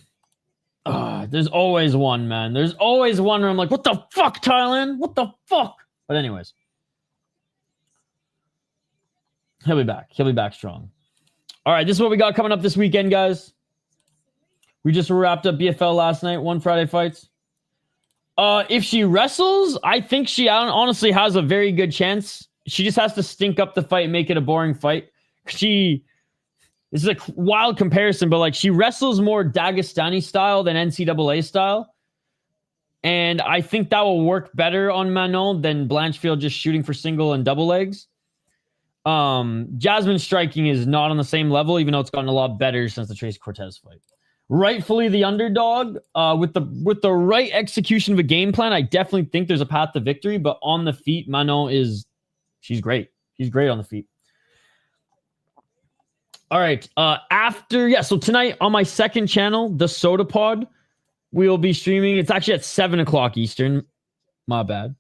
There's always one, man. There's always one where I'm like, what the fuck, Thailand? What the fuck? But anyways. He'll be back. He'll be back strong. All right, this is what we got coming up this weekend, guys. We just wrapped up BFL last night. 1 Friday fights. If she wrestles, I think she honestly has a very good chance. She just has to stink up the fight and make it a boring fight. This is a wild comparison, but like she wrestles more Dagestani style than NCAA style. And I think that will work better on Manon than Blanchfield just shooting for single and double legs. Jasmine's striking is not on the same level, even though it's gotten a lot better since the Trace Cortez fight. Rightfully the underdog, with the right execution of a game plan, I definitely think there's a path to victory, but on the feet, Manon she's great. She's great on the feet. All right. So tonight on my second channel, the Soda Pod, we'll be streaming. It's actually at 7 o'clock Eastern. My bad.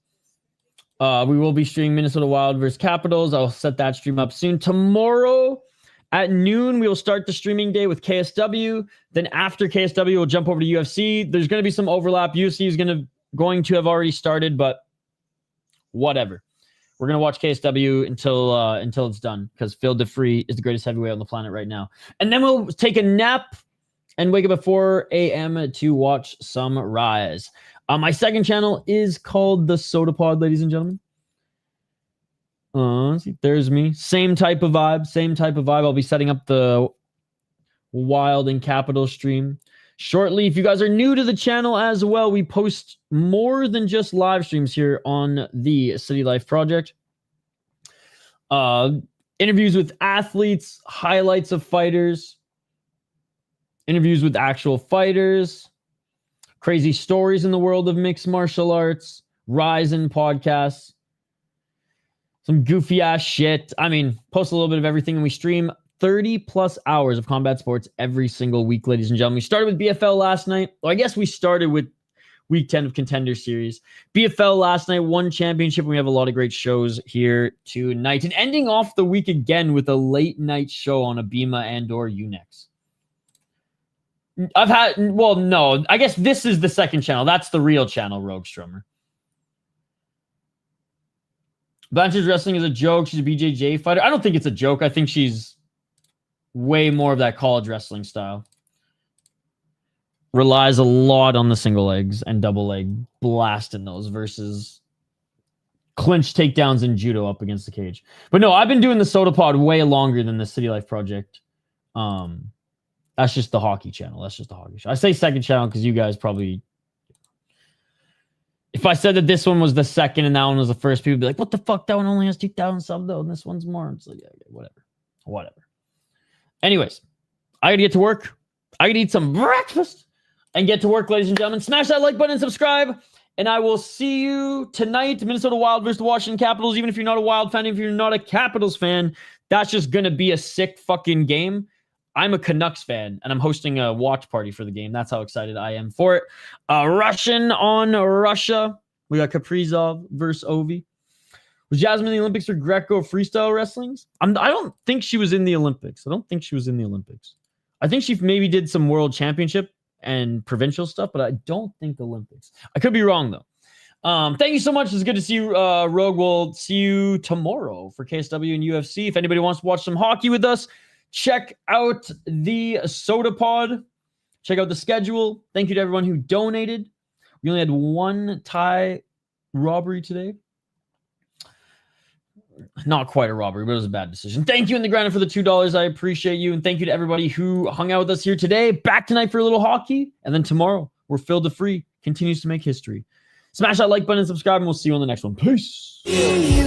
We will be streaming Minnesota Wild versus Capitals. I'll set that stream up soon. Tomorrow at noon, we will start the streaming day with KSW. Then after KSW, we'll jump over to UFC. There's going to be some overlap. UFC is going to have already started, but whatever. We're going to watch KSW until it's done because Phil DeFree is the greatest heavyweight on the planet right now. And then we'll take a nap and wake up at 4 a.m. to watch some Rise. My second channel is called The Soda Pod, ladies and gentlemen. See, there's me. Same type of vibe. I'll be setting up the Wild and Capital stream shortly. If you guys are new to the channel as well, we post more than just live streams here on the City Life Project. Interviews with athletes, highlights of fighters, interviews with actual fighters, crazy stories in the world of mixed martial arts, Ryzen podcasts, some goofy ass shit. I mean, post a little bit of everything, and we stream 30 plus hours of combat sports every single week, ladies and gentlemen. We started with BFL last night. Well, I guess we started with week 10 of Contender Series. BFL last night, won championship, and we have a lot of great shows here tonight. And ending off the week again with a late night show on Abima and/or Unex. I guess this is the second channel. That's the real channel, Rogue Strummer. Blanchard's wrestling is a joke. She's a BJJ fighter. I don't think it's a joke. I think she's way more of that college wrestling style. Relies a lot on the single legs and double leg blasting those versus clinch takedowns in judo up against the cage. But no, I've been doing the Soda Pod way longer than the City Life Project. That's just the hockey channel. That's just the hockey show. I say second channel because you guys probably... If I said that this one was the second and that one was the first, people would be like, what the fuck? That one only has 2,000 subs though, and this one's more. It's like, yeah, whatever. Anyways, I gotta get to work. I gotta eat some breakfast and get to work, ladies and gentlemen. Smash that like button and subscribe. And I will see you tonight. Minnesota Wild versus the Washington Capitals. Even if you're not a Wild fan, if you're not a Capitals fan, that's just gonna be a sick fucking game. I'm a Canucks fan, and I'm hosting a watch party for the game. That's how excited I am for it. Russian on Russia. We got Kaprizov versus Ovi. Was Jasmine in the Olympics for Greco freestyle wrestlings? I don't think she was in the Olympics. I think she maybe did some world championship and provincial stuff, but I don't think Olympics. I could be wrong, though. Thank you so much. It's good to see you, Rogue. We'll see you tomorrow for KSW and UFC. If anybody wants to watch some hockey with us, check out the Soda Pod. Check out the schedule. Thank you to everyone who donated. We only had one Thai robbery today. Not quite a robbery, but it was a bad decision. Thank you in the ground for the $2. I appreciate you. And thank you to everybody who hung out with us here today. Back tonight for a little hockey. And then tomorrow, where Phil DeFree continues to make history. Smash that like button and subscribe, and we'll see you on the next one. Peace. Yeah.